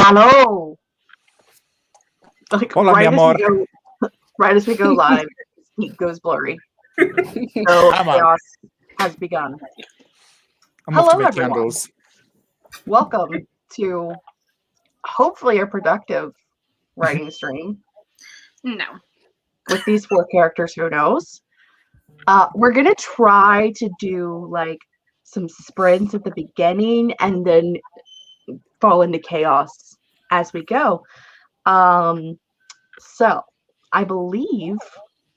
Hello. Like, Hola, mi amor. Right as we go live, it goes blurry. So chaos has begun. I'm off to make everyone. candles. Welcome to hopefully a productive writing stream. No. With these 4 characters, who knows? We're going to try to do like some sprints at the beginning and then fall into chaos as we go. So I believe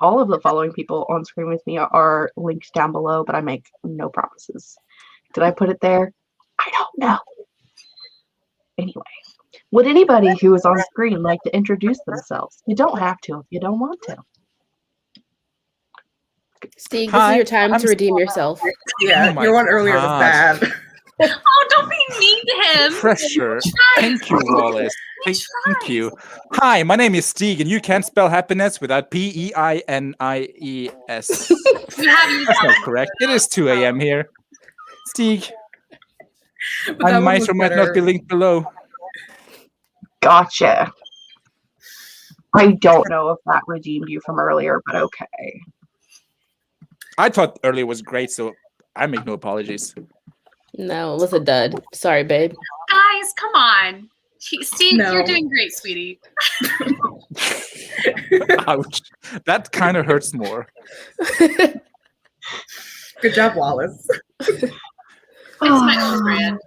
all of the following people on screen with me are linked down below, but I make no promises. Did I put it there? I don't know. Anyway, would anybody who is on screen like to introduce themselves? You don't have to if you don't want to. Steve, this is your time to redeem yourself. Yeah, your one earlier was bad. Oh, don't be mean to him. Pressure. Thank you, Wallace. Thank you. Hi, my name is Stig, and you can't spell happiness without P-E-I-N-I-E-S. That's not correct. It is 2 a.m. here. Stig. I might or might not be linked below. Gotcha. I don't know if that redeemed you from earlier, but okay. I thought earlier was great, so I make no apologies. No, it was a dud. Sorry, babe. Guys, come on. Steve, you're doing great, sweetie. Ouch. That kind of hurts more. Good job, Wallace. It's my own brand.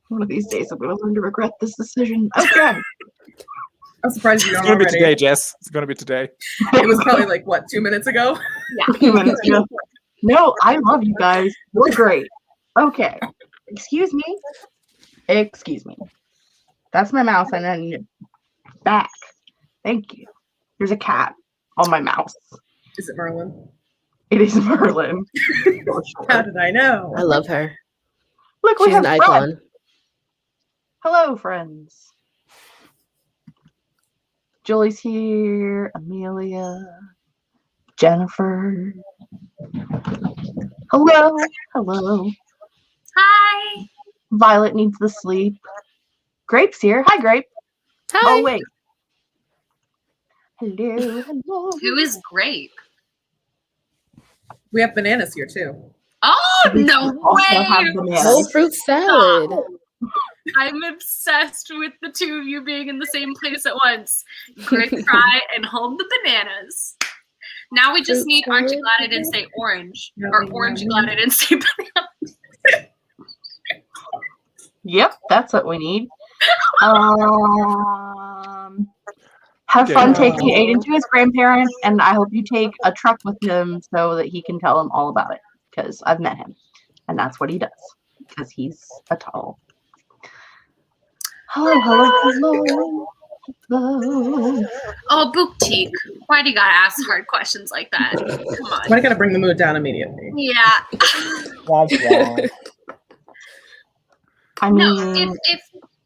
One of these days, I'm going to learn to regret this decision. Okay. I'm surprised you don't It's going to be already. today, Jess. It's going to be today. It was probably like, what, 2 minutes ago? Yeah. 2 minutes ago. No, I love you guys. You're great. Okay. Excuse me. Excuse me. That's my mouse and then back. Thank you. There's a cat on my mouse. Is it Merlin? It is Merlin. How did I know? I love her. Look, we She's have an friends. icon. Hello, friends. Julie's here. Amelia. Jennifer. Hello. Hello. Hi. Violet needs the sleep. Grape's here. Hi, Grape. Hi. Oh, wait. Hello. Hello. Who is Grape? We have bananas here, too. Oh, no Also have way. bananas. Whole fruit salad. I'm obsessed with the two of you being in the same place at once. Grit try and hold the bananas. Now we just need aren't you glad I didn't say orange? Or orange you glad I didn't say banana? Yep, that's what we need. Have fun taking Aiden to his grandparents, and I hope you take a truck with him so that he can tell him all about it. Because I've met him, and that's what he does. Because he's a tall. Hello, hello, hello, hello. Oh, boutique. Why do you gotta ask hard questions like that? Come on. Why gotta bring the mood down immediately? Yeah. Womp womp. I mean, No, if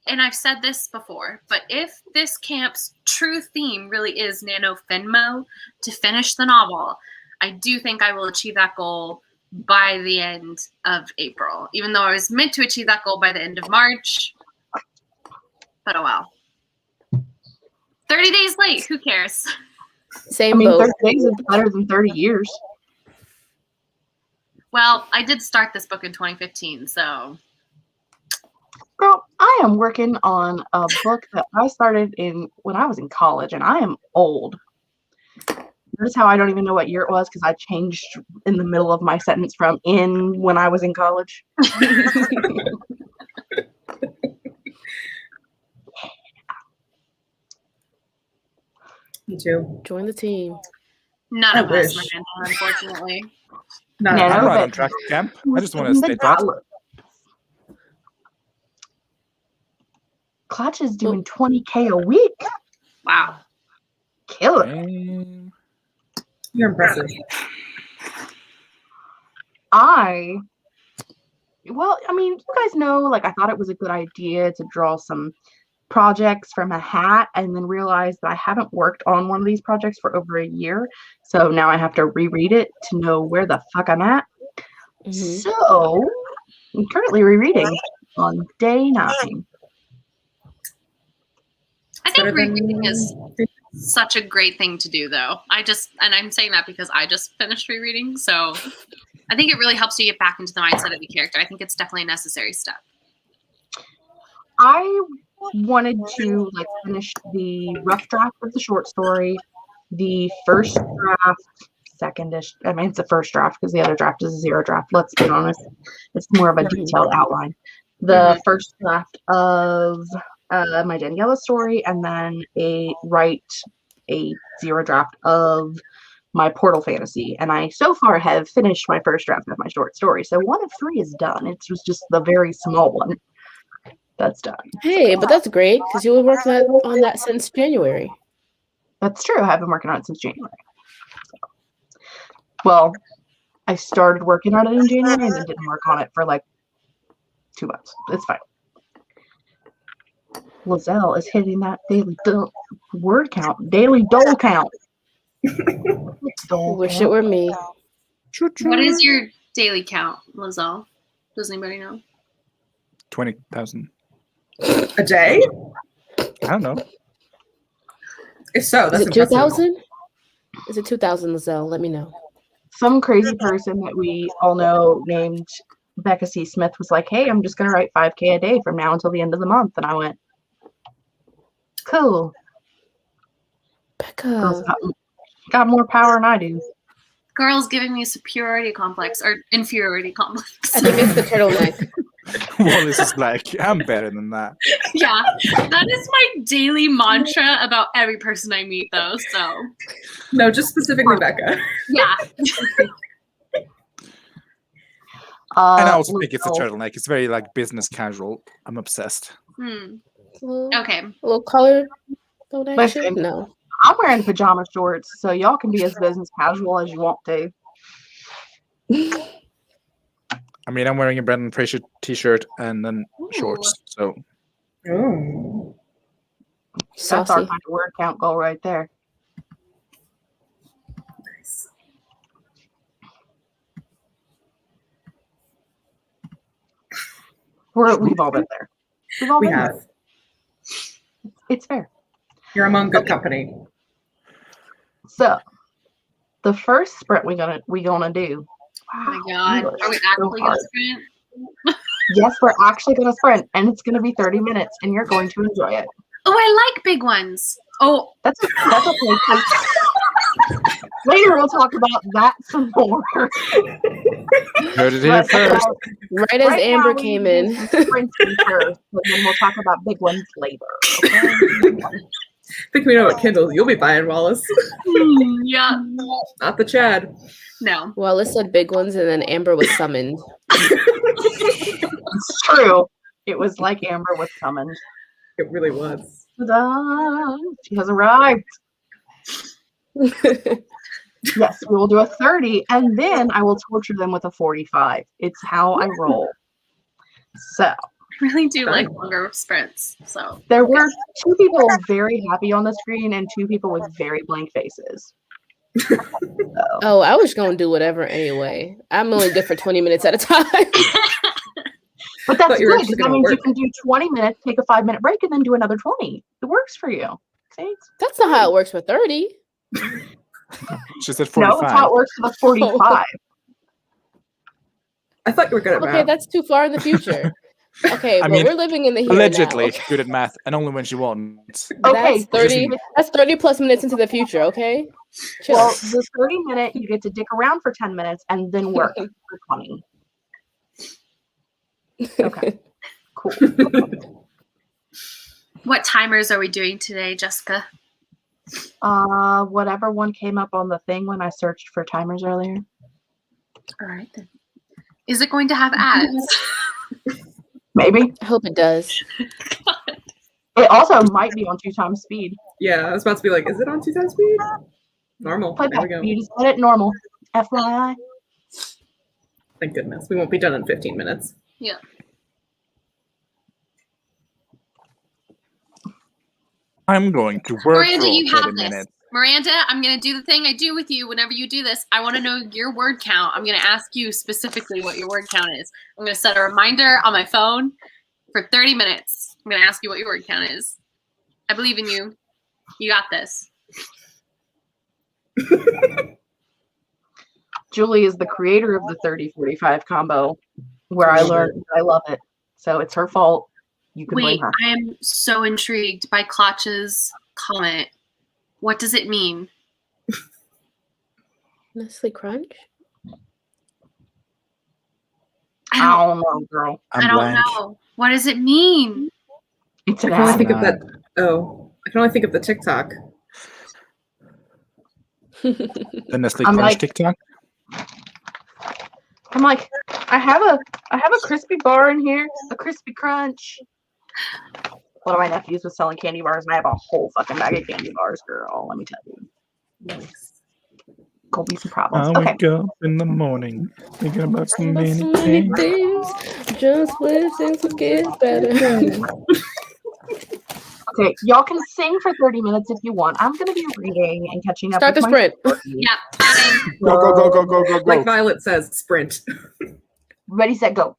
and I've said this before, but if this camp's true theme really is Nano Finmo to finish the novel, I do think I will achieve that goal by the end of April, even though I was meant to achieve that goal by the end of March. But oh well. 30 days late, who cares? Same I mean, boat. 30 days is better than 30 years. Well, I did start this book in 2015, so. Girl, I am working on a book that I started when I was in college, and I am old. Notice how I don't even know what year it was because I changed in the middle of my sentence from in when I was in college. Me too. Join the team. None I of us, wish. Miranda, unfortunately. Not Yeah, I'm no, not but- on track camp. I just want to state that. Clutch is doing 20K a week. Wow. Killer. Damn. You're impressive. Well, I mean, you guys know, like, I thought it was a good idea to draw some projects from a hat and then realized that I haven't worked on one of these projects for over a year. So now I have to reread it to know where the fuck I'm at. Mhm. So I'm currently rereading on day 9. I think rereading is such a great thing to do, though. And I'm saying that because I just finished rereading, so I think it really helps you get back into the mindset of the character. I think it's definitely a necessary step. I wanted to finish the rough draft of the short story, the first draft, secondish. I mean, it's the first draft because the other draft is a zero draft. Let's be honest, it's more of a detailed outline. The first draft of my Daniela story, and then write a zero draft of my Portal fantasy. And I so far have finished my first draft of my short story. So 1 of 3 is done. It was just the very small one that's done. Hey, but that's great because you were working on that since January. That's true. I've been working on it since January. Well, I started working on it in January and then didn't work on it for 2 months. It's fine. Lizelle is hitting that daily word count, daily dole count. Wish it were me. What is your daily count, Lizelle? Does anybody know? 20,000. A day? I don't know. If so, that's Is it 2,000? Is it 2,000, Lizelle? Let me know. Some crazy person that we all know named Becca C. Smith was like, hey, I'm just going to write 5K a day from now until the end of the month. And I went, cool. Becca. Got more power than I do. Girl's giving me a superiority complex or inferiority complex. I think it's the turtleneck. Wallace is like, I'm better than that. Yeah, that is my daily mantra about every person I meet, though. So, No, just specifically Becca. yeah. And I also think it's a turtleneck. It's very business casual. I'm obsessed. Okay. A little color donation? Listen, No. I'm wearing pajama shorts, so y'all can be as business casual as you want to. I mean, I'm wearing a Brendan Fraser t-shirt and then shorts. So Oh. That's our Saucy. kind of word count goal right there. Nice. We've all been there. We've all We been have. there. It's fair. You're among good company. So, the first sprint we gonna do. Oh my god. Are we actually going to sprint? Yes, we're actually gonna sprint, and it's gonna be 30 minutes, and you're going to enjoy it. Oh, I like big ones. Oh, That's okay. Later we'll talk about that some more. heard it here first. Right as Right Amber now, came we in. do sprinting first, but then we'll talk about big ones later. Okay? I think we know what Kindles you'll be buying, Wallace. yeah. Not the Chad. No. Wallace said big ones, and then Amber was summoned. It's true. It was like Amber was summoned. It really was. Ta-da! She has arrived. Yes, we will do a 30, and then I will torture them with a 45. It's how I roll. So, I really do like longer sprints. So there were 2 people very happy on the screen and 2 people with very blank faces. So, Oh, I was going to do whatever anyway. I'm only good for 20 minutes at a time. but that's Thought you were good, actually because that gonna means you work. can do 20 minutes, take a 5-minute break, and then do another 20. It works for you. See? That's not how it works for 30. She said No, 45. that's how it works for the 45. I thought you were good at Okay, math. that's too far in the future. Okay, I but mean, we're living in the here and Allegedly now. good at math, and only when she wants. Okay, That's 30. That's 30 plus minutes into the future. Okay. Chill. well, the 30-minute, you get to dick around for 10 minutes and then work for 20. Okay, cool. what timers are we doing today, Jessica? Whatever one came up on the thing when I searched for timers earlier. All right then. Is it going to have ads? Maybe. I hope it does. It also might be on 2 times speed. Yeah, I was about to be like, is it on 2 times speed? Normal. There we Playback go. speed is set at normal. FYI. Thank goodness. We won't be done in 15 minutes. Yeah. I'm going to work Miranda, for you 30 have this. minutes. Miranda, I'm going to do the thing I do with you whenever you do this. I want to know your word count. I'm going to ask you specifically what your word count is. I'm going to set a reminder on my phone for 30 minutes. I'm going to ask you what your word count is. I believe in you. You got this. Julie is the creator of the 30-45 combo, where I learned I love it. So it's her fault. You can blame Wait, her. I am so intrigued by Klotch's comment. What does it mean? Nestle Crunch? I don't know, girl. I don't know. What does it mean? It's I an can only ad. think of that. Oh, I can only think of the TikTok. The Nestle I'm Crunch like- TikTok. I'm like, I have a crispy bar in here, a crispy crunch. One of my nephews was selling candy bars, and I have a whole fucking bag of candy bars, girl. Let me tell you. Nice. Gonna be some problems. I Okay. wake up in the morning thinking about so But many so many things. things, just wish things would get better. Okay, y'all can sing for 30 minutes if you want. I'm gonna be reading and catching up. Start with the my sprint. story. Yeah, fine. Go. Like Violet says, sprint. Ready, set, go.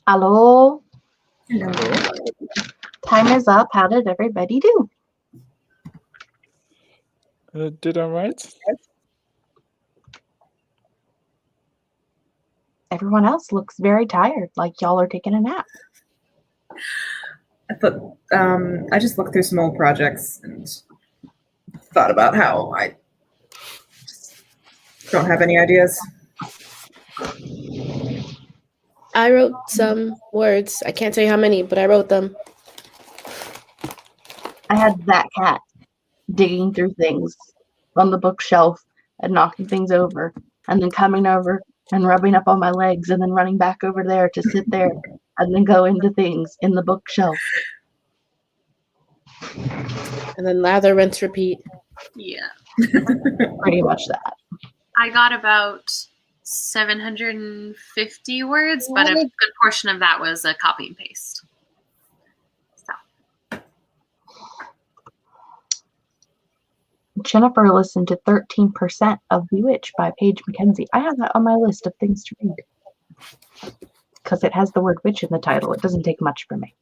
Hello. Hello. Time is up. How did everybody do? Did I write? Everyone else looks very tired, like y'all are taking a nap. I just looked through some old projects and thought about how I just don't have any ideas. I wrote some words. I can't tell you how many, but I wrote them. I had that cat digging through things on the bookshelf and knocking things over, and then coming over and rubbing up on my legs, and then running back over there to sit there and then go into things in the bookshelf. And then lather, rinse, repeat. Yeah. Pretty much that. I got about 750 words, but a good portion of that was a copy and paste. So. Jennifer listened to 13% of Bewitched by Paige McKenzie. I have that on my list of things to read. Because it has the word witch in the title. It doesn't take much for me.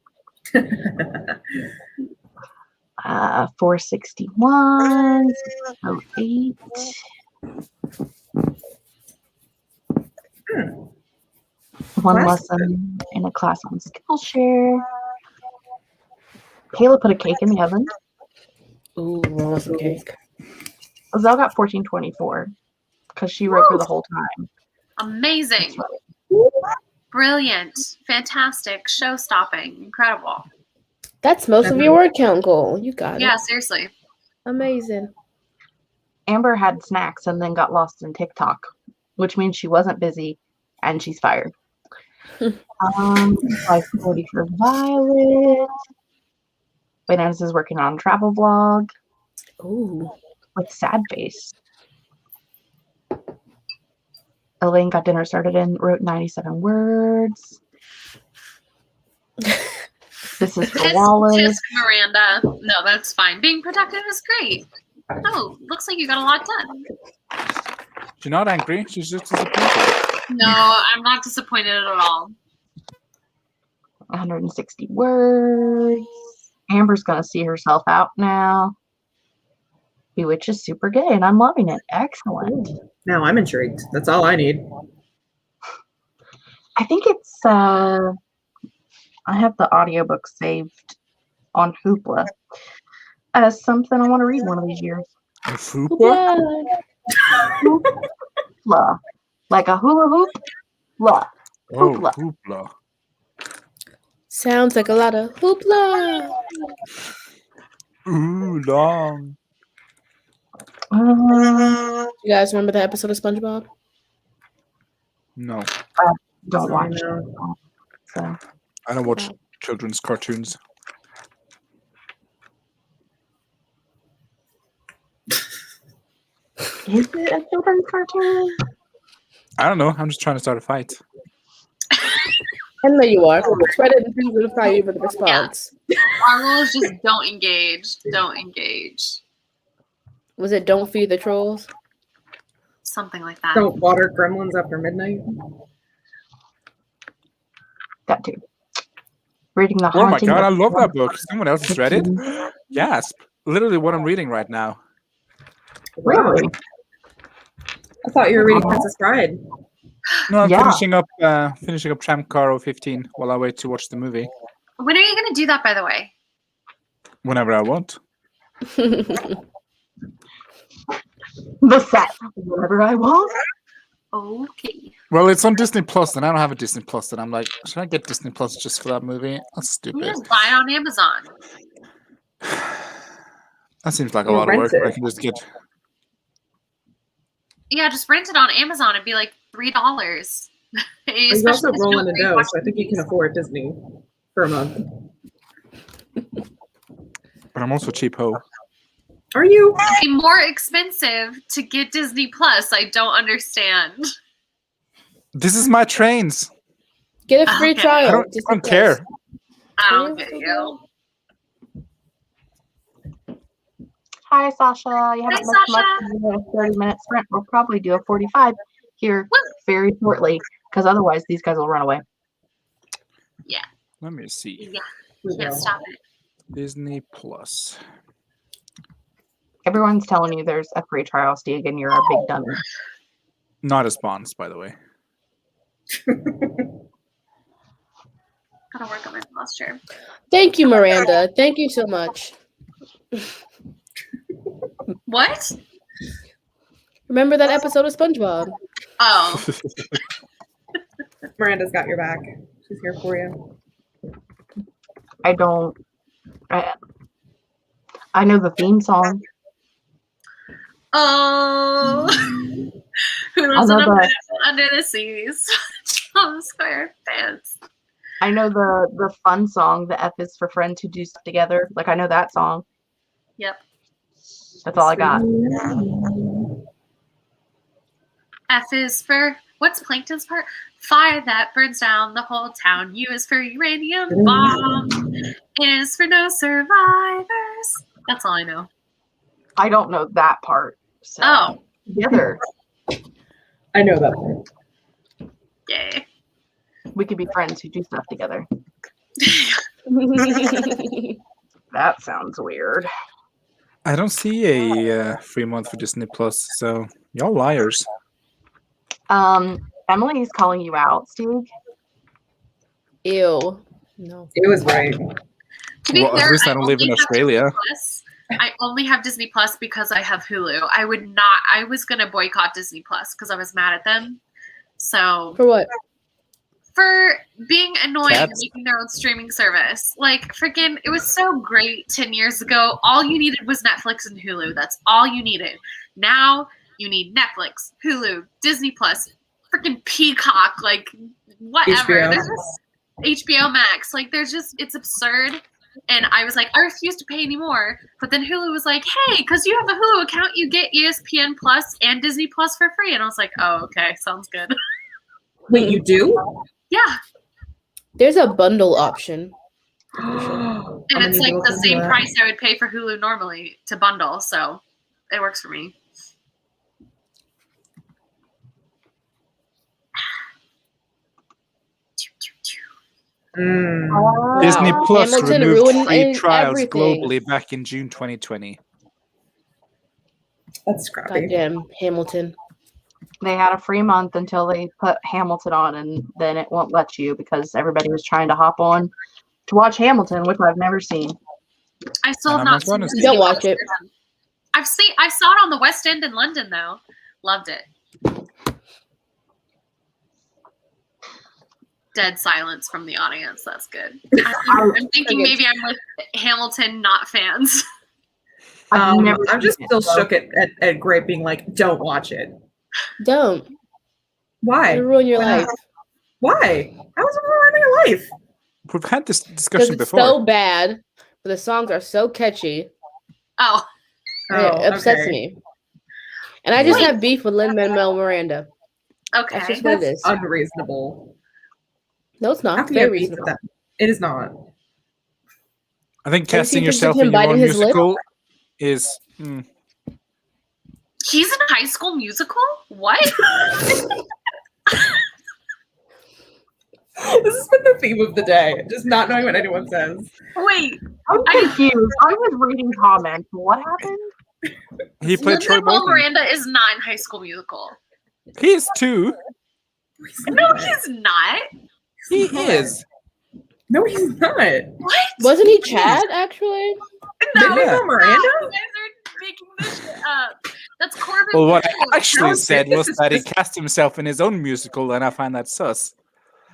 461, 608. One lesson in a class on Skillshare. Kayla put a cake in the oven. Ooh, I want some cake. Zell got 1424 because she wrote for the whole time. Amazing. Brilliant. Fantastic. Show-stopping. Incredible. That's most of your word count goal. You got it. Yeah, seriously. Amazing. Amber had snacks and then got lost in TikTok, which means she wasn't busy and she's fired. 540 for Violet. Banana's is working on a travel vlog. Ooh. With sad face. Elaine got dinner started and wrote 97 words. This is for Wallace. Tisk, Miranda. No, that's fine. Being productive is great. Oh, looks like you got a lot done. She's not angry. She's just disappointed. No, I'm not disappointed at all. 160 words. Amber's gonna see herself out now. Bewitch is super gay, and I'm loving it. Excellent. Now I'm intrigued. That's all I need. I think it's I have the audiobook saved on Hoopla as something I want to read one of these years. Fupa? Hoopla. Like a hula hoop. La. Oh, Hoopla. hoopla. Sounds like a lot of hoopla. Ooh, long. You guys remember that episode of SpongeBob? No, Don't Sorry, watch no. it. So I don't watch children's cartoons. is it a children's cartoon? I don't know. I'm just trying to start a fight. I know you are. Try to notify you with a response. Our rule is just don't engage. Don't engage. Was it Don't Feed the Trolls? Something like that. Don't water gremlins after midnight. That too. Reading the Oh my Haunting god, I of love that book. Someone else has read it? Gasp. Literally what I'm reading right now. Really? I thought you were reading Princess Bride. No, I'm Yeah. finishing up Tramp Car 15 while I wait to watch the movie. When are you going to do that, by the way? Whenever I want. The set. Whatever I want. Okay. Well, it's on Disney Plus, and I don't have a Disney Plus, and I'm like, should I get Disney Plus just for that movie? That's You stupid. just buy it on Amazon. That seems like a Or lot of work. rent I it. can just get. Yeah, just rent it on Amazon and be like $3. But you also roll in a dough, so I think you can afford Disney for a month. But I'm also cheap ho. Are you? It'd be more expensive to get Disney Plus. I don't understand. This is my trains. Get a free Okay. trial. I don't care. I don't get you. Hi, Sasha. You haven't missed much Sasha. in a 30-minute sprint. We'll probably do a 45 here very shortly, because otherwise these guys will run away. Let me see. Yeah, We can't will. stop it. Disney Plus. Everyone's telling you there's a free trial, Stieg, and you're a big dummy. Not a sponsor, by the way. Gotta work on my posture. Thank you, Miranda. Thank you so much. What? Remember that episode of SpongeBob? Oh, Miranda's got your back. She's here for you. I don't. I know the theme song. oh. Who lives I in know a that. bed under the seas? Tom Square fans. I know the fun song. The F is for friends who do stuff together. Like I know that song. Yep. That's all I got. F is for what's Plankton's part? Fire that burns down the whole town. U is for uranium bomb. It is for no survivors. That's all I know. I don't know that part. So Oh, together I know that part. yay. we could be friends who do stuff together. That sounds weird. I don't see a free month for Disney Plus, so y'all liars. Emily's calling you out, Steve. Ew. No. It was right. To be Well, at fair, least I don't live only in have Australia. Disney Plus. I only have Disney Plus because I have Hulu. I was gonna boycott Disney Plus because I was mad at them. So For what? for being annoying and Cats. making their own streaming service. Like freaking it was so great 10 years ago. All you needed was Netflix and Hulu. That's all you needed. Now you need Netflix, Hulu, Disney Plus, freaking Peacock, like whatever. HBO. There's just HBO Max. Like there's just it's absurd. And I was like, I refuse to pay anymore. But then Hulu was like, hey, because you have a Hulu account, you get ESPN Plus and Disney Plus for free. And I was like, oh, okay, sounds good. Wait, you do? Yeah. There's a bundle option. And it's like the same price I would pay for Hulu normally to bundle. So it works for me. Disney Wow. Plus Hamilton removed ruined free trials everything. globally back in June 2020. That's scrappy. Goddamn Hamilton. They had a free month until they put Hamilton on, and then it won't let you because everybody was trying to hop on to watch Hamilton, which I've never seen. I still have And I'm not not gonna seen see it. Don't watch it. I saw it on the West End in London though. Loved it. Dead silence from the audience. That's good. I'm thinking maybe I'm with Hamilton not fans. I've I'm just still shook at Grape being like, don't watch it. Don't. Why? It'll ruin your life. Why? How is it ruining your life? We've had this Because discussion it's before. so bad, but the songs are so catchy. Oh, It upsets okay. me. And I just Wait. have beef with Lin-Manuel Miranda. okay. That's just what it That's is. unreasonable. No, it's How not. can you Very have beef with reasonable. that? It is not. I think Have you casting seen pictures yourself of him in your own biting his lip? musical is. He's in High School Musical? What? This has been the theme of the day. Just not knowing what anyone says. Wait. I'm confused. I was reading comments. What happened? He played Troy Lin-Manuel Bolton. Miranda is not in High School Musical. He is too. No, he's not. He is. No, he's not. What? Wasn't he Chad, actually? No, Yeah. Miranda? you guys are making this shit up. That's Corbin Well, what Blue. I actually was- said was this is that he just- cast himself in his own musical, and I find that sus.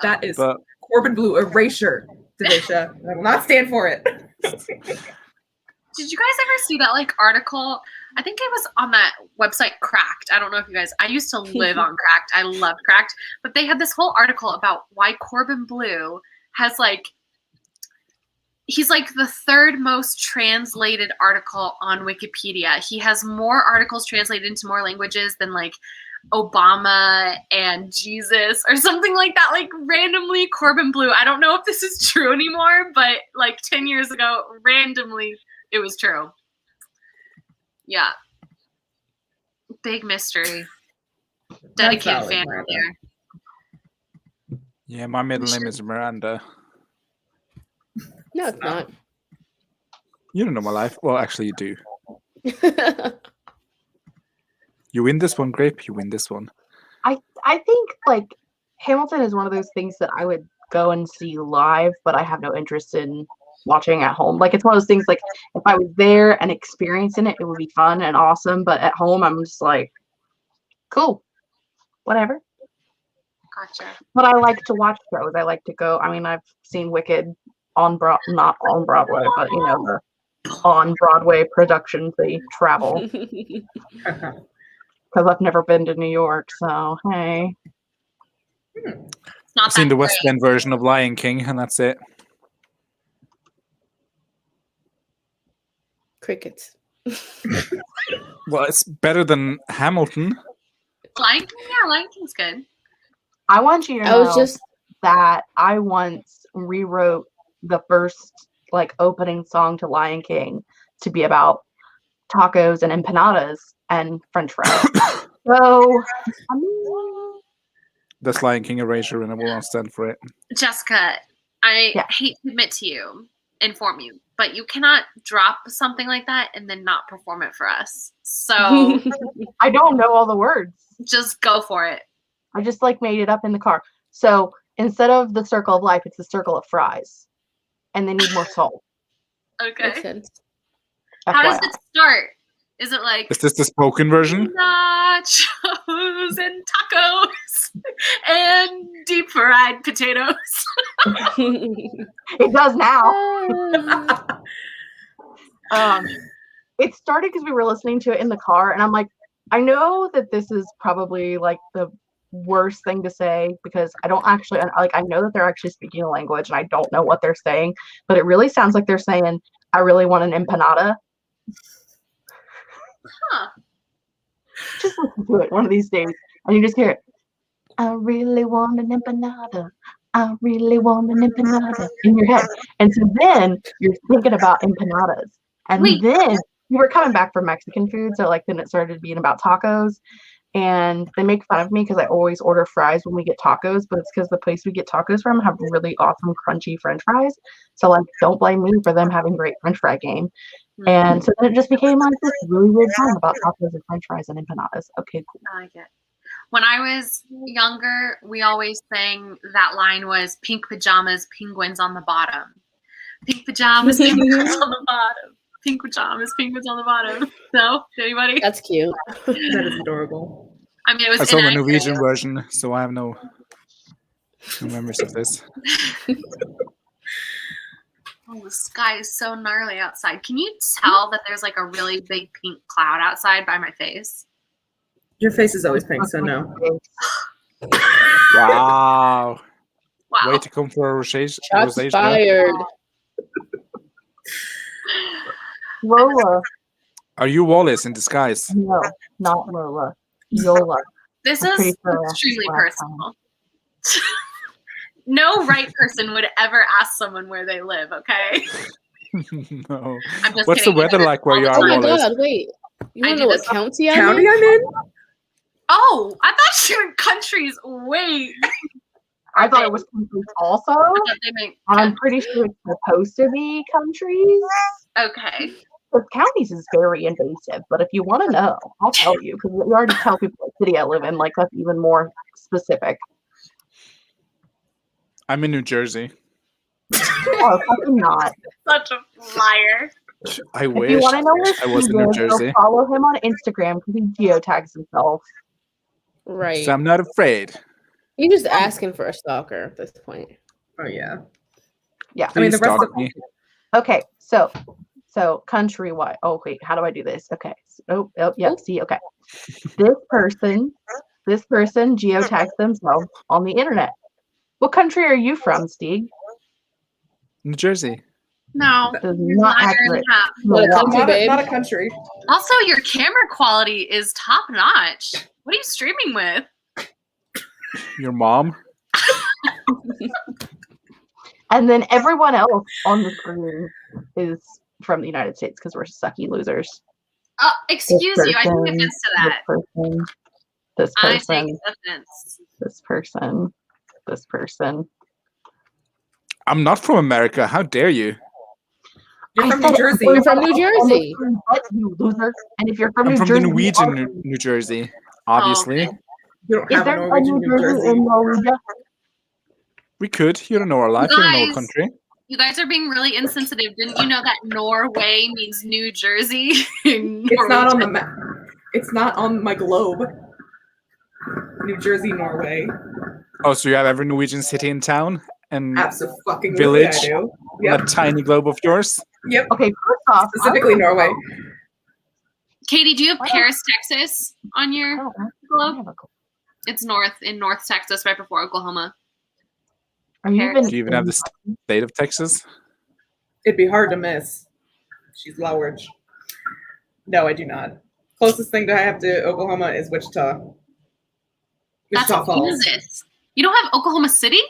That is But Corbin Blue erasure, Davaisha. I will not stand for it. Did you guys ever see that like article? I think it was on that website Cracked. I don't know if you guys. I used to live on Cracked. I love Cracked, but they had this whole article about why Corbin Blue has like. He's like the third most translated article on Wikipedia. He has more articles translated into more languages than like Obama and Jesus or something like that. Like randomly Corbin Blue. I don't know if this is true anymore, but like 10 years ago, randomly it was true. Yeah. Big mystery. Dedicated valid, fan Miranda. there. yeah, my middle name is Miranda. No, it's not. You don't know my life. Well, actually, you do. You win this one, Grape. You win this one. I think like Hamilton is one of those things that I would go and see live, but I have no interest in watching at home. Like it's one of those things like if I was there and experiencing it, it would be fun and awesome. But at home, I'm just like, cool, whatever. Gotcha. But I like to watch shows. I like to go. I mean, I've seen Wicked on not on Broadway, but you know the on Broadway productions. They travel because I've never been to New York. So hey, It's not I've seen that the West great. End version of Lion King, and that's it. Crickets. Well, it's better than Hamilton. Lion King? Yeah, Lion King's good. I want you to I know was just that I once rewrote the first like opening song to Lion King to be about tacos and empanadas and French fries. So I mean, That's Lion King erasure, and I will not stand for it. Jessica, I Yeah. hate to admit to you, inform you, but you cannot drop something like that and then not perform it for us. So I don't know all the words. just go for it. I just like made it up in the car. So instead of the circle of life, it's the circle of fries, and they need more salt. Okay. makes sense. How does FYI. it start? Is it like Is this the spoken version? nachos and tacos and deep fried potatoes? It does now. It started because we were listening to it in the car, and I'm like, I know that this is probably like the worst thing to say because I don't actually like. I know that they're actually speaking a language, and I don't know what they're saying, but it really sounds like they're saying, "I really want an empanada." Huh. Just listen to it one of these days, and you just hear it. I really want an empanada. I really want an empanada in your head, and so then you're thinking about empanadas, and Wait. then you were coming back from Mexican food, so like then it started being about tacos, and they make fun of me because I always order fries when we get tacos, but it's because the place we get tacos from have really awesome crunchy French fries. So like, don't blame me for them having great French fry game. And so then it just became like this really weird time about tacos and French fries and empanadas. Okay, cool. I like it. When I was younger, we always sang that line was pink pajamas, penguins on the bottom. Pink pajamas, penguins on the bottom. Pink pajamas, penguins on the bottom. No? Anybody? That's cute. That is adorable. I mean, it was I saw the inaccurate. Norwegian version, so I have no memories of this. Oh, the sky is so gnarly outside. Can you tell that there's like a really big pink cloud outside by my face? Your face is always pink, so no. Wow. Wow. Way to come for a rosacea. Shots fired. Lola. Are you Wallace in disguise? No, not Lola. Yola. This I'm is pretty sure that's extremely the last personal. No right person would ever ask someone where they live, okay? No. I'm just What's the kidding. weather like where you Oh are, my Wallace? god, wait. You I wanna do know what this- county I'm County in? I'm in? Oh, I thought you were countries. Wait. I thought it was countries also. I thought they meant I'm pretty sure it's supposed to be countries. okay. But counties is very invasive. But if you want to know, I'll tell you because you already tell people what city I live in. Like that's even more specific. I'm in New Jersey. Oh, fucking not. Such a liar. I If wish you want to know where I was Steve in New is, go Jersey. follow him on Instagram because he geotags himself. Right. So I'm not afraid. You're just asking for a stalker at this point. Oh, yeah. Yeah. I mean, the Please rest stalk of me. Okay, so countrywide. Oh wait, how do I do this? Okay. So, yeah. See, okay. This person geotags themselves on the internet. What country are you from, Stieg? New Jersey. No. That is you're not liar and a accurate. half. What a country, babe. not a country. Also, your camera quality is top notch. What are you streaming with? Your mom? And then everyone else on the screen is from the United States because we're sucky losers. Excuse you. I take offense to that. This I take person, offense. this person, this person. I'm not from America. How dare you? You're I from said New Jersey. You're from New Jersey. But you loser. And if you're from I'm New from Jersey, the you Norwegian are- New Jersey, obviously. okay. You don't Is have a there a Norwegian New Jersey in Norwegia? We could. You don't know our life. You don't know our Guys. country. You guys are being really insensitive. Didn't you know that Norway means New Jersey? It's not on the map. It's not on my globe. New Jersey, Norway. Oh, so you have every Norwegian city and town and Absolutely, Village. I do. that Yep. tiny globe of yours? Yep. Okay, first off, Specifically Norway. Katie, do you have Paris, Texas on I your don't know. I globe? have a clue. It's in North Texas, right before Oklahoma. Are you even? Do you even have the state of Texas? It'd be hard to miss. She's large. No, I do not. Closest thing to I have to Oklahoma is Wichita. That's Wichita Falls. Kansas. You don't have Oklahoma City?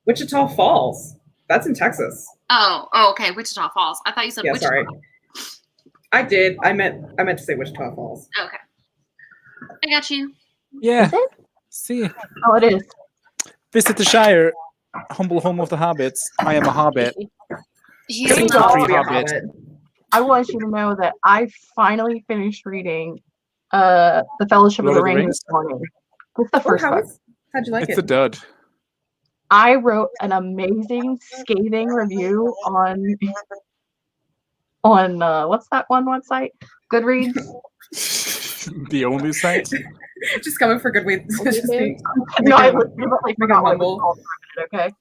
Wichita Falls. That's in Texas. Oh, okay. Wichita Falls. I thought you said Yeah, Wichita. sorry. I did. I meant to say Wichita Falls. Okay. I got you. Yeah. See, Oh, it is. visit the Shire, humble home of the hobbits. I am a hobbit. He's Thank not. you. I'll be a Hobbit. hobbit. I want you to know that I finally finished reading The Fellowship Lord of the of the Ring Rings? this morning. It's the Oh, first book. how'd you like It's it? a dud. I wrote an amazing, scathing review on what's that one website? Goodreads. The only site. Just coming for Goodreads. Just being- No, I legitimately forgot what it was humble. called for a minute, okay?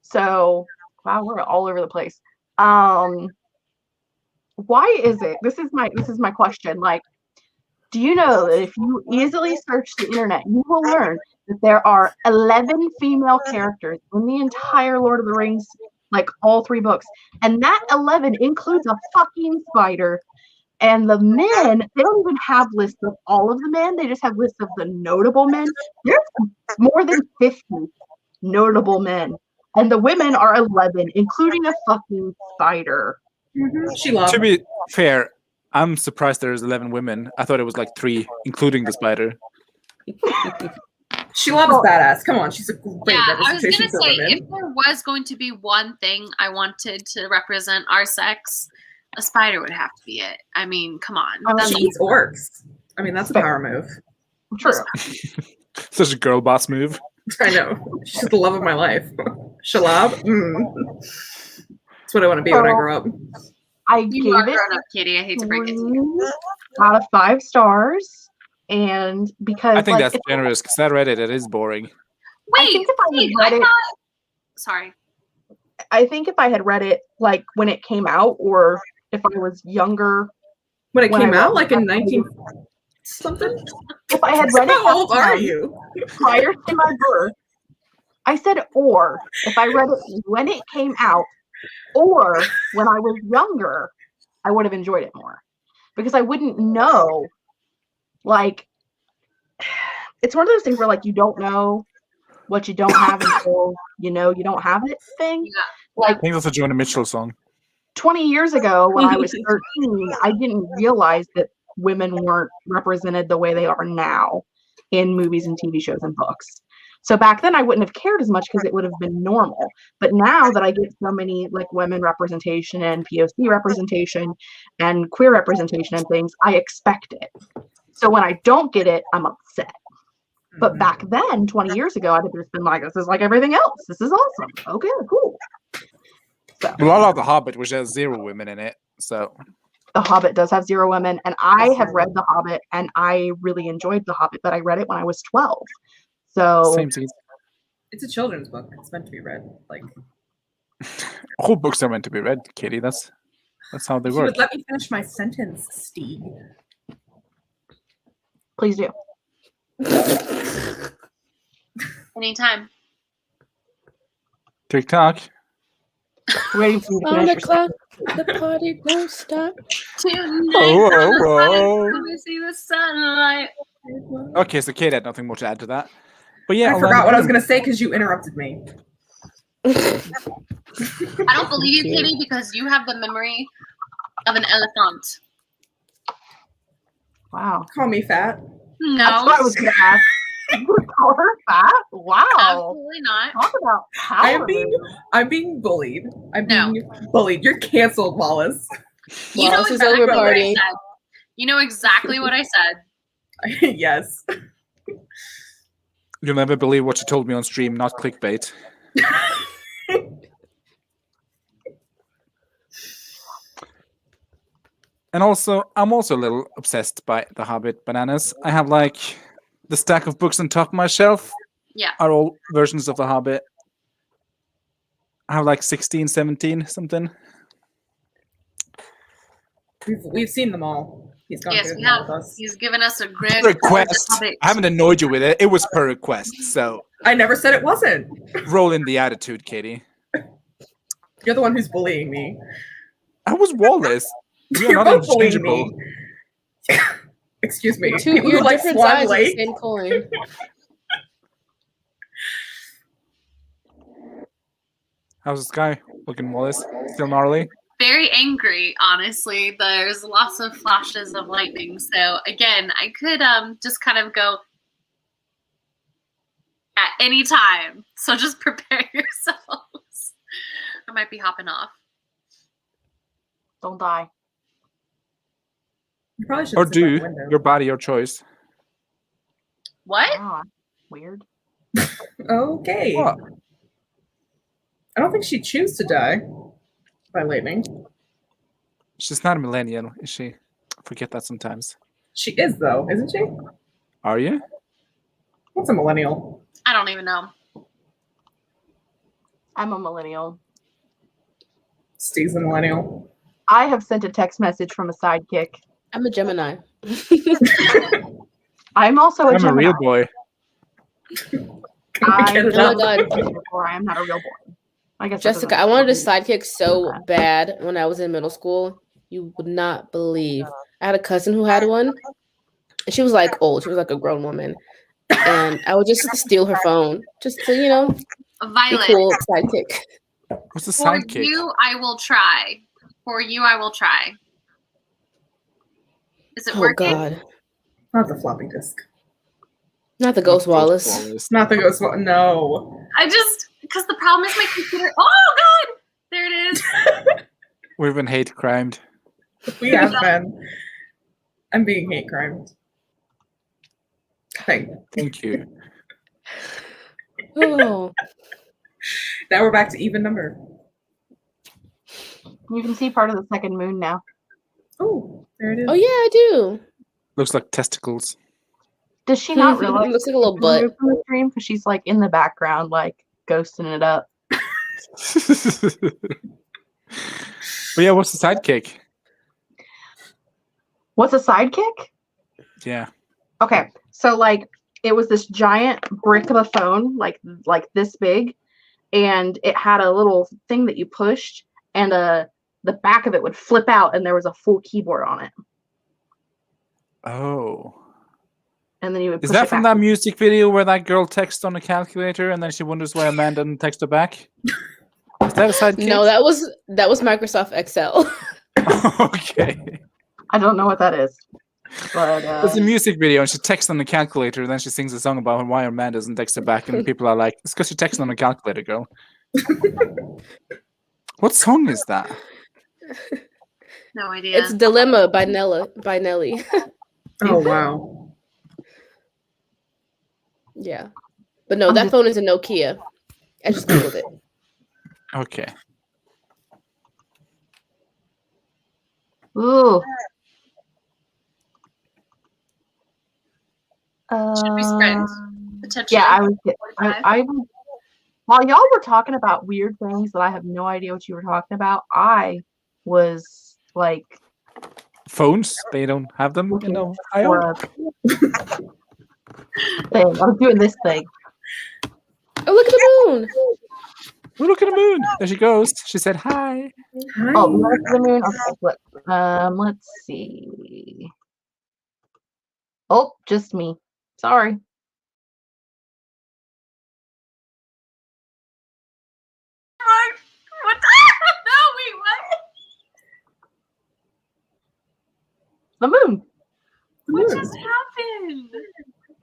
So, wow, we're all over the place. Why is it? This is my question. Like, do you know that if you easily search the internet, you will learn that there are 11 female characters in the entire Lord of the Rings, like all 3 books, and that 11 includes a fucking spider. And the men, they don't even have lists of all of the men. They just have lists of the notable men. There's more than 50 notable men. And the women are 11, including a fucking spider. She loves. To be fair, I'm surprised there's 11 women. I thought it was like 3, including the spider. Shelob is badass. Come on, she's a great Yeah, I was representation gonna for say, women. if there was going to be one thing I wanted to represent our sex, a spider would have to be it. I mean, come on. She eats orcs. I mean, that's a power move. True. Such a girl boss move. I know. She's the love of my life. Shelob. That's what I want to be when I grow up. I You are gave it grown up, Katie. I hate to break it to you. 3 out of 5 stars, and because I think like, that's generous because that Reddit, it is boring. I Wait, think if I had wait, read I it, thought. Sorry. I think if I had read it like when it came out, or if I was younger, When it when came I out, read like it, in 19 something. if I had read it How old back are then, you? prior to my birth, I said or. If I read it when it came out, or when I was younger, I would have enjoyed it more because I wouldn't know. Like, it's one of those things where like you don't know what you don't have until you know you don't have it thing. Yeah. Like I think that's a Joni Mitchell song. 20 years ago when I was 13, I didn't realize that women weren't represented the way they are now in movies and TV shows and books. So back then I wouldn't have cared as much because it would have been normal. But now that I get so many like women representation and POC representation and queer representation and things, I expect it. So when I don't get it, I'm upset. But back then, 20 years ago, I'd have just been like, this is like everything else. This is awesome. Okay, cool. So Well, I love The Hobbit, which has 0 women in it. So The Hobbit does have 0 women, and I have read The Hobbit, and I really enjoyed The Hobbit, but I read it when I was 12. So same thing. It's a children's book. It's meant to be read. Like, Whole books are meant to be read, Katie. That's how they if you work. would let me finish my sentence, Steve. please do. Anytime. TikTok. Waiting for you to On finish the your clock, the party won't stop. Tonight, Oh. let me see the sunlight. Okay, so Kate had nothing more to add to that. But yeah, I forgot what I was going to say because you interrupted me. I don't believe you, Katie, because you have the memory of an elephant. Wow. Call me fat. No, That's what I was going to ask. You would call her fat? Wow. absolutely not. Talk about power. I'm being bullied. I'm No. being bullied. You're canceled, Wallace. You know Wallace is exactly over what I party. said. You know exactly what I said. Yes. You'll never believe what you told me on stream, not clickbait. And also, I'm also a little obsessed by The Hobbit bananas. I have like the stack of books on top of my shelf Yeah. are all versions of The Hobbit. I have like 16, 17, something. We've seen them all. He's gone Yes, through we them all have. with us. He's given us a grid. Request. I haven't annoyed you with it. It was per request. So I never said it wasn't. roll in the attitude, Katie. You're the one who's bullying me. I was Wallace. We are You're not both bullying interchangeable. me. Excuse me. Two, People you're who like different Swan sides of the Lake. same coin. How's the sky looking, Wallace? Still gnarly? Very angry, honestly. There's lots of flashes of lightning. So again, I could just kind of go at any time. So just prepare yourselves. I might be hopping off. Don't die. You probably should Or sit by the do. window. Your body, your choice. What? Wow. Weird. Okay. What? I don't think she'd choose to die by lightning. She's not a millennial, is she? I forget that sometimes. She is, though, isn't she? Are you? What's a millennial? I don't even know. I'm a millennial. Steve's a millennial. I have sent a text message from a sidekick. I'm a Gemini. I'm also a I'm a Gemini. real boy. I Get it Oh up. my god, or I am not a real boy. I guess that Jessica, doesn't- I wanted a sidekick so bad when I was in middle school. You would not believe. I had a cousin who had one, and she was like old. She was like a grown woman, and I would just steal her phone just to, you know, be Violet, cool sidekick. What's the for sidekick? you, I will try. For you, I will try. Is it Oh working? God, Not the floppy disk. not the Ghost Wallace. Not the ghost one. No. Because the problem is my computer. Oh God! There it is. We've been hate crimed. We have been. I'm being hate crimed. Thank you. Thank you. Oh, Now we're back to even number. You can see part of the second moon now. Oh, there it is. oh yeah, I do. Looks like testicles. Does she not realize? Looks like a little she's butt. removed from the stream because she's like in the background, like ghosting it up. But yeah, what's the sidekick? What's a sidekick? Yeah. Okay, so like it was this giant brick of a phone, like this big, and it had a little thing that you pushed, and the back of it would flip out, and there was a full keyboard on it. Oh. And then you would. Is push that it from back. that music video where that girl texts on a calculator and then she wonders why a man didn't text her back? Is that a sidekick? No, that was Microsoft Excel. Okay. I don't know what that is, but It's a music video and she texts on the calculator and then she sings a song about why her man doesn't text her back and people are like, it's because you're texting on a calculator, girl. What song is that? No idea. It's Dilemma by Nelly. Oh, wow. Yeah, but no, that phone is a Nokia. I just googled it. Okay. ooh. Should we sprint? Potentially. Yeah, I was. While y'all were talking about weird things that I have no idea what you were talking about, I was like Phones, they don't have them, looking I for a thing. I was doing this thing. Oh, look at the moon. Oh, look at the moon. There she goes. She said hi. Hi. Oh, north of the moon. Okay, look. Let's see. Oh, just me. Sorry. What? No, wait, what? The moon. What just happened?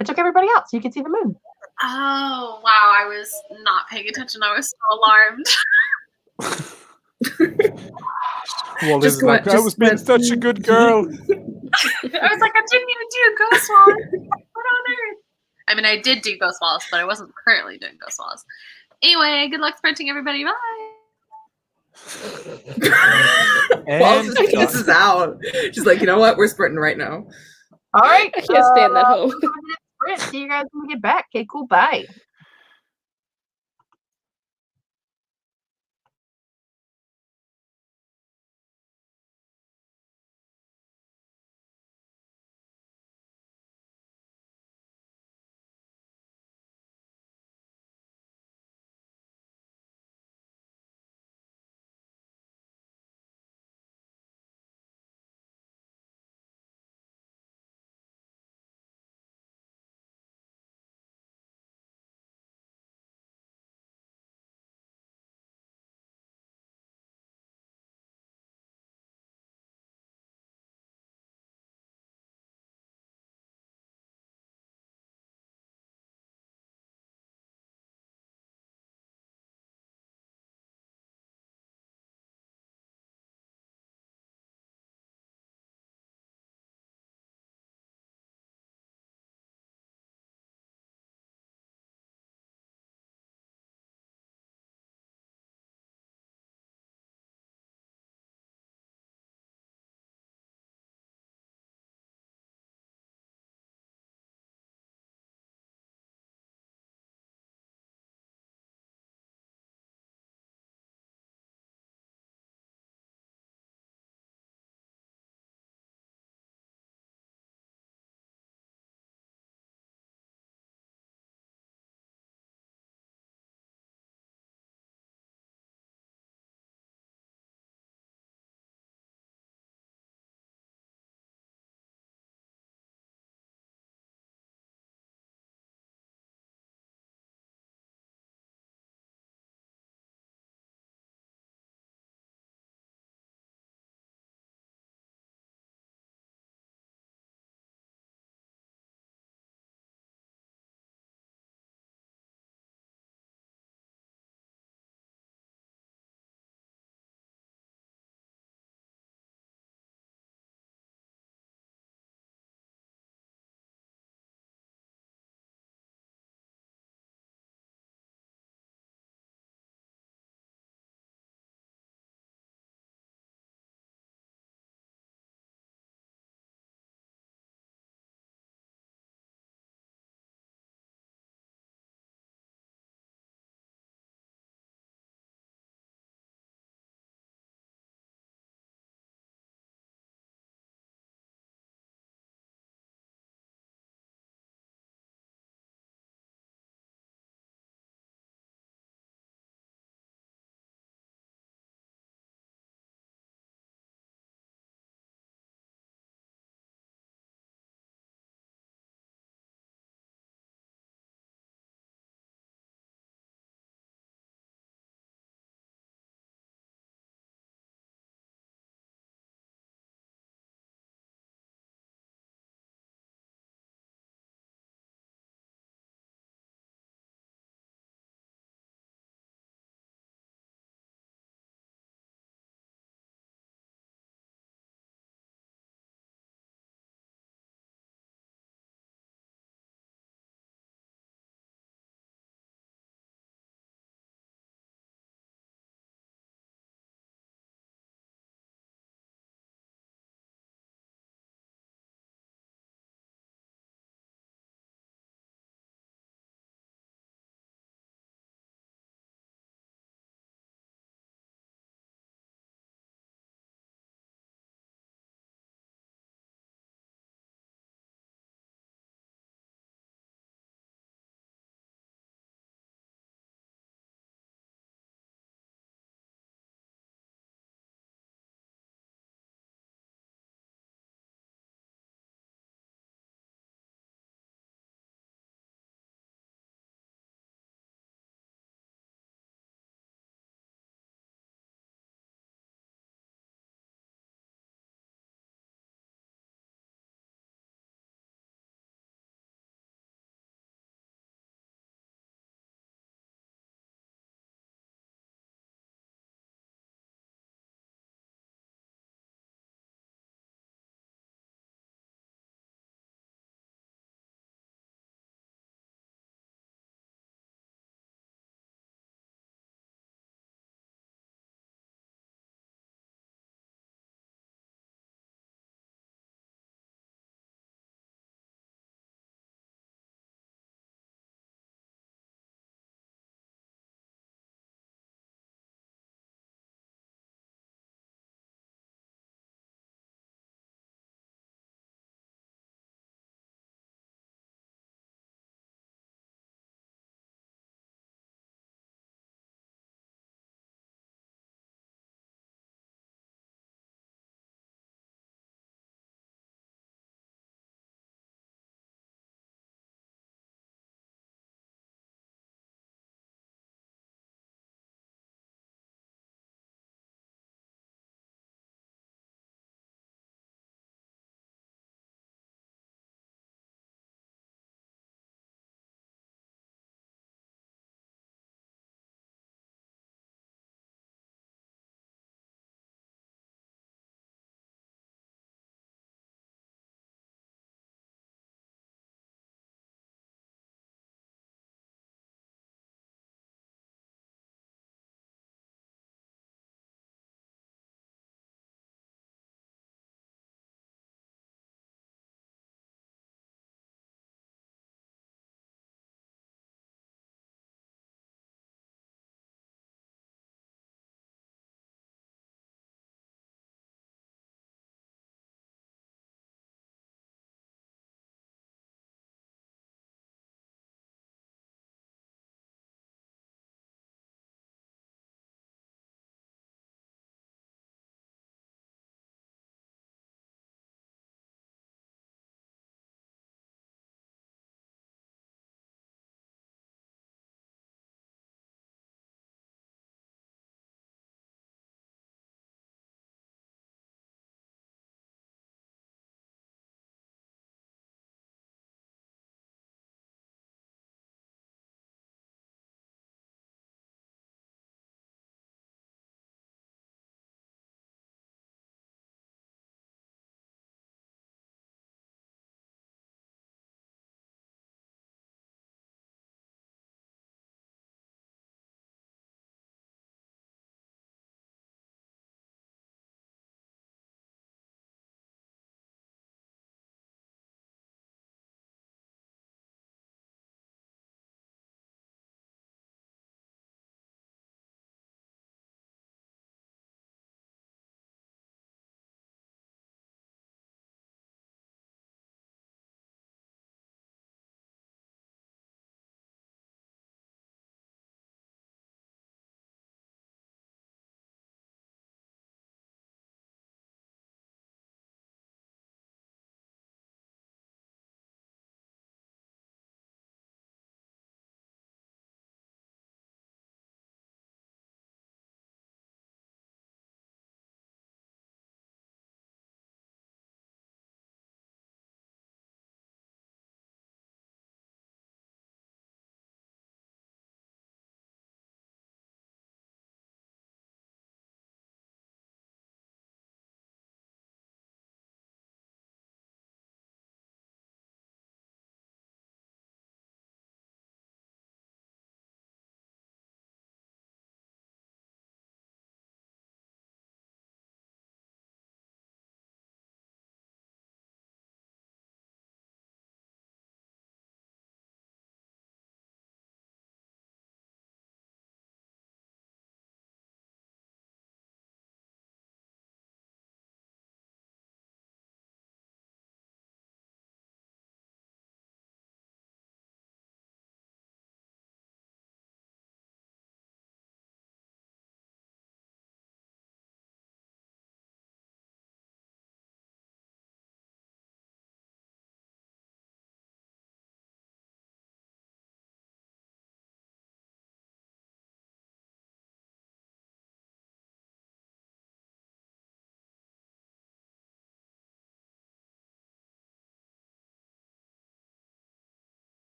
I took everybody out so you could see the moon. Oh, wow. I was not paying attention. I was so alarmed. Wallace is like, I was being such a good girl. I was like, I didn't even do Ghost Wallace. What on earth? I mean, I did do Ghost Wallace, but I wasn't currently doing Ghost Wallace. Anyway, good luck sprinting, everybody. Bye. Paul's just thinking this is out. She's like, you know what? We're sprinting right now. All right. I can't stand that home. Sprint. See you guys when we get back. Okay, cool. Bye.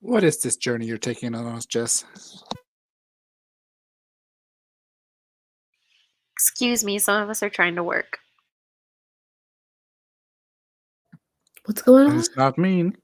What is this journey you're taking on us, Jess? Excuse me, some of us are trying to work. What's going on? It's not mean.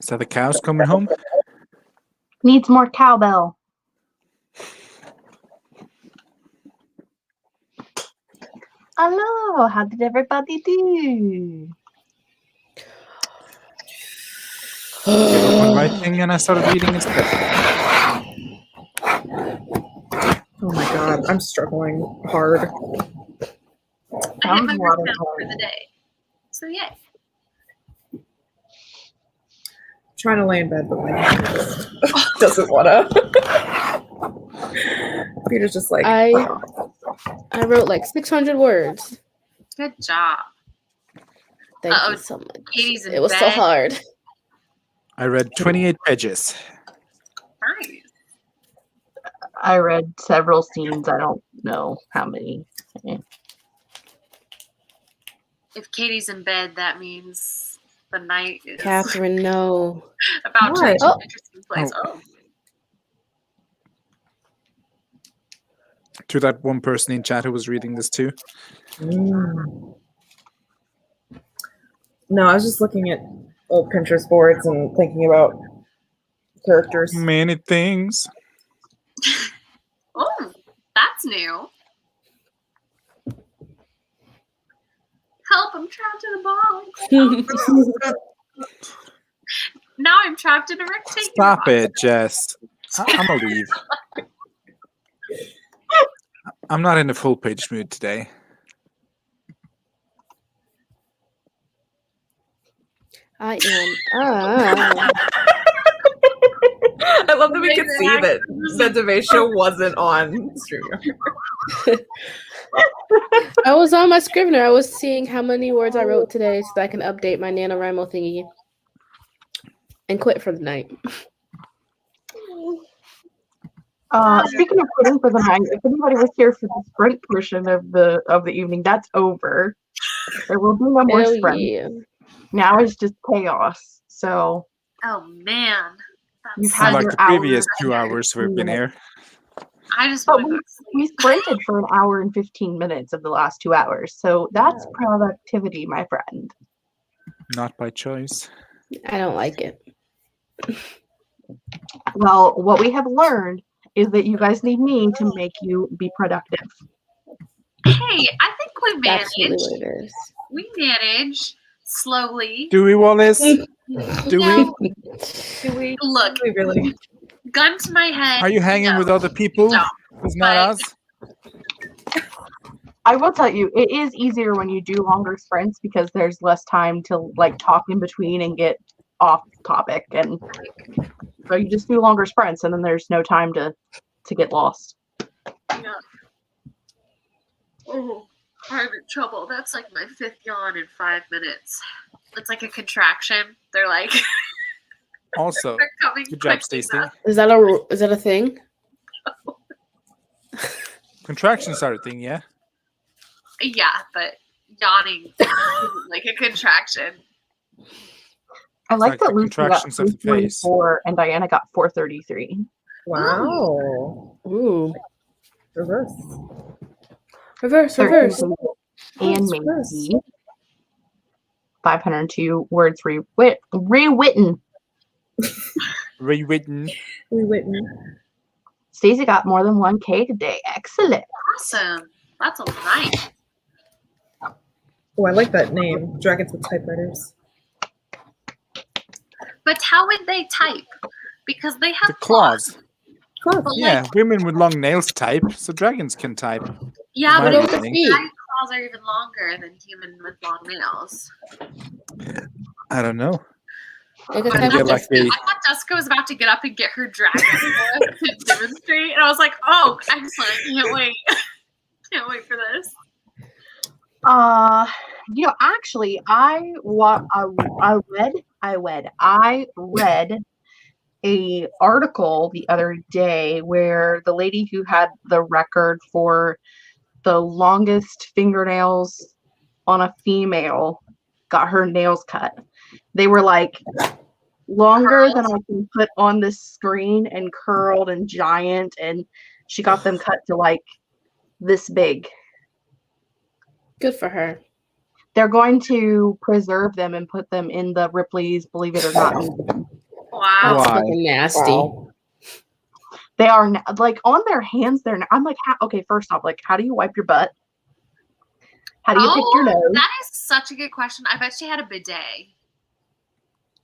Is that the cows coming home? Needs more cowbell. Hello, how did everybody do? Gave up on writing and I started reading instead. Oh my god, I'm struggling hard. I hit my word count for the day. So yay. Trying to lay in bed, but my hand just doesn't wanna. Peter's just like, I wrote like 600 words. Good job. Thank you so much. Katie's in It was bed. so hard. I read 28 pages. Nice. I read several scenes. I don't know how many. If Katie's in bed, that means the night is Catherine, no. about to What? reach an interesting place. Oh. To that one person in chat who was reading this too. No, I was just looking at old Pinterest boards and thinking about characters. Many things. Oh, that's new. Help, I'm trapped in a box. Now I'm trapped in a rectangle. Stop it, Jess. I'm gonna leave. I'm not in the full page mood today. I am. I love that we could see that Davaisha wasn't on StreamYard. I was on my Scrivener. I was seeing how many words I wrote today so that I can update my NaNoWriMo thingy and quit for the night. Speaking of quitting for the night, if anybody was here for the sprint portion of the evening, that's over. There will be no more Hell sprint. yeah. Now it's just chaos. So Oh man. You've That's had Like your the previous hours 2 hours we've been here. I just But want to go to sleep. we sprinted for an hour and 15 minutes of the last 2 hours. So that's productivity, my friend. Not by choice. I don't like it. Well, what we have learned is that you guys need me to make you be productive. Hey, I think we That's really managed. what it is. We manage slowly. Do we, Wallace? Do No, we? Do we? Look, Do we really? gun to my head. Are you hanging no. with other people? No. It's not But- us. I will tell you, it is easier when you do longer sprints because there's less time to like talk in between and get off topic, and so you just do longer sprints, and then there's no time to get lost. Yeah. Oh, I'm in trouble. That's like my 5th yawn in 5 minutes. It's like a contraction. They're like Also, they're coming. good job, quick Stacey. enough. Is that a thing? Contractions are a thing, yeah? Yeah, but yawning isn't like a contraction. I like like that the Lucy got contractions of the face. 344 and Diana got 433. Wow. Ooh. Reverse. Reverse. 13 and Reverse. maybe 502 words rewritten. Rewritten. We witness. Stacey got more than 1K today. Excellent. Awesome. That's a nice. Oh, I like that name. Dragons with typewriters. But how would they type? Because they have The claws. Cool. But Yeah, like, women with long nails type, so dragons can type. yeah, My but reasoning. dragon claws are even longer than human with long nails. I don't know. Like a I type Yeah, of like they- thought Jessica was about to get up and get her dragon for us to demonstrate, and I was like, "Oh, excellent! Can't wait! Can't wait for this." Actually, I read a article the other day where the lady who had the record for the longest fingernails on a female got her nails cut. They were like longer than I can put on this screen and curled and giant, and she got them cut to like this big. Good for her. They're going to preserve them and put them in the Ripley's Believe It or Not museum. Wow. That's Why? fucking nasty. Wow. They are like on their hands. I'm like, okay. First off, like, how do you wipe your butt? How do you pick your nose? That is such a good question. I bet she had a bidet. I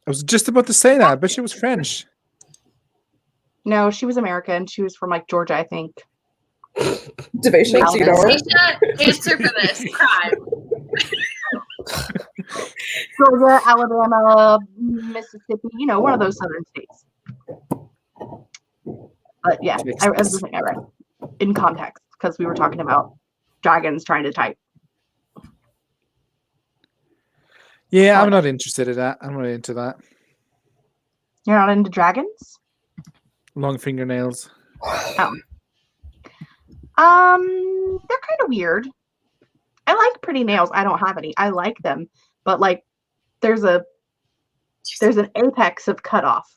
was just about to say that, but she was French. No, she was American. She was from like Georgia, I think. Davaisha, do you know her? Davaisha, answer for this crime. Georgia, Alabama, Mississippi. You know, one of those southern states. But yeah, that's the thing I read in context because we were talking about dragons trying to type. Yeah, I'm not interested in that. I'm not into that. You're not into dragons? Long fingernails. Oh. They're kind of weird. I like pretty nails. I don't have any. I like them, but like, there's an apex of cutoff.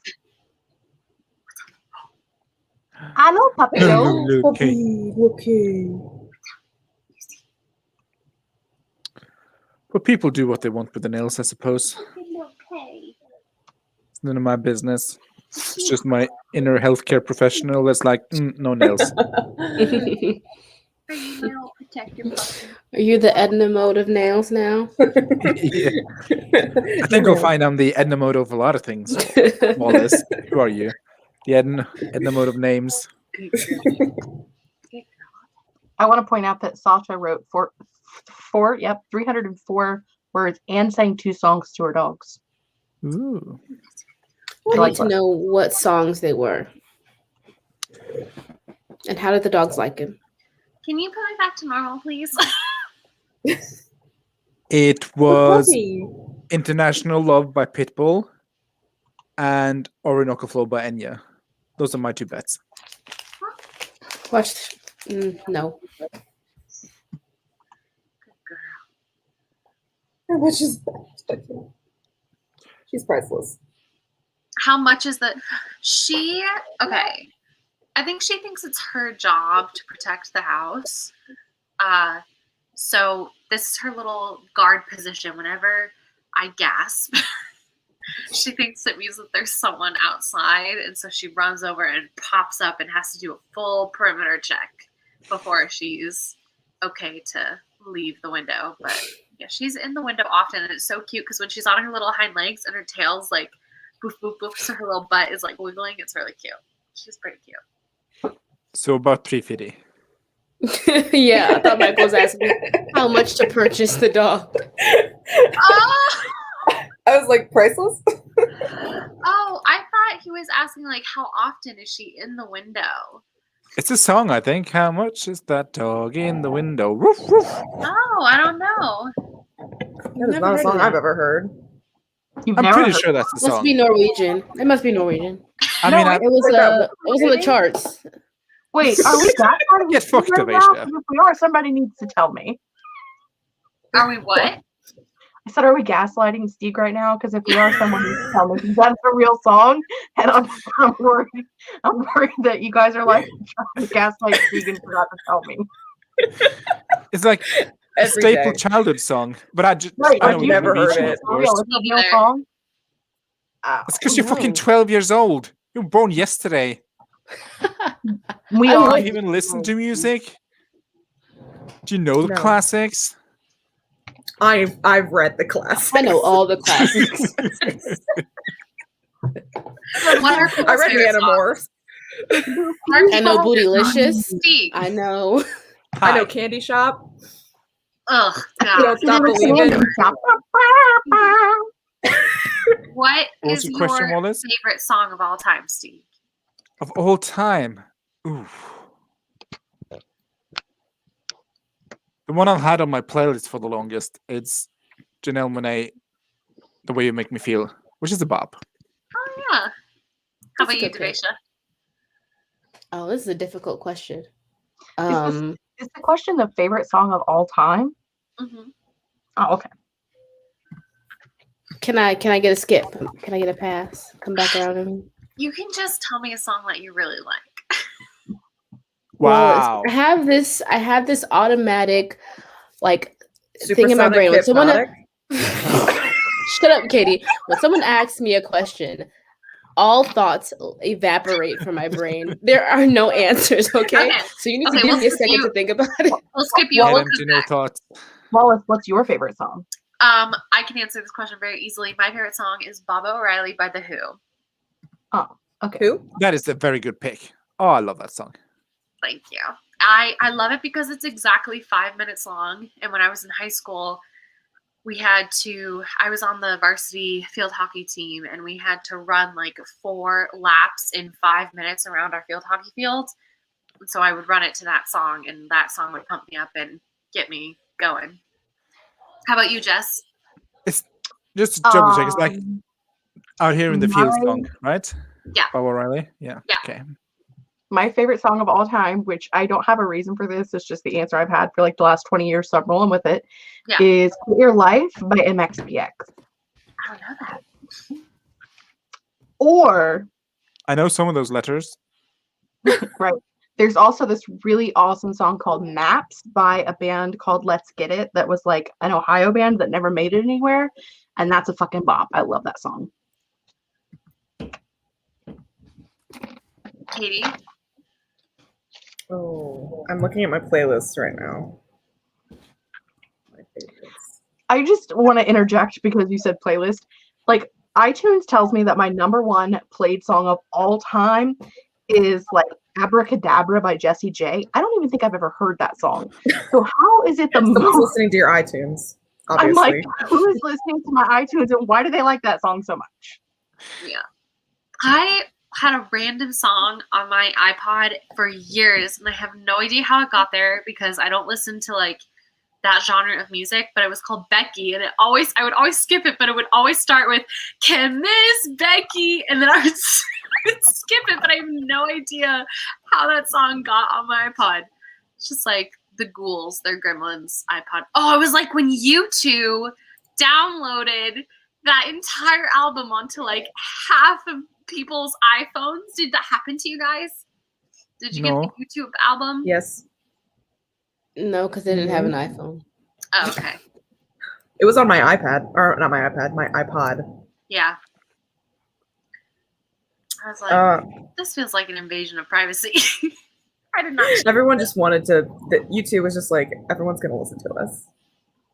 Hello, puppy. Okay. But people do what they want with the nails, I suppose. Okay. It's none of my business. It's just my inner healthcare professional that's like, no nails. Are you my little protector puppy? Are you the Edna mode of nails now? Yeah. I think you'll find I'm the Edna mode of a lot of things. Wallace, who are you? The Edna mode of names. I want to point out that Sasha wrote 304 words and sang 2 songs to her dogs. Ooh. I need to know what songs they were. And how did the dogs like him? Can you put me back to normal, please? It was International Love by Pitbull and Orinoco Flow by Enya. Those are my 2 bets. Watched. No. Good girl. How much is that? She's priceless. How much is that? Okay. I think she thinks it's her job to protect the house. So this is her little guard position. Whenever I gasp, she thinks it means that there's someone outside. And so she runs over and pops up and has to do a full perimeter check before she's okay to leave the window. But yeah, she's in the window often. And it's so cute because when she's on her little hind legs and her tail's like boof, boof, boof, so her little butt is like wiggling. It's really cute. She's pretty cute. So about 350. Yeah, I thought Michael was asking how much to purchase the dog. Oh! I was like, priceless? Oh, I thought he was asking like how often is she in the window? It's a song, I think. How much is that dog in the window? Woof, woof. Oh, I don't know. That is not a song I've ever heard. You've I'm never pretty heard sure that's the Must song. be Norwegian. It must be Norwegian. I No, mean, it It was on the charts. Wait, are we gaslighting Get fucked, right now? Davaisha. If we are, somebody needs to tell me. Are we what? I said, are we gaslighting Steve right now? Because if we are, someone needs to tell me. Because that's a real song, and I'm worried. I'm worried that you guys are like trying to gaslight Steve and forgot to tell me. it's like a Every staple day. childhood song, but I just Right, I like know you you never heard mentioned it. of For course. real, it's a real song. It's because you're fucking 12 years old. You were born yesterday. We I'm are. Do you even listen to music? Do you know the No. classics? I've read the classics. I know all the classics. What are I read Manamorphs. I know Bootylicious. Steve. I know. I know Candy Shop. Ugh, Don't God. stop believing. What What was is your your question, Wallace? favorite song of all time, Steve? Of all time. Ooh. The one I've had on my playlist for the longest, it's Janelle Monáe, The Way You Make Me Feel, which is a bop. Oh, yeah. How That's about a you, good pick. Davaisha? Oh, this is a difficult question. Is the question the favorite song of all time? Mm-hmm. Oh, okay. Can I get a skip? Can I get a pass? Come back around to me. You can just tell me a song that you really like. Wow. Well, I have this automatic like thing in my Supersonic brain. When someone Hypnotic. shut up, Katie. When someone asks me a question, all thoughts evaporate from my brain. There are no answers, okay? Okay. So you need to Okay, give me a skip second you. to think about it. We'll skip you. Head We'll empty, come no back. thoughts. Wallace, what's your favorite song? I can answer this question very easily. My favorite song is Baba O'Reilly by The Who. Oh, okay. Who? That is a very good pick. Oh, I love that song. Thank you. I love it because it's exactly 5 minutes long. And when I was in high school, I was on the varsity field hockey team, and we had to run like 4 laps in 5 minutes around our field hockey field. And so I would run it to that song, and that song would pump me up and get me going. How about you, Jess? It's just to double check. It's like Um, Out Here in the Field my- song, right? Yeah. Bob O'Reilly? Yeah. Yeah. Okay. My favorite song of all time, which I don't have a reason for this, it's just the answer I've had for like the last 20 years, so I'm rolling with it, Yeah. is Quit Your Life by MXPX. I don't know that. Or, I know some of those letters. right, there's also this really awesome song called Maps by a band called Let's Get It that was like an Ohio band that never made it anywhere. And that's a fucking bop. I love that song. Katie? Oh, I'm looking at my playlist right now. My favorites. I just want to interject because you said playlist. Like, iTunes tells me that my number 1 played song of all time is like Abracadabra by Jessie J. I don't even think I've ever heard that song. So how is it the Someone's most? listening to your iTunes, I'm obviously. like, who is listening to my iTunes and why do they like that song so much? Yeah. I had a random song on my iPod for years, and I have no idea how it got there because I don't listen to like that genre of music, but it was called Becky, and I would always skip it, but it would always start with "Can Miss Becky," and then I would skip it, but I have no idea how that song got on my iPod. It's just like the Ghouls, their Gremlins iPod. Oh, it was like when U2 downloaded that entire album onto like half of people's iPhones. Did that happen to you guys? Did you No. get the YouTube album? Yes. No, because they didn't have an iPhone. Oh, okay. It was on my iPad. Or not my iPad, my iPod. Yeah. I was like, this feels like an invasion of privacy. I did not. Everyone just wanted to, YouTube was just like, everyone's going to listen to us.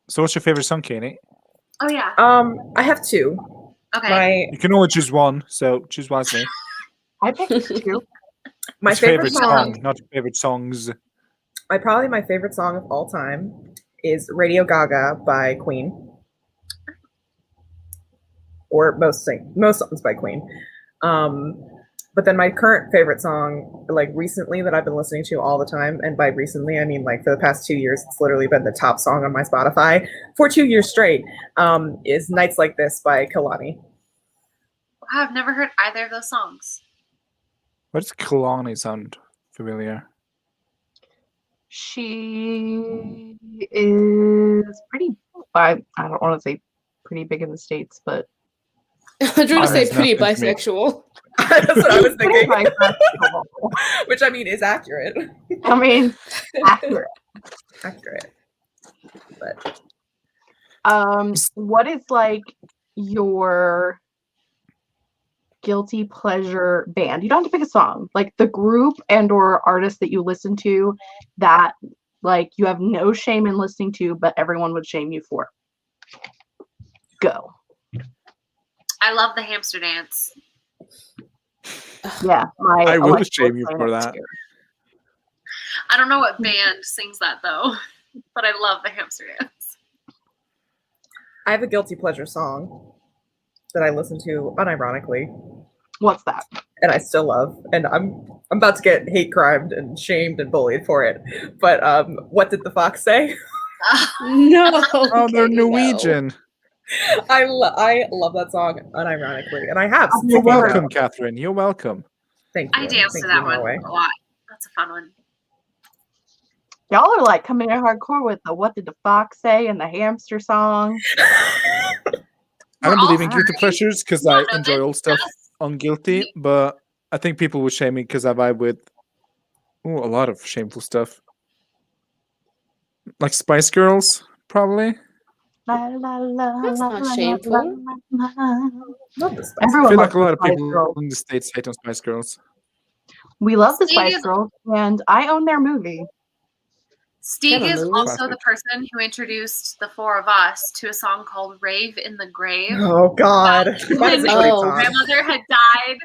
So what's your favorite song, Katie? Oh, yeah. I have 2. Okay. You can only choose one, so choose wisely. I picked 2. My It's favorite song, not your favorite songs. probably my favorite song of all time is Radio Gaga by Queen. Or most songs by Queen. But then my current favorite song, like recently that I've been listening to all the time, and by recently I mean like for the past 2 years, it's literally been the top song on my Spotify for 2 years straight, is Nights Like This by Kalani. Wow, I've never heard either of those songs. Why does Kalani sound familiar? She is pretty, I don't want to say pretty big in the States, but I was trying to say It's pretty nothing to me. bisexual. That's what I was pretty thinking, bisexual. which I mean is accurate. I mean, accurate. Accurate. But What is like your guilty pleasure band? You don't have to pick a song, like the group and or artist that you listen to that like you have no shame in listening to, but everyone would shame you for. Go. I love the hamster dance. Yeah, I will electrical shame you fan for is that. here. I don't know what band sings that though, but I love the hamster dance. I have a guilty pleasure song that I listen to unironically, What's that? and I still love, and I'm about to get hate crimed and shamed and bullied for it. But What Did the Fox Say? No. Oh, they're okay, no. Norwegian. I love that song unironically, and I have. since You're it came out. welcome, Catherine. You're welcome. Thank you. I danced Thank to that you, one Norway. a lot. That's a fun one. Y'all are like coming in hardcore with the "What Did the Fox Say" and the hamster song. I We're don't all believe in guilty sorry. pleasures because No, I no, enjoy all stuff Jess. on guilty, but I think people would shame me because I vibe with a lot of shameful stuff. Like Spice Girls, probably. La, la, la, That's la, not la, shameful. la, la, la. Love the Spice I Everyone feel loves like a lot the of Spice people Girls. in the States hate on Spice Girls. We love the Steve Spice is- Girls, and I own their movie. Stieg Got a is movie? also the person who introduced the four of us to a song called "Rave in the Grave." Oh God, that is a When great Oh. song. grandmother had died,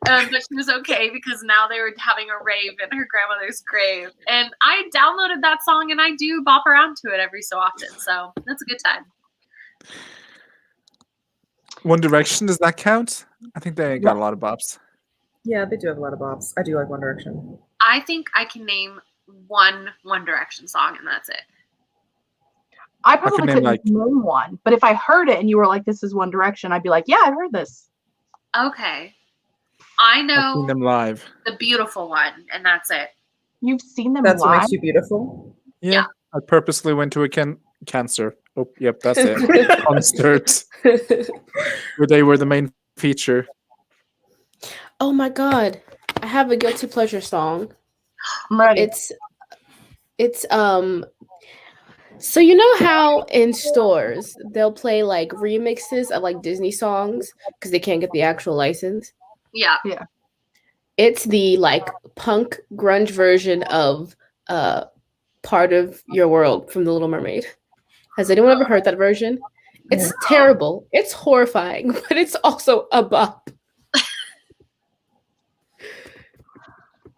but she was okay because now they were having a rave in her grandmother's grave. And I downloaded that song and I do bop around to it every so often. So that's a good time. One Direction, does that count? I think they got a lot of bops. Yeah, they do have a lot of bops. I do like One Direction. I think I can name one One Direction song and that's it. I probably name, couldn't like- name one, but if I heard it and you were like, "This is One Direction," I'd be like, "Yeah, I've heard this." Okay. I I've seen know them live. the beautiful one and that's it. You've seen them That's what live. makes you beautiful. Yeah. I purposely went to a cancer. Oh, yep, that's it. Concert where they were the main feature. Oh my god. I have a guilty pleasure song. I'm ready. It's so you know how in stores they'll play like remixes of like Disney songs because they can't get the actual license? Yeah. It's the like punk grunge version of Part of Your World from The Little Mermaid. Has anyone ever heard that version? It's terrible. It's horrifying, but it's also a bop.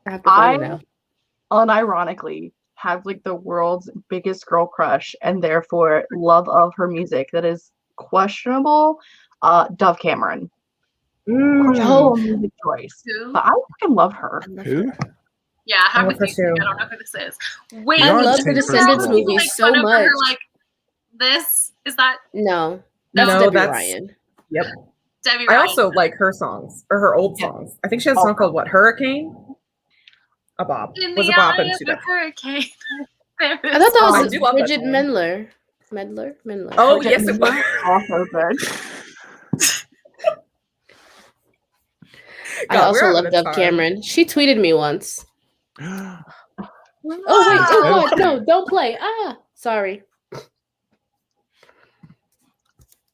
I have to find it now. Unironically have like the world's biggest girl crush and therefore love of her music that is questionable. Dove Cameron. Questionable music choice. Who? But I fucking love her. Who? Yeah, how I could love her you too. I don't know who this is. Wait, I love is the this Descendants girl who movies make so fun of her, much. like this? Is that No, No, that's Debbie that's- Ryan. Yep. Debbie I Ryan? also like her songs or her old songs. I think she has a song called what? Hurricane. A bop. In Was the a bop eye and of she a hurricane. There I thought that I was do love that Bridget song. Mendler. Medler. Oh Bridget yes, it was. Mendler, also good. I God, we're also having love a Dove time. Cameron. She tweeted me once. Oh, Oh wait! Oh Okay. God! No! Don't play! Ah, sorry.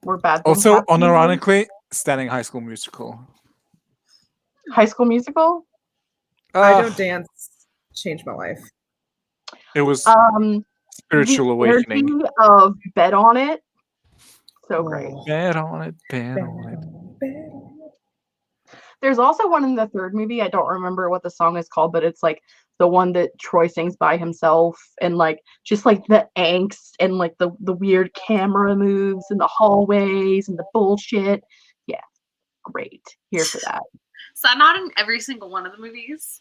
We're bad. things Also, happening. unironically, standing High School Musical. High School Musical. I Ah, Don't Dance changed my life. it was The spiritual awakening. energy of Bet on It. So great. Bet on it, bet on it. There's also one in the third movie. I don't remember what the song is called, but it's like the one that Troy sings by himself, and like just like the angst and like the weird camera moves and the hallways and the bullshit. Yeah, great. Here for that. Is that not in every single one of the movies?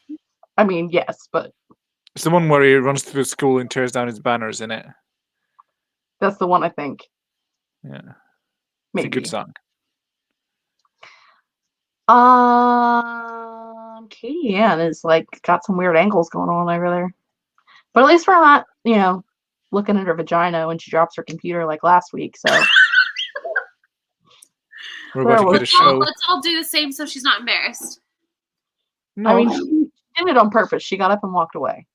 I mean, yes, but It's the one where he runs through the school and tears down his banners in it. that's the one I think. Yeah, it's a Maybe. good song. Katie Ann is like got some weird angles going on over there. But at least we're not, looking at her vagina when she drops her computer like last week. So We're about to Well, get a show. Let's all do the same so she's not embarrassed. No, I mean, she did it on purpose. She got up and walked away.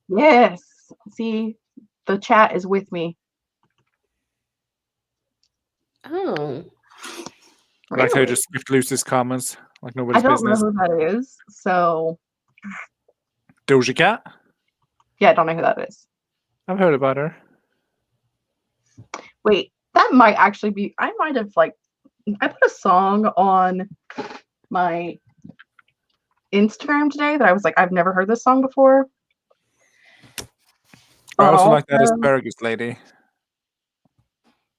Yes. See, the chat is with me. Oh, I like how Really? he just skipped Lucy's comments like I nobody's don't business. know who that is. So Doja Cat? yeah, I don't know who that is. I've heard about her. Wait, that might actually be. I might have I put a song on my Instagram today that I was like, I've never heard this song before. I also like that Also, asparagus lady.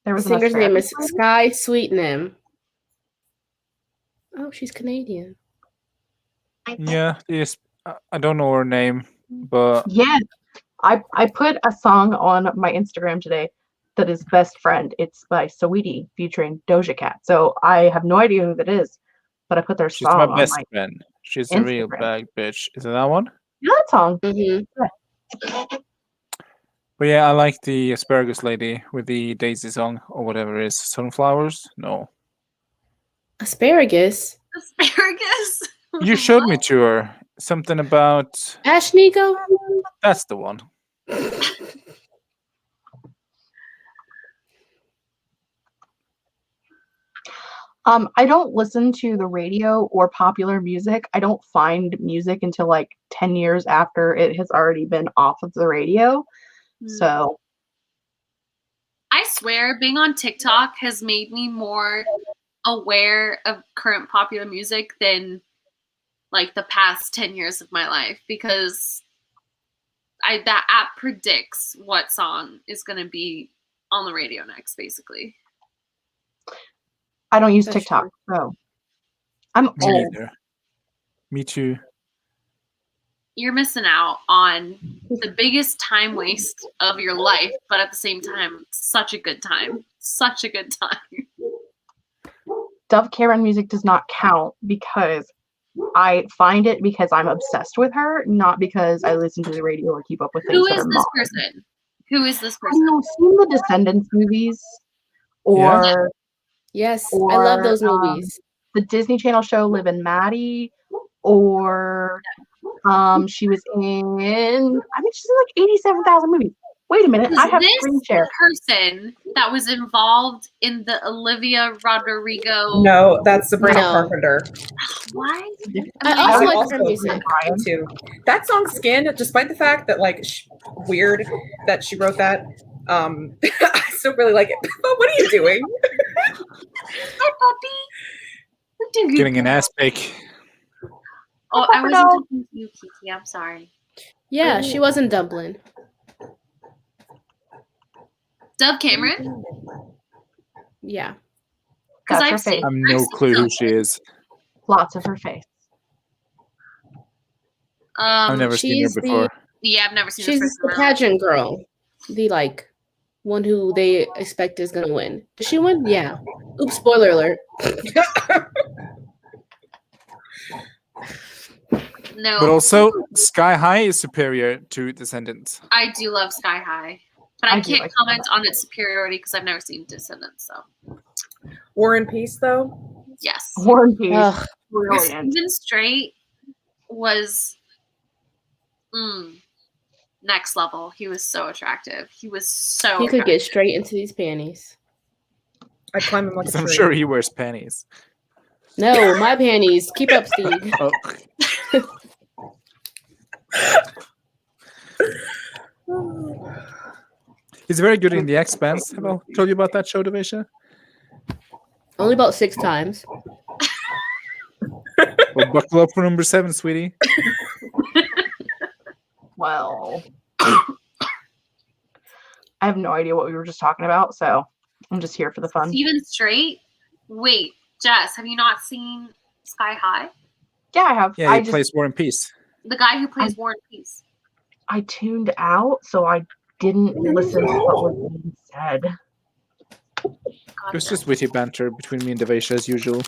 There the was an singer's name is asparagus Sky Sweetnam. Oh, she's Canadian. Yeah, yes. I don't know her name, but Yeah, I put a song on my Instagram today that is Best Friend. It's by Saweetie featuring Doja Cat. So I have no idea who that is, but I put their she's song my on best my friend. She's a real Instagram. bag bitch. Is it that one? You know that song. Mm-hmm. But yeah, I like the asparagus lady with the Daisy song or whatever it is. Sunflowers? No. Asparagus. Asparagus? You showed me to her. Something about Ash Nico. that's the one. I don't listen to the radio or popular music. I don't find music until like 10 years after it has already been off of the radio. So I swear being on TikTok has made me more aware of current popular music than like the past 10 years of my life, because that app predicts what song is going to be on the radio next, basically. I don't use TikTok, so I'm Me old. neither. Me too. You're missing out on the biggest time waste of your life, but at the same time, such a good time. Such a good time. Dove Cameron music does not count because I find it because I'm obsessed with her, not because I listen to the radio or keep up with things. Who that is are this modern. person? Who is this Have person? you seen the Descendants movies? Or Yes, I love those movies. The Disney Channel show Liv and Maddie, or she was in, I mean, she's in like 87,000 movies. Wait a minute, I have screen share. Person that was involved in the Olivia Rodrigo. No, that's Sabrina Carpenter. Why? I also like her music too. That song "Skin," despite the fact that like weird that she wrote that, I still really like it. But what are you doing? Hi, puppy. Getting an ass pick. Oh, I wasn't talking to you, Kiki. I'm sorry. Yeah, she was in Dublin. Dove Cameron? Yeah. Because That's her face. I have no clue who she is. Lots of her face. I've never seen her before. Yeah, I've never seen her. She's the pageant girl. The like one who they expect is gonna win. Did she win? Yeah. Oops, spoiler alert. No. But also, Sky High is superior to Descendants. I do love Sky High, but I can't comment on its superiority because I've never seen Descendants. So, War and Peace, though. Yes, War and Peace. Brilliant. Steven Strait was next level. He was so attractive. He was so. He could get straight into these panties. I climb him like a tree. I'm sure he wears panties. No, my panties. Keep up, Steve. Oh. He's very good in The Expanse. Have I told you about that show, Davaisha? Only about 6 times. Well, buckle up for number 7, sweetie. Well, I have no idea what we were just talking about, so I'm just here for the fun. Steven Strait? Wait, Jess, have you not seen Sky High? Yeah, I have. Yeah, he plays War and Peace. The guy who plays War and Peace. I tuned out, so I didn't listen to what was being said. It was just witty banter between me and Davaisha as usual.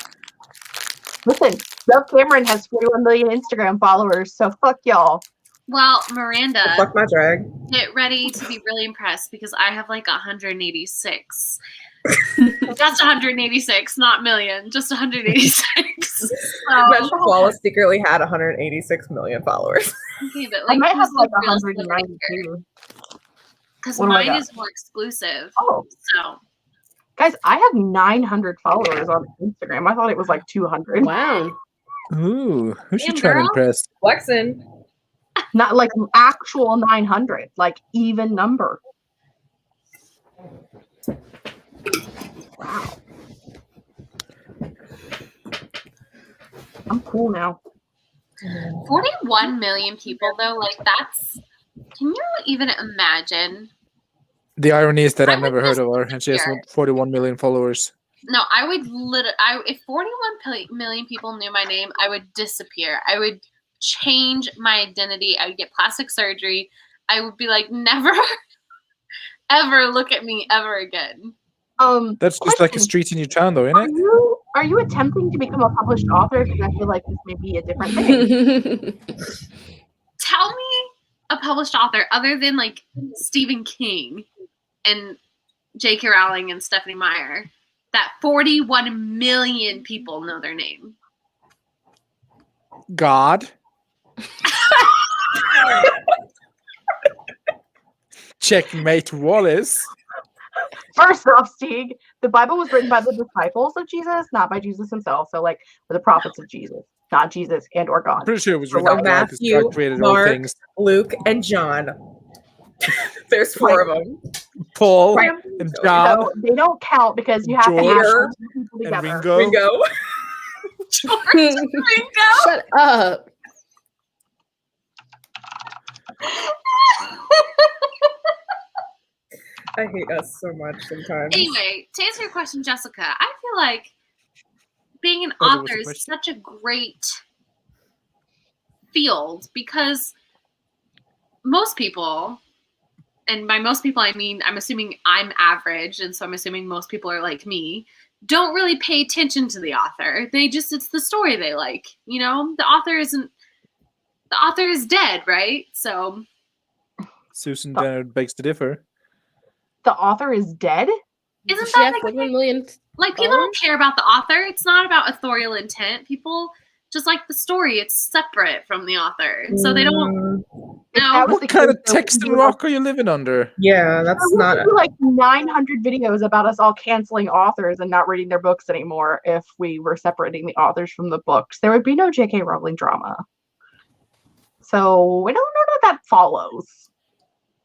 Listen, Dove Cameron has 41 million Instagram followers, so fuck y'all. Well, Miranda, fuck my drag. Get ready to be really impressed because I have like 186. Just 186, not million, just 186. So, Imagine Wallace secretly had 186 million followers. Okay, but I like, might have like who's the real 192. Because What do I mine got? is more exclusive. Oh. So Guys, I have 900 followers on Instagram. I thought it was like 200. Wow. Ooh, who's she Damn, trying to girl. impress? Flexing. Not like actual 900, like even number. Wow. I'm cool now. 41 million people though, like that's, can you even imagine? The irony is that I I've never would heard just of her, and she has disappear. 41 million followers. No, I would if 41 million people knew my name, I would disappear. I would change my identity. I would get plastic surgery. I would be like, never, ever look at me ever again. That's just like a street in your town, though, isn't it? Are you attempting to become a published author? Because I feel like this may be a different thing. Tell me a published author other than like Stephen King and J.K. Rowling and Stephanie Meyer that 41 million people know their name. God. Checkmate Wallace. First off, Stieg, the Bible was written by the disciples of Jesus, not by Jesus himself. So, like, the prophets of Jesus, not Jesus and or God. Pretty sure it was So written by God, 'cause Matthew, God created all Mark, things. Luke, and John. There's 4 of them. Paul Right. and John So they don't count because you have to George add Peter, all the people and together. Ringo. Ringo. Ringo. Shut up. I hate us so much sometimes. Anyway, to answer your question, Jessica, I feel like being an Oh, there was a author is question? such a great field because most people, and by most people I mean I'm assuming I'm average, and so I'm assuming most people are like me, don't really pay attention to the author. It's the story they like. You know, the author is dead, right? So Susan Dennard begs to differ. The author is dead? isn't Does she that have like 41 million? Like, people don't care about the author. It's not about authorial intent. People just like the story. It's separate from the author. And so they don't If know. that was What the kind case, of then text we and would rock are you living under? Yeah, that's We not. would do like 900 videos about us all canceling authors and not reading their books anymore if we were separating the authors from the books. There would be no J.K. Rowling drama. So I don't know that that follows.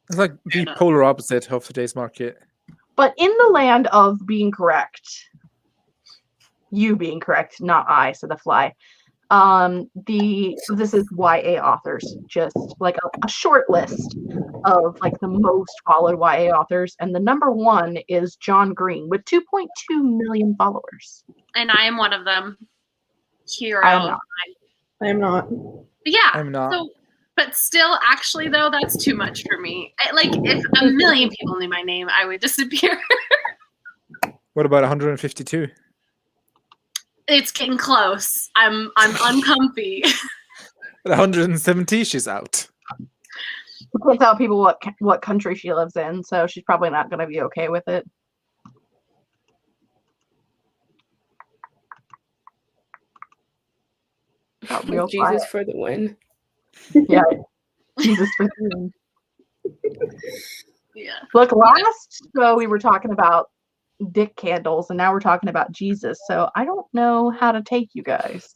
It's like the polar opposite of today's market. But in the land of being correct, you being correct, not I, said the fly. This is YA authors, just like a short list of like the most followed YA authors, and the number one is John Green with 2.2 million followers. And I am one of them. Hero. I am not. I am not. But yeah. I'm not. So, but still, actually, though, that's too much for me. Like, if a million people knew my name, I would disappear. What about 152? It's getting close. I'm uncomfy. At 170, she's out. We can't tell people what country she lives in, so she's probably not going to be okay with it. Real Jesus quiet. for the win. Yeah, Jesus for the win. Yeah. Look, last show we were talking about dick candles, and now we're talking about Jesus. So I don't know how to take you guys.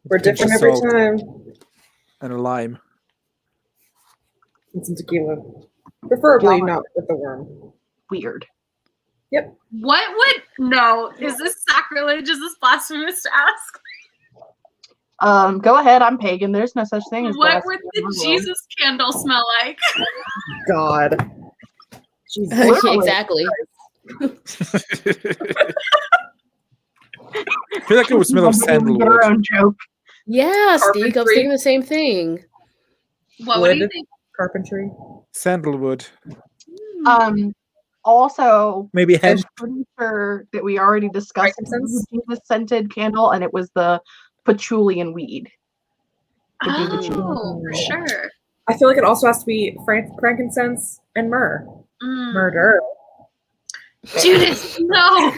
We're different every Salt time. and a lime. And some tequila. Preferably Yeah. not with the worm. Weird. Yep. What would no? Is this sacrilege? Is this blasphemous to ask? Go ahead. I'm pagan. There's no such thing as What would blasphemy the in my world. Jesus candle smell like? God. Jesus. Literally. Exactly. I feel like it would smell of Get our sandalwood. own joke. Yeah, Steve, I was Carpentry. thinking the same thing. What do you Wood. think? Carpentry. Sandalwood. Also, Maybe I'm hemp. pretty sure that we already discussed Frankincense? the Jesus scented candle, and it was the patchouli and weed. Would be the two. Oh, for sure. I feel like it also has to be frankincense and myrrh. Mm. Murder. Judas, no.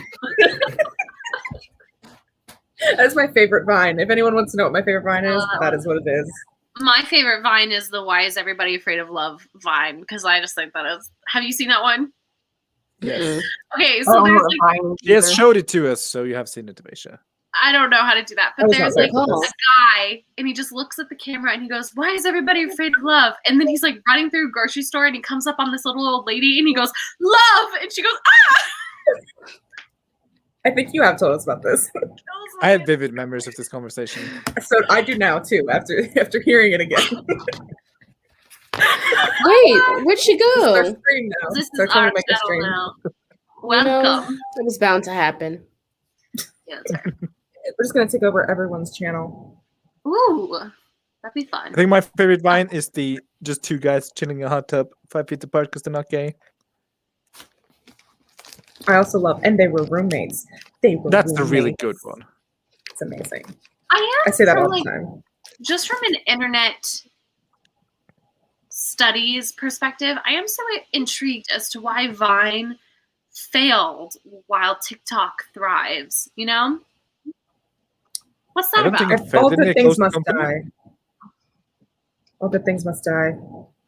That's my favorite vine. If anyone wants to know what my favorite vine is, that is what it is. My favorite vine is the "Why is everybody afraid of love" vine because I just think that is. Have you seen that one? Yes. Okay, I so don't there's know like what vine She has either. showed it to us, so you have seen it, Davaisha. I don't know how to do that, I but was there's not like very a close. guy and he just looks at the camera and he goes, "Why is everybody afraid of love?" And then he's like running through a grocery store and he comes up on this little old lady and he goes, "Love," and she goes, "Ah!" I think you have told us about this. I have vivid memories of this conversation. So I do now too, after hearing it again. Wait, where'd she This is our go? stream now. This It's our is our Troublemaker channel stream. now. You know, Welcome. it was bound to happen. Yeah, that's right. We're just gonna take over everyone's channel. Ooh, that'd be fun. I think my favorite vine is the just two guys chilling in a hot tub 5 feet apart because they're not gay. I also love, and they were roommates. They were That's the really roommates. good one. It's amazing. I I say that from, all like, the time. just from an internet studies perspective, I am so intrigued as to why Vine failed while TikTok thrives. You know, what's that I don't about? think All Didn't good it things close the must company? die. All good things must die.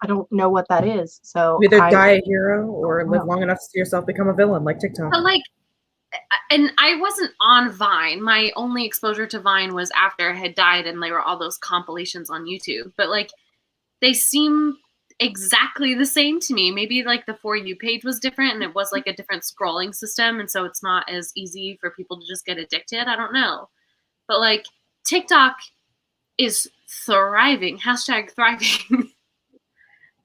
I don't know what that is. So You either die a hero or live long enough to see yourself become a villain, like TikTok. But like, and I wasn't on Vine. My only exposure to Vine was after I had died, and there were all those compilations on YouTube. But like, they seem exactly the same to me. Maybe like the For You page was different, and it was like a different scrolling system, and so it's not as easy for people to just get addicted. I don't know, but like TikTok is thriving. #thriving.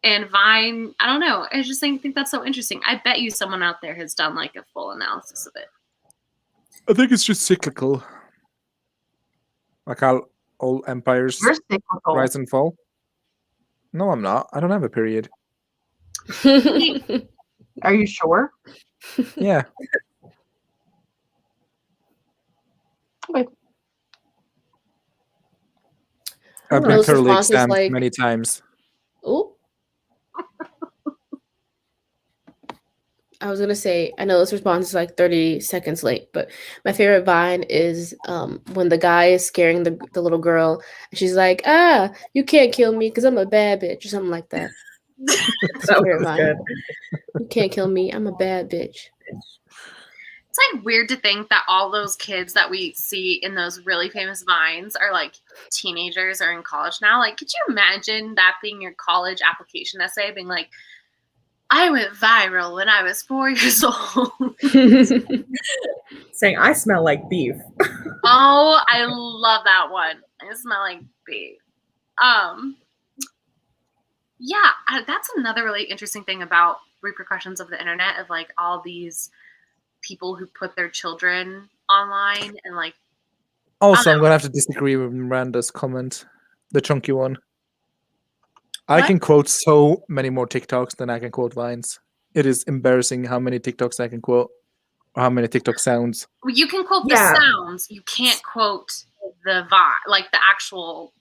And Vine, I don't know. I just think that's so interesting. I bet you someone out there has done like a full analysis of it. I think it's just cyclical. Like how all empires You're cyclical. rise and fall. No, I'm not. I don't have a period. Are you sure? Yeah. Okay. I've been Those thoroughly responses, examined like- many times. Ooh. I was gonna say, I know this response is like 30 seconds late, but my favorite Vine is when the guy is scaring the little girl, and she's like, you can't kill me because I'm a bad bitch, or something like that. That favorite was Vine. good. You can't kill me, I'm a bad bitch. It's like weird to think that all those kids that we see in those really famous Vines are like teenagers or in college now. Like, could you imagine that being your college application essay, being like, I went viral when I was 4 years old. Saying, I smell like beef. Oh, I love that one. I smell like beef. Yeah, that's another really interesting thing about repercussions of the internet, of like all these people who put their children online and like. Also, I'm going to have to disagree with Miranda's comment, the chunky one. I can quote so many more TikToks than I can quote Vines. It is embarrassing how many TikToks I can quote, or how many TikTok sounds. You can quote the sounds. You can't quote the vibe, like the actual.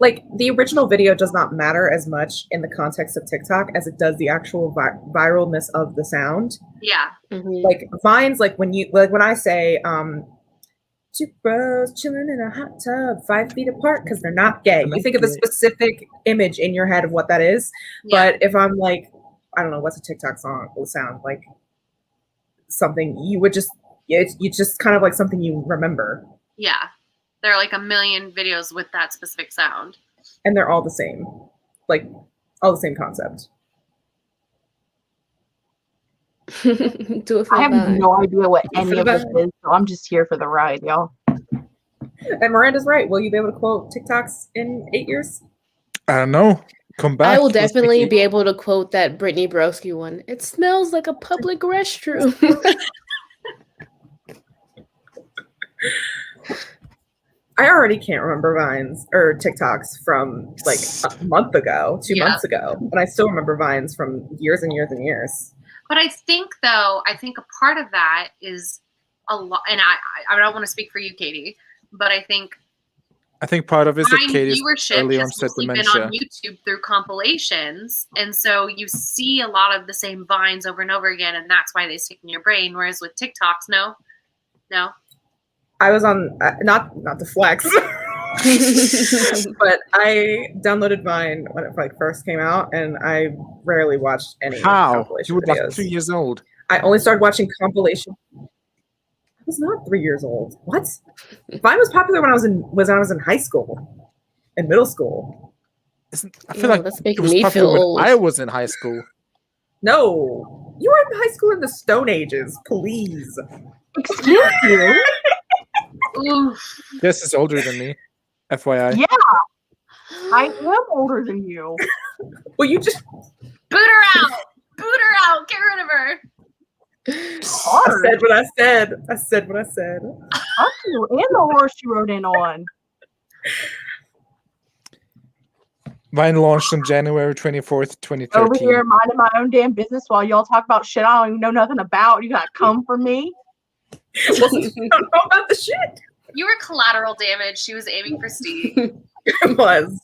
Like, the original video does not matter as much in the context of TikTok as it does the actual viralness of the sound. Yeah. Mm-hmm. Like, Vines, like when I say, two bros chilling in a hot tub 5 feet apart because they're not gay. You think of a specific image in your head of what that is. Yeah. But if I'm like, I don't know, what's a TikTok song will sound like? Something you would just, it's just kind of like something you remember. Yeah. There are like a million videos with that specific sound. And they're all the same. Like, all the same concept. Do it for I have Vine. no idea what any of this is, so I'm just here for the ride, y'all. And Miranda's right. Will you be able to quote TikToks in 8 years? I don't know. Come back. I will Let's definitely make be able to quote that Brittany Broski one. It smells like a public restroom. I already can't remember Vines or TikToks from like a month ago, 2 months ago. And I still remember Vines from years and years and years. But I think a part of that is a lot, and I don't want to speak for you, Katie, but I think part of it is that Vine Katie's viewership early has onset mostly been dementia. on YouTube through compilations, and so you see a lot of the same Vines over and over again, and that's why they stick in your brain. Whereas with TikToks, no. I was on, not to flex, but I downloaded Vine when it like first came out, and I rarely watched any compilation You were videos. like 2 years old. I only started watching compilation. I was not 3 years old. What? Vine was popular when I was in high school, in middle school. I feel like that's it making was me popular feel when old. I was in high school. No, you were in high school in the Stone Ages. Please. Excuse you? Oof. Jess is older than me. FYI. Yeah, I am older than you. Well, you just Boot her out! Boot her out! Get rid of her! Hard. I said what I said. I said what I said. Fuck you and the horse you rode in on. Vine launched on January 24th, 2013. Over here minding my own damn business while y'all talk about shit I don't even know nothing about. You gotta come for me. Well, since you don't know about the shit. You were collateral damage. She was aiming for Steve. It was.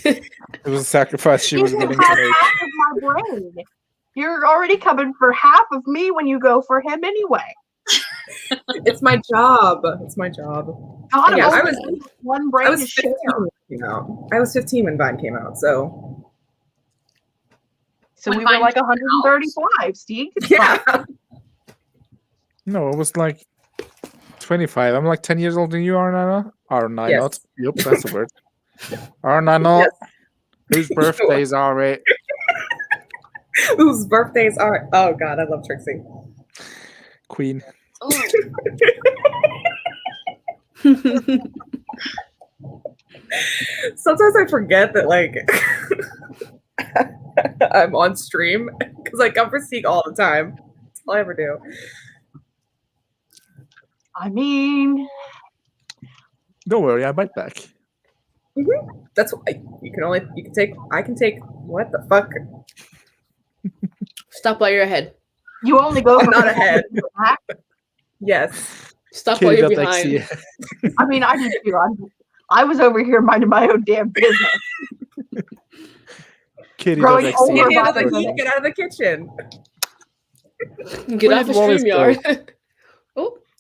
It was a sacrifice she was You willing have to make. half of my brain. You're already coming for half of me when you go for him anyway. It's my job. It's my job. God, Yeah, I I was one brain I was to 15 share. when it came out. I was 15 when Vine came out, so So Would we were find like you 135, Steve. It's Yeah. fine. No, it was like 25. I'm like 10 years older than you are, Nana. Or Nana. Yes. Yep, that's the word. Or Nana. Yes. Whose birthdays are it? Whose birthdays are? Oh God, I love Trixie. Queen. Ooh. Sometimes I forget that like I'm on stream because I come for Seek all the time. That's all I ever do. I mean, Don't worry, I bite back. That's what I can take what the fuck? Stop while you're ahead. you only go I'm for not ahead. back. Yes. Stop while Kitty you're that likes behind. you. I mean, I did too. I was over here minding my own damn business. Kitty Growing that likes older you. by the Get out of the kitchen. Get Where off did the Wallace go? StreamYard.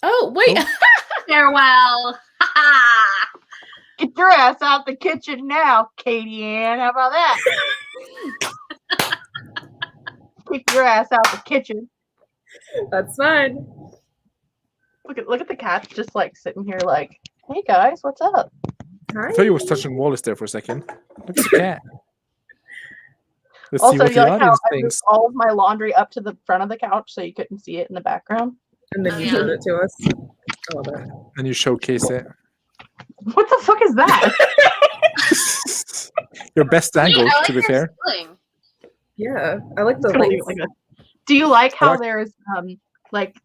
oh, wait. Oh. Farewell. Get your ass out the kitchen now, Katie Ann. How about that? Kick your ass out the kitchen. That's fine. Look at the cat just like sitting here like, hey guys, what's up? Hi. I thought you was touching Wallace there for a second. Look at the cat. Let's see Also, what you the like how audience I moved thinks. all of my laundry up to the front of the couch so you couldn't see it in the background? And then Oh, you yeah. showed it to us. I love it. And you showcase it. What the fuck is that? Your best angle, I like to be your fair. ceiling. Yeah, I like the It's gonna be lights. like do you like how like- there's like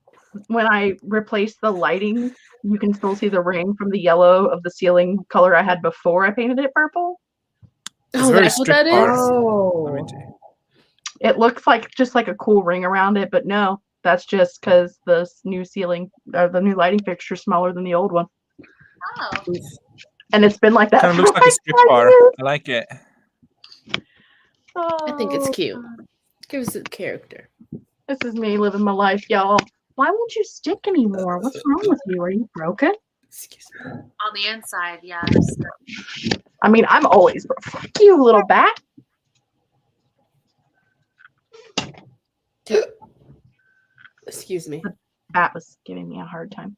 when I replace the lighting, you can still see the ring from the yellow of the ceiling color I had before I painted it purple? It's Oh, very that's what strict that art. is? Oh, It looks like just like a cool ring around it, but no, that's just because the new ceiling or the new lighting fixture is smaller than the old one. Oh. And it's been like that Kind of for looks like a like strip 5 bar. years. I like it. I think it's Oh, cute. Gives it character. this is me living my life, y'all. Why won't you stick anymore? What's wrong with you? Are you broken? Excuse me. On the inside, yes. I mean, I'm always fuck you, little bat. Excuse me. Bat was giving me a hard time.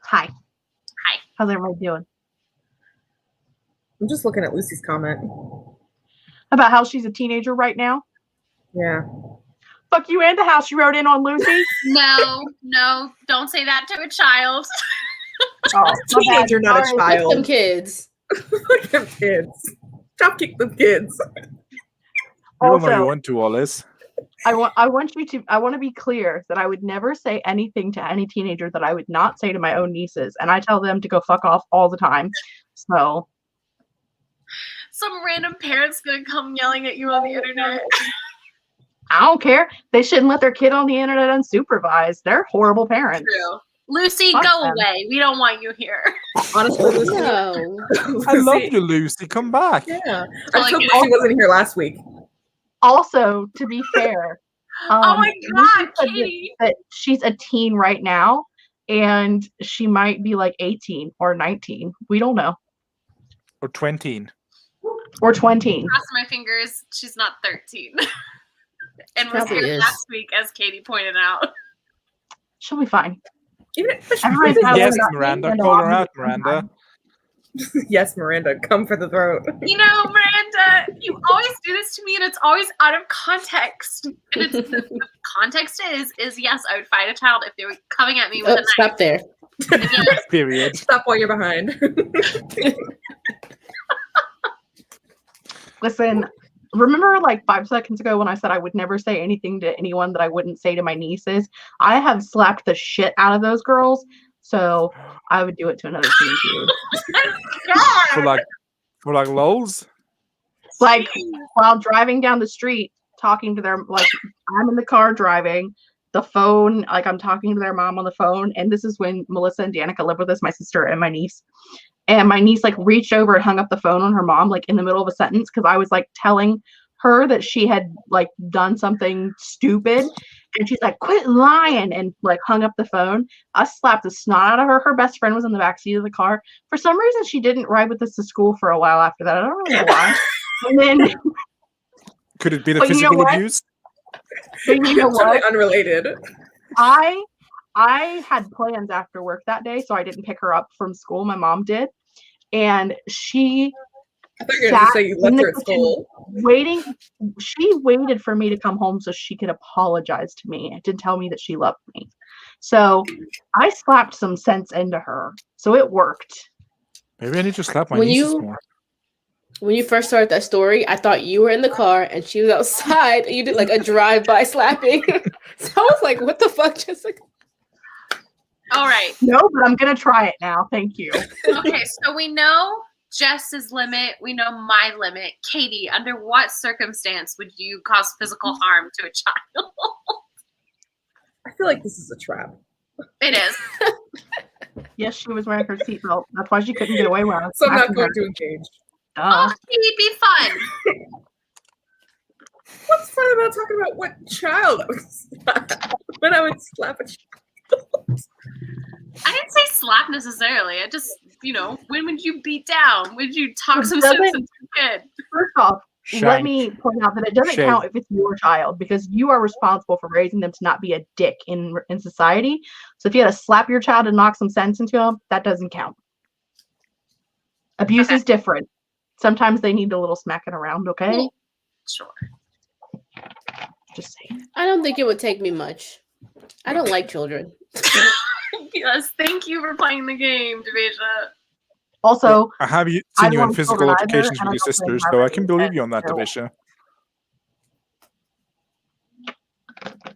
Hi. Hi. How's everybody doing? I'm just looking at Lucy's comment. About how she's a teenager right now? Yeah. Fuck you and the house you wrote in on Lucy. No, don't say that to a child. Oh, my bad. Teenager, not a Sorry. Like them child. kids. Look at them kids. Drop kick them kids. You don't know you Also, want to, Wallace. I want to be clear that I would never say anything to any teenager that I would not say to my own nieces, and I tell them to go fuck off all the time. So Some random parent's gonna come yelling at you on the internet. I don't care. They shouldn't let their kid on the internet unsupervised. They're horrible parents. True. Lucy, Fuck go them. away. We don't want you here. Honestly, Lucy. No. I love Lucy- you, Lucy. Come back. Yeah. Like, I'm so glad she wasn't here last week. Also, to be fair, Oh my Lucy god, said Katie. that she's a teen right now, and she might be like 18 or 19. We don't know. Or 20. Or 20. Cross my fingers, she's not 13. And was Probably here is. last week, as Katie pointed out. She'll be fine. Even Everybody's got Yes, about Miranda. and Call her on out, sometimes. Miranda. Yes, Miranda, come for the throat. You know, Miranda, you always do this to me, and it's always out of context. And it's the context is yes, I would fight a child if they were coming at me with Oh, a knife. stop there. And yes, Period. Stop while you're behind. Listen, remember like 5 seconds ago when I said I would never say anything to anyone that I wouldn't say to my nieces? I have slapped the shit out of those girls, so I would do it to another teen too. For like lols. Like while driving down the street, talking to their like I'm in the car driving, the phone, like I'm talking to their mom on the phone, and this is when Melissa and Danica live with us, my sister and my niece. And my niece like reached over and hung up the phone on her mom like in the middle of a sentence because I was like telling her that she had like done something stupid, And she's like, quit lying, and like hung up the phone. I slapped the snot out of her. Her best friend was in the backseat of the car. For some reason, she didn't ride with us to school for a while after that. I don't really know why. And then Could it be the But you know physical what? abuse? but you know Totally what? unrelated. I had plans after work that day, so I didn't pick her up from school. My mom did. And she I thought you were going to sat say you in left the her at kitchen school. waiting. She waited for me to come home so she could apologize to me to tell me that she loved me. So I slapped some sense into her. So it worked. Maybe I need to slap my When nieces you- more. When you first started that story, I thought you were in the car and she was outside and you did like a drive-by slapping. So I was like, what the fuck, Jessica? All right. No, but I'm going to try it now. Thank you. Okay, so we know Jess's limit. We know my limit. Katie, under what circumstance would you cause physical harm to a child? I feel like this is a trap. It is. Yes, she was wearing her seatbelt. That's why she couldn't get away with it. So I'm not going to engage. Oh, it'd be fun. What's fun about talking about what child I would slap? When I would slap a child? I didn't say slap necessarily. I just, when would you beat down? Would you talk some Doesn't- sense into a kid? First off, let Shank. me point out that it doesn't Shame. count if it's your child because you are responsible for raising them to not be a dick in society. So if you had to slap your child and knock some sense into them, that doesn't count. Abuse Okay. is different. Sometimes they need a little smacking around, okay? Sure. Just saying. I don't think it would take me much. I don't like children. Yes, thank you for playing the game, Davaisha. Also, I have you I seen you don't in want physical children either, altercations and with I your don't blame sisters, her so I for can doing believe that, you on that, so- Davaisha.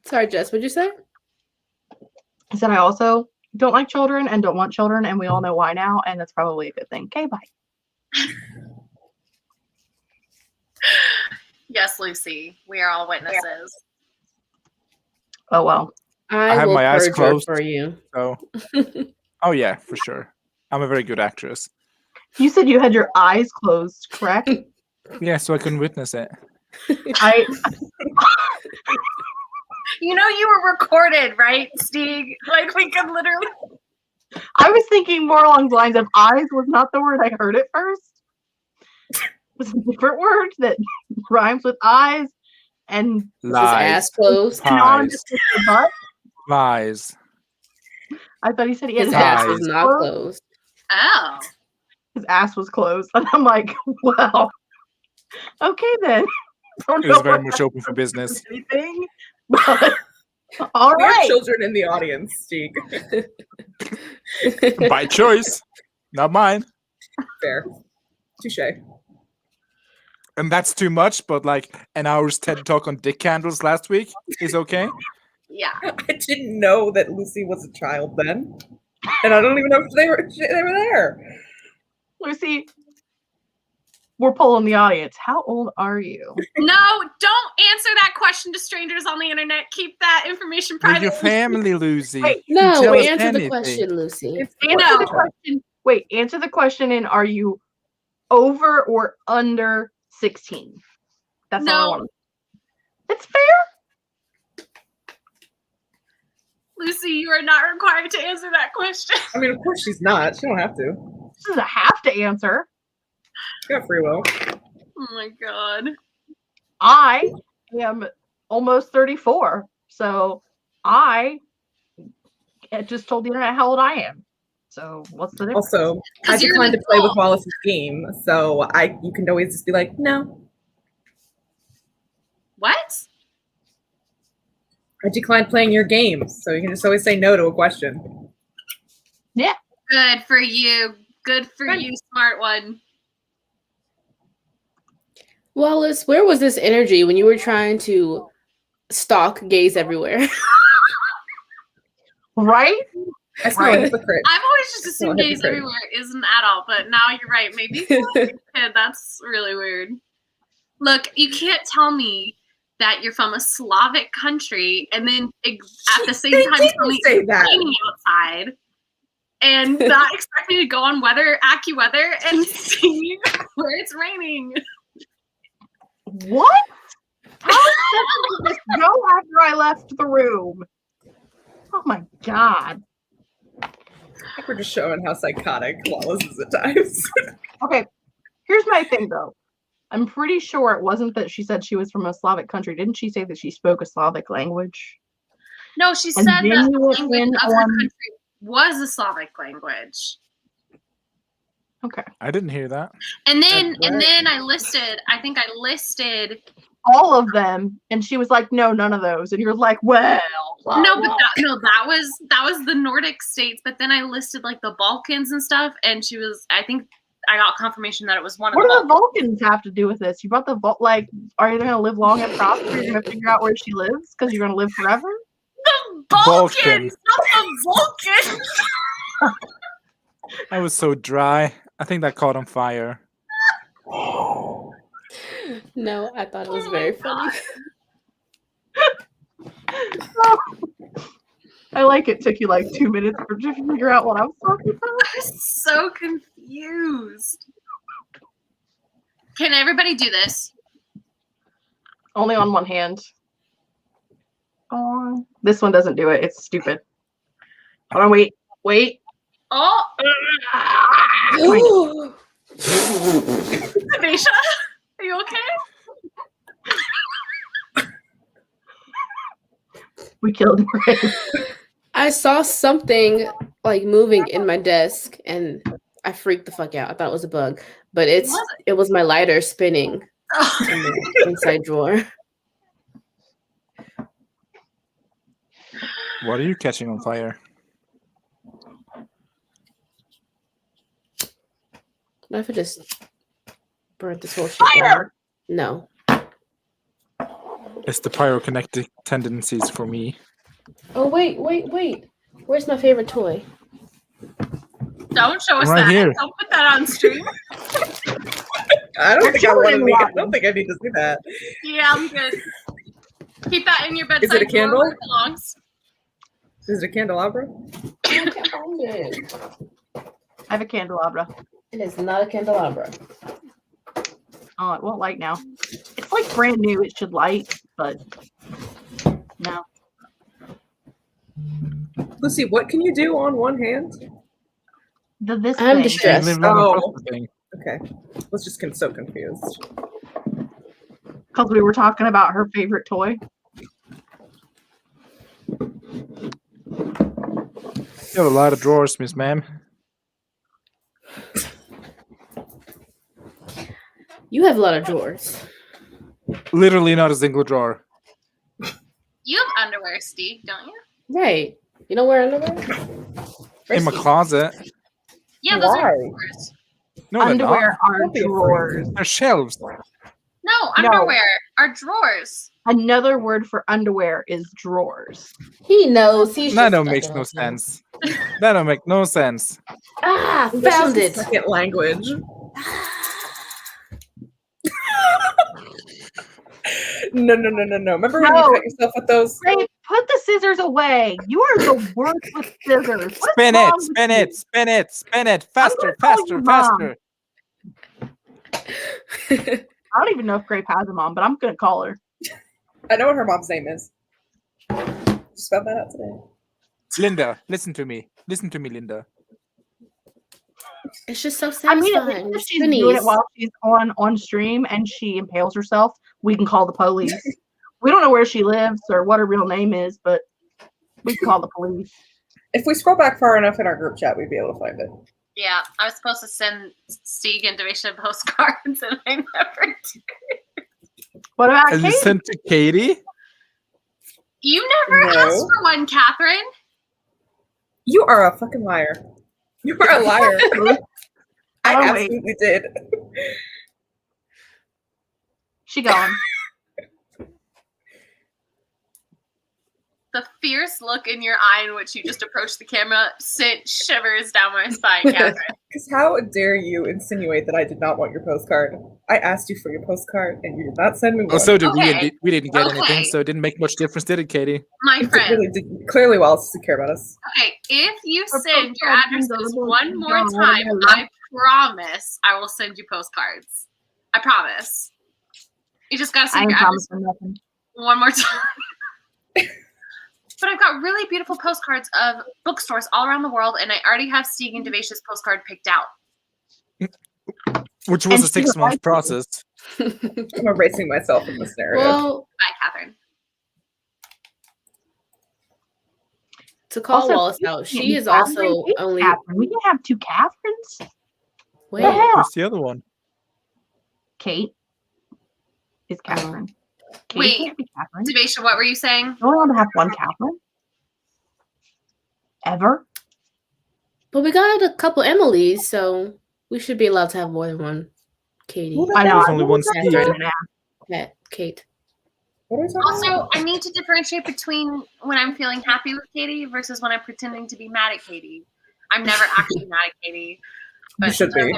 Sorry, Jess, what'd you say? I said I also don't like children and don't want children, and we all know why now, and that's probably a good thing. Okay, bye. Yes, Lucy. We are all witnesses. Oh well. I have will my eyes perjure closed. for you. So, oh yeah, for sure. I'm a very good actress. You said you had your eyes closed, correct? Yeah, so I couldn't witness it. I You know you were recorded, right, Steve? Like we could literally. was thinking more along the lines of eyes was not the word I heard at first. It was a different word that rhymes with eyes and His ass Lies. closed. synonymous with the butt. Lies. I thought he said he had His his ass ass was Lies. not closed. Oh. His ass was closed. And I'm like, well, okay then. Don't It was know very what much that open for business. means or anything, but all We have right. children in the audience, Steve. By choice, not mine. Fair. Touche. And that's too much, but like an hour's TED talk on dick candles last week is okay. Yeah. I didn't know that Lucy was a child then. And I don't even know if they were there. Lucy, we're polling the audience. How old are you? No, don't answer that question to strangers on the internet. Keep that information We're private. your family, Lucy. Wait, You can No, tell us answer the anything. question, Lucy. Answer the question. Wait, answer the question in are you over or under 16? That's all I No. want. It's fair. Lucy, you are not required to answer that question. I mean, of course she's not. She don't have to. This is a have to answer. She got free will. Oh my god. I am almost 34. So I just told the internet how old I am. So what's the difference? Also, I 'Cause you're declined an to play with adult. Wallace's game, so you can always just be like, no. What? I declined playing your game, so you can just always say no to a question. Good for you. Good for Good. you, smart one. Wallace, where was this energy when you were trying to stalk gays everywhere? Right? I smell a Right. hypocrite. I've always just assumed No, gays hypocrite. everywhere is an adult, but now you're right. Maybe it's a kid. That's really weird. Look, you can't tell me that you're from a Slavic country and then at the same They time didn't tell me say it's that. raining outside and not expect me to go on AccuWeather and see where it's raining. What? How said to just go after I left the room. Oh my god. I think we're just showing how psychotic Wallace is at times. Okay, here's my thing though. I'm pretty sure it wasn't that she said she was from a Slavic country. Didn't she say that she spoke a Slavic language? No, she And said then that you the went language in of her on- country was a Slavic language. Okay. I didn't hear that. And then That's right. I listed All of them, and she was like, "No, none of those." And you're like, "Well, that was the Nordic states, but then I listed like the Balkans and stuff, and I think I got confirmation that it was one of What the do the Vulcans have to do with this? You brought the like, are you gonna live long and prosper? You're gonna figure out where she lives because you're gonna live forever? The Balkans, not the Vulcans. I was so dry. I think that caught on fire. No, I thought it was very funny. I like it took you like 2 minutes to figure out what I was talking about. I was so confused. Can everybody do this? Only on one hand. Oh, this one doesn't do it. It's stupid. Hold on, wait. Oh, Ooh. Davaisha, are you okay? We killed Ray. I saw something like moving in my desk and I freaked the fuck out. I thought it was a bug, but it was my lighter spinning in the inside drawer. What are you catching on fire? What if I just burnt this whole shit Fire! down? No. It's the pyrokinetic tendencies for me. Oh, wait. Where's my favorite toy? Don't show us Right that. here. Don't put that on stream. I don't think I children want to. I want don't think I need to see that. Yeah, I'm good. Keep that in your bedside. Is it a drawer candle? where it belongs. Is it a candelabra? It I have a candelabra. is not a candelabra. Oh, it won't light now. It's like brand new. It should light, but no. Lucy, what can you do on one hand? This I'm thing. distressed. Live long and Oh. prosper thing. Okay, I was just so confused. Because we were talking about her favorite toy. You have a lot of drawers, Miss Ma'am. You have a lot of drawers. Literally not a single drawer. You have underwear, Steve, don't you? Right. You don't wear underwear? In my closet. Yeah, those Why? are drawers. No, they're Underwear not. are Don't be afraid. drawers. They're shelves. No, underwear are drawers. Another word for underwear is drawers. He knows. He's That just don't make fucking no with me. sense. That don't make no sense. Ah, This found is it. the second language. No. Remember when No. you cut yourself with those? Ray, put the scissors away. You are the worst with scissors. What's Spin wrong it, with spin you? it, spin it, spin it. Faster, call faster, your mom. faster. I don't even know if Grape has a mom, but I'm gonna call her. I know what her mom's name is. Just found that out today. Linda, listen to me. Listen to me, Linda. It's just so I mean, at satisfying. least if she's doing it while she's on stream and she impales herself, we can call the police. We don't know where she lives or what her real name is, but we can call the police. If we scroll back far enough in our group chat, we'd be able to find it. Yeah, I was supposed to send Steve and Davaisha postcards, and I never did. What about And you Katie? sent to Katie? You never No. asked for one, Catherine. You are a fucking liar. You are a liar. I Oh, wait. absolutely did. She gone. The fierce look in your eye in which you just approached the camera sent shivers down my spine, Catherine. Because how dare you insinuate that I did not want your postcard? I asked you for your postcard, and you did not send me one. Oh, so did we. Okay. And we didn't get Okay. anything, so it didn't make much difference, did it, Katie? My It friend. really did. Clearly, Wallace doesn't care about us. Okay, if you Her send your postcard addresses means one more God. time, I promise I will send you postcards. I promise. You just gotta I send ain't your address. promising nothing. one more time. But I've got really beautiful postcards of bookstores all around the world, and I already have Stieg and Davaisha's postcard picked out. Which was a 6-month process. I'm erasing myself from this narrative. Well, Bye, Catherine. to call Also, Wallace out, she is Catherine, also it's only. Catherine. We can have two Catherines. Wait, The hell? Who's the other one? Kate is Catherine. Kate Wait. can't be Catherine. Davaisha, what were you saying? You only want to have one Catherine? Ever? but we got a couple Emilys, so we should be allowed to have more than one Katie. I know. There's only one I'm Steve. trying to ask. Kate. What are we talking Also, about? I need to differentiate between when I'm feeling happy with Katie versus when I'm pretending to be mad at Katie. I'm never actually mad at Katie. You should be.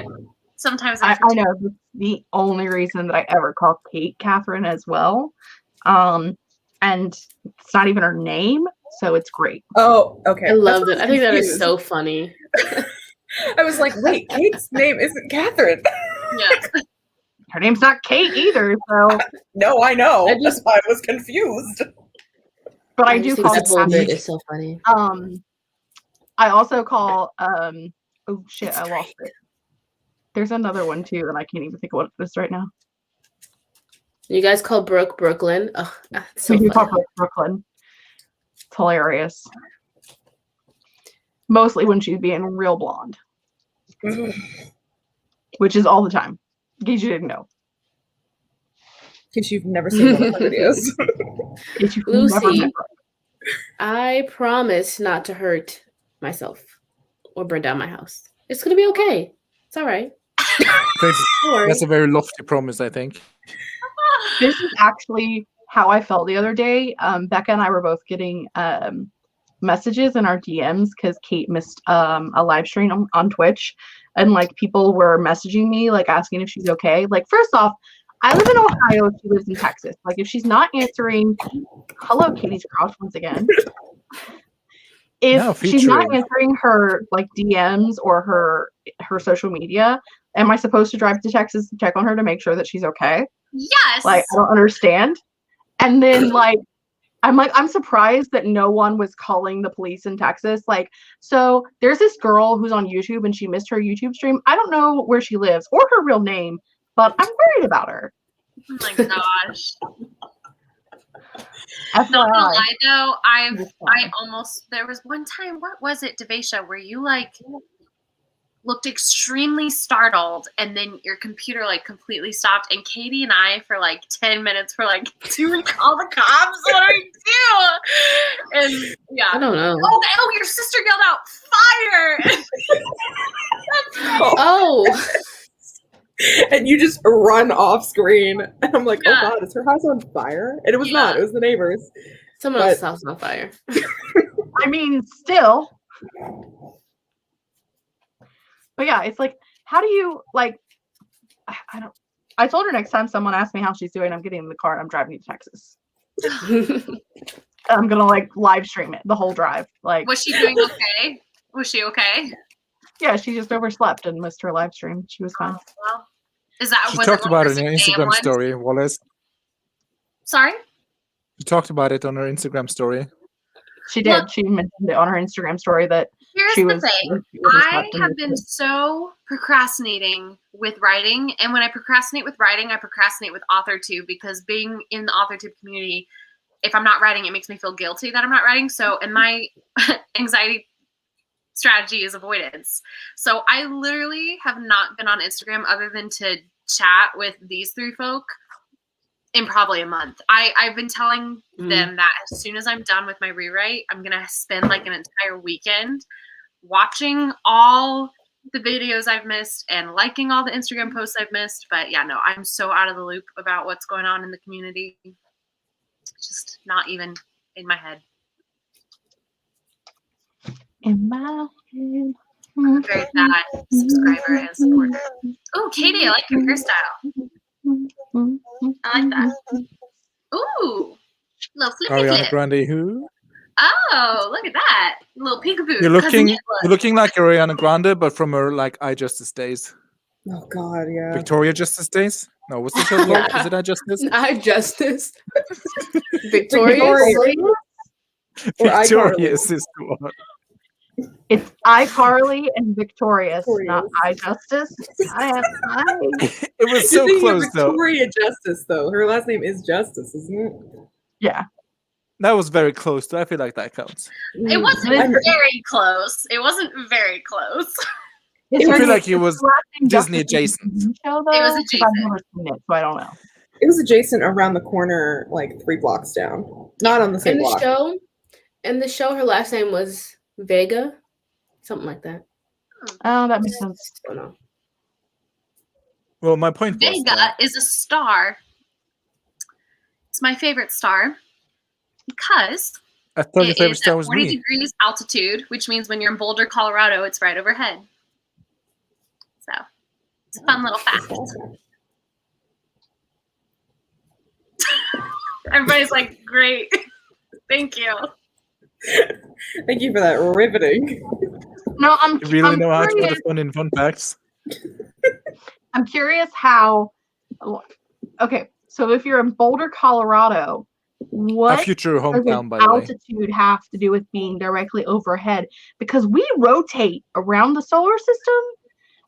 Sometimes I know this is the only reason that I ever call Kate Catherine as well. And it's not even her name, so it's great. Oh, okay. I love That's it. I think that is confused. so funny. I was like, wait, Kate's name isn't Catherine. Yeah. Her name's not Kate either, so No, I know. I just- That's why I was confused. but I just do think call that it whole bit Catherine. is so funny. I also call oh shit, I lost it. There's another one too, and I can't even think of what it is right now. You guys call Brooke Brooklyn. Oh, that's so We do funny. talk about Brooklyn. It's hilarious. Mostly when she's being real blonde, which is all the time. In case you didn't know. In case you've never seen one of her videos. In case you've Lucy. never met her. I promise not to hurt myself or burn down my house. It's gonna be okay. It's all right. Don't worry. That's a very lofty promise, I think. This is actually how I felt the other day. Becca and I were both getting messages in our DMs because Kate missed a live stream on Twitch, and like people were messaging me like asking if she's okay. Like, first off, I live in Ohio, she lives in Texas. Like, if she's not answering, hello, Katie's Crouch once again. If she's not featuring. answering her like DMs or her social media, am I supposed to drive to Texas to check on her to make sure that she's okay? Yes. Like, I don't understand. And then I'm surprised that no one was calling the police in Texas. Like, so there's this girl who's on YouTube and she missed her YouTube stream. I don't know where she lives or her real name, but I'm worried about her. Oh my gosh. FYI. Not gonna lie though, I almost, there was one time, what was it, Davaisha, where you like looked extremely startled and then your computer like completely stopped, and Katie and I for like 10 minutes were like, do we call the cops? What do we do? And yeah. I don't know. Oh, your sister yelled out fire. Oh, And you just run off screen. And I'm like, Yeah. oh God, is her house on fire? And it was Yeah. not. It was the neighbors. someone But- else's house is on fire. I mean, still. But yeah, it's like, how do you like? I don't. I told her next time someone asks me how she's doing, I'm getting in the car and I'm driving to Texas. I'm gonna like live stream it the whole drive. Like, Was she doing okay? Was she okay? yeah, she just overslept and missed her live stream. She was fine. Well, is that She was talked it one about of it in the her 6 a.m. Instagram ones? story, Wallace. Sorry? She talked about it on her Instagram story. She did. Look- She mentioned it on her Instagram story that Here's she the was. thing. she I overslept and have missed been it. so procrastinating with writing, and when I procrastinate with writing, I procrastinate with Authortube, because being in the Authortube community, if I'm not writing, it makes me feel guilty that I'm not writing. So, and my anxiety strategy is avoidance. So I literally have not been on Instagram other than to chat with these 3 folk in probably a month. I've been telling them that as soon as I'm done with my rewrite, I'm gonna spend like an entire weekend watching all the videos I've missed and liking all the Instagram posts I've missed. But yeah, no, I'm so out of the loop about what's going on in the community. It's just not even in my head. In my head. I'm a very bad subscriber and supporter. Oh, Katie, I like your hairstyle. I like that. Ooh, little flippy Ariana flip. Grande, who? Oh, look at that. Little peekaboo. You're Cousin looking, Nicholas. you're looking like Ariana Grande, but from her like I Justice days, Oh God, yeah. Victoria Justice days. No, what's the show called? Yeah. Is it Injustice? I Justice. Victorious. Victorious. Or iCarly. Victorious is the one. It's iCarly and Victorious, not Victorious. iJustice. It was so You're thinking of close though. Victoria Justice, though. Her last name is Justice, isn't it? Yeah. That was very close. I feel like that counts. It wasn't I- very close. It wasn't very close. Is I her feel name- like it was is her last name Disney Justice in the adjacent. TV show, though? It was 'Cause adjacent. I've never seen it, so I don't know. It was adjacent around the corner, like 3 blocks down. Not on the same In the block. show, her last name was Vega, something like that. Oh, that makes sense. I don't know. Well, my point was Vega that is a star. It's my favorite star because I thought your it favorite is star at was 40 me. degrees altitude, which means when you're in Boulder, Colorado, it's right overhead. So it's a fun little fact. Everybody's like, great. Thank you. Thank you for that riveting. No, You really I'm know how to put curious. a fun in fun facts. I'm curious how. Okay, so if you're in Boulder, Colorado, My what future does hometown, an by the way. altitude have to do with being directly overhead? Because we rotate around the solar system,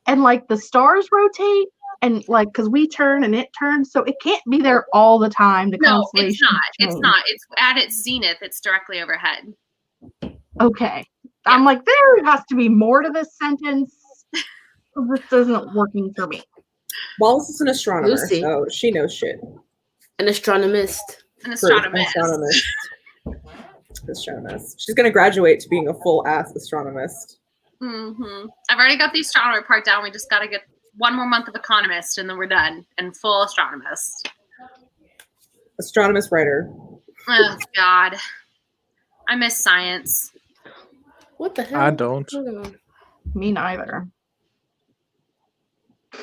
and like the stars rotate, and like because we turn and it turns, so it can't be there all the time. The No, it's constellations not. It's change. not. It's at its zenith. It's directly overhead. Okay, I'm like there has to be more to this sentence. This isn't working for me. Wallace is an astronomer, Lucy. so she knows shit. An astronomist. An Proof, astronomist. Astronomist. She's gonna graduate to being a full ass astronomist. Mm-hmm. I've already got the astronomer part down. We just got to get one more month of economist, and then we're done. And full astronomist. Astronomist writer. Oh God, I miss science. What the hell? I don't. Hold on. Me neither.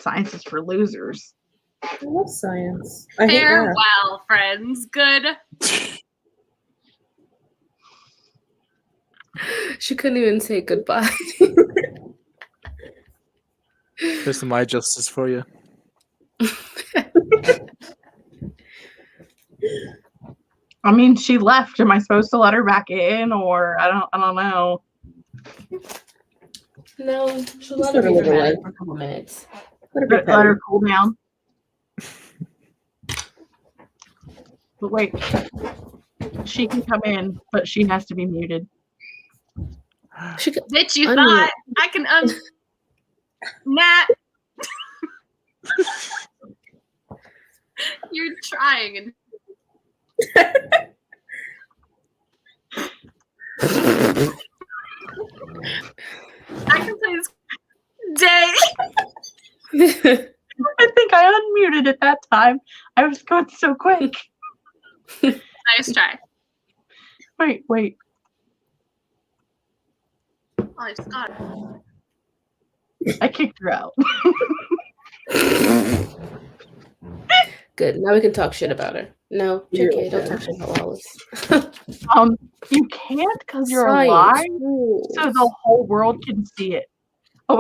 Science is for losers. I love science. I hate math. Farewell, friends. Good. She couldn't even say goodbye. Here's some my justice for you. I mean, she left. Am I supposed to let her back in, or I don't know. No, she'll Just let her let her be live her dramatic life. for a couple minutes. Let her be Let petty. her cool down. But wait, she can come in, but she has to be muted. She could, Bitch, you Unmute. thought I can Nat. You're trying. And I can play this day. I think I unmuted at that time. I was going so quick. Nice try. Wait. Oh, I just got it. I kicked her out. Good. Now we can talk shit about her. No, You're JK, don't okay. talk shit about Wallace. You can't because you're Science alive, rules. so the whole world can see it. Oh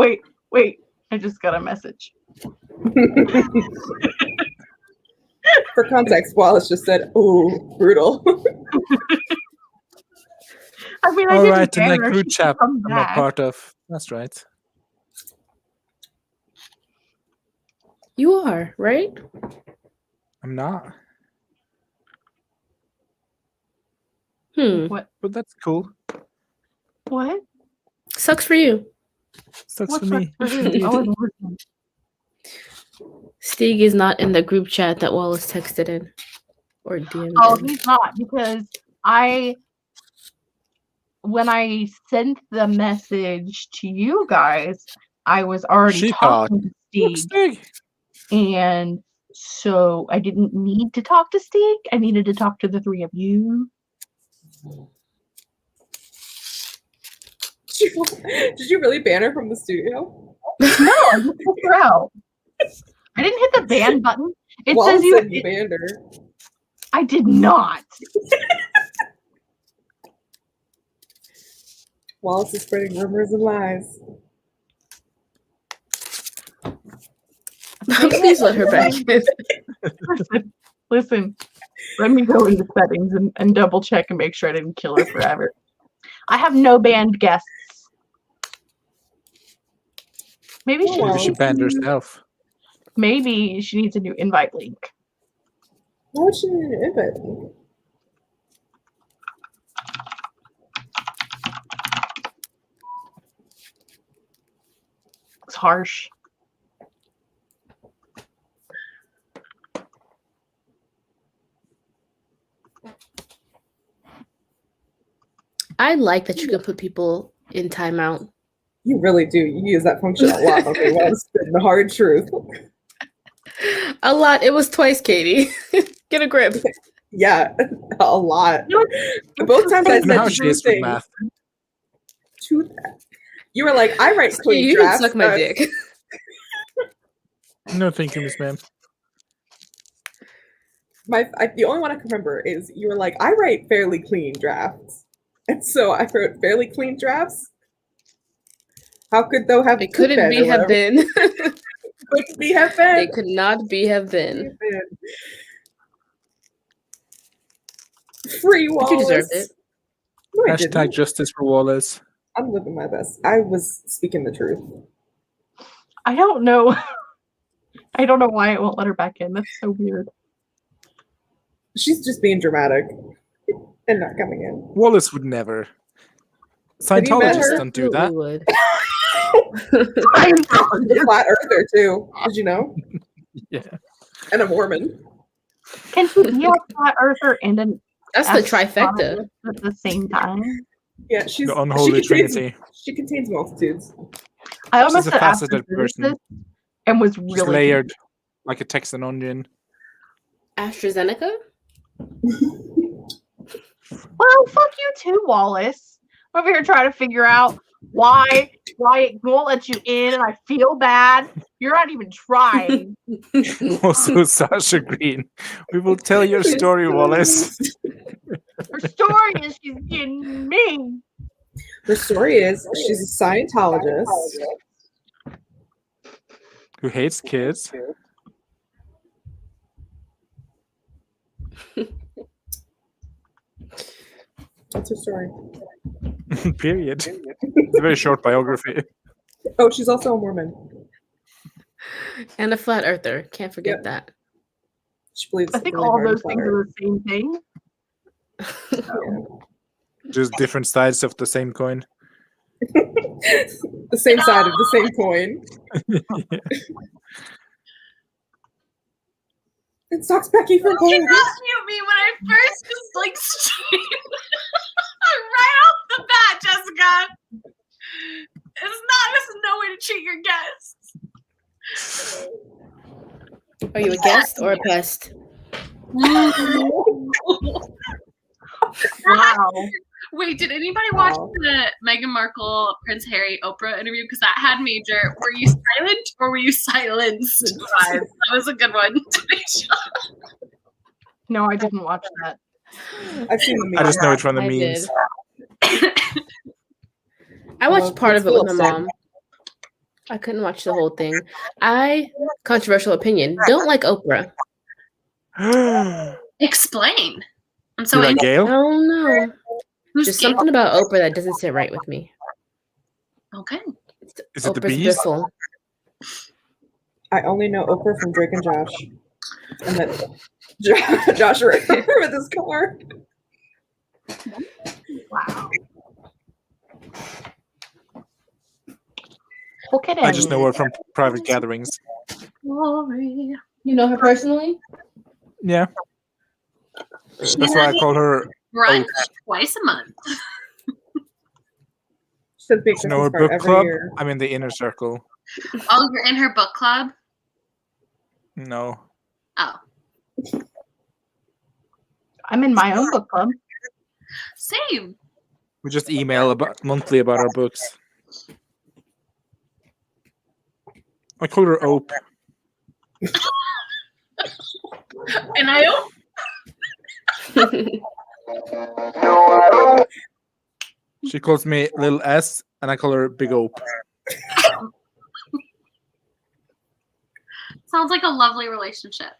wait. I just got a message. For context, Wallace just said, "Ooh, brutal." I mean, I All didn't right, in that ban her. group She chat can come I'm a back. part of. That's right. You are, right? I'm not. What? But that's cool. What? Sucks for you. That's What's for me. for who? I wasn't listening. Stieg is not in the group chat that Wallace texted in. Or DM'd Oh, in. he's not because when I sent the message to you guys, I was already She thought, talking to Look, Steve, Stig. and so I didn't need to talk to Steve. I needed to talk to the three of you. Did you really ban her from the studio? No, I just kicked her out. I didn't hit the ban button. It Wallace says you. said you banned her. I did not. Wallace is spreading rumors and lies. Please let her back in. Listen. Let me go into settings and double check and make sure I didn't kill her forever. I have no banned guests. Maybe she Maybe she banned herself. Maybe she needs a new invite link. Why would she need an invite? It's harsh. I like that you can put people in timeout. You really do. You use that function a lot. Okay, well, it's the hard truth. A lot. It was twice, Katie. Get a grip. Yeah, a lot. Both times I You know how said she true is with things. math. You were like, I write clean You can drafts. suck my dick. No, thank you, Miss Ma'am. The only one I can remember is you were like, I write fairly clean drafts. And so I wrote fairly clean drafts. How could though have It couldn't be have been. Couldn't be have been. It could not be have been. Free But Wallace. you deserved it. No, I Hashtag didn't. justice for Wallace. I'm living my best. I was speaking the truth. I don't know. I don't know why it won't let her back in. That's so weird. She's just being dramatic and not coming in. Wallace would never. Have you met Scientologists her? don't do that. Would. The flat earther too. Did you know? Yeah. And a Mormon. Can she be a flat earther and an That's the trifecta. at the same time? Yeah, she's The unholy trinity. She contains multitudes. I almost She's a said faceted person. astrophysicist and was She's really layered like a Texan onion. AstraZeneca? Well, fuck you too, Wallace. I'm over here trying to figure out why it won't let you in, and I feel bad. You're not even trying. Also, Sasha Green. We will tell your story, Wallace. Her story is she's getting me. Her story is she's a Scientologist. Who hates kids. That's her story. Period. It's a very short biography. Oh, she's also a Mormon. And a flat earther. Can't forget Yep. that. She believes I think really all hard in those things fire. are the same thing. Just different sides of the same coin. The same side of the same coin. It sucks Becky from You home. not mute me when I first just like streamed. Right off the bat, Jessica. This is no way to treat your guests. Are you a guest or a pest? Wow. Wait, did anybody watch Wow. the Meghan Markle, Prince Harry, Oprah interview? Because that had major. Were you silent or were you silenced? Vibes. That was a good one to make sure. No, I didn't watch that. I've seen the I just know it's from the I memes. did. I watched part of it with my It's mom. I couldn't watch the whole thing. Controversial opinion, don't like Oprah. Explain. I'm so You like interested. I Gail? don't know. Who's There's Gail? something about Oprah that doesn't sit right with me. Okay. Is it the Oprah's bees? biffle. I only know Oprah from Drake and Josh. And then Josh with his car. Wow. Okay, I just know her from private gatherings. Glory. You know her personally? Yeah. That's why I call her. Brunch twice a month. She says big You know her Christmas card book every club? year. I'm in the inner circle. Oh, you're in her book club? No. Oh. I'm in my own book club. Same. We just email monthly about our books. I call her Ope. And I She calls me Little S, and I call her Big Ope. Sounds like a lovely relationship.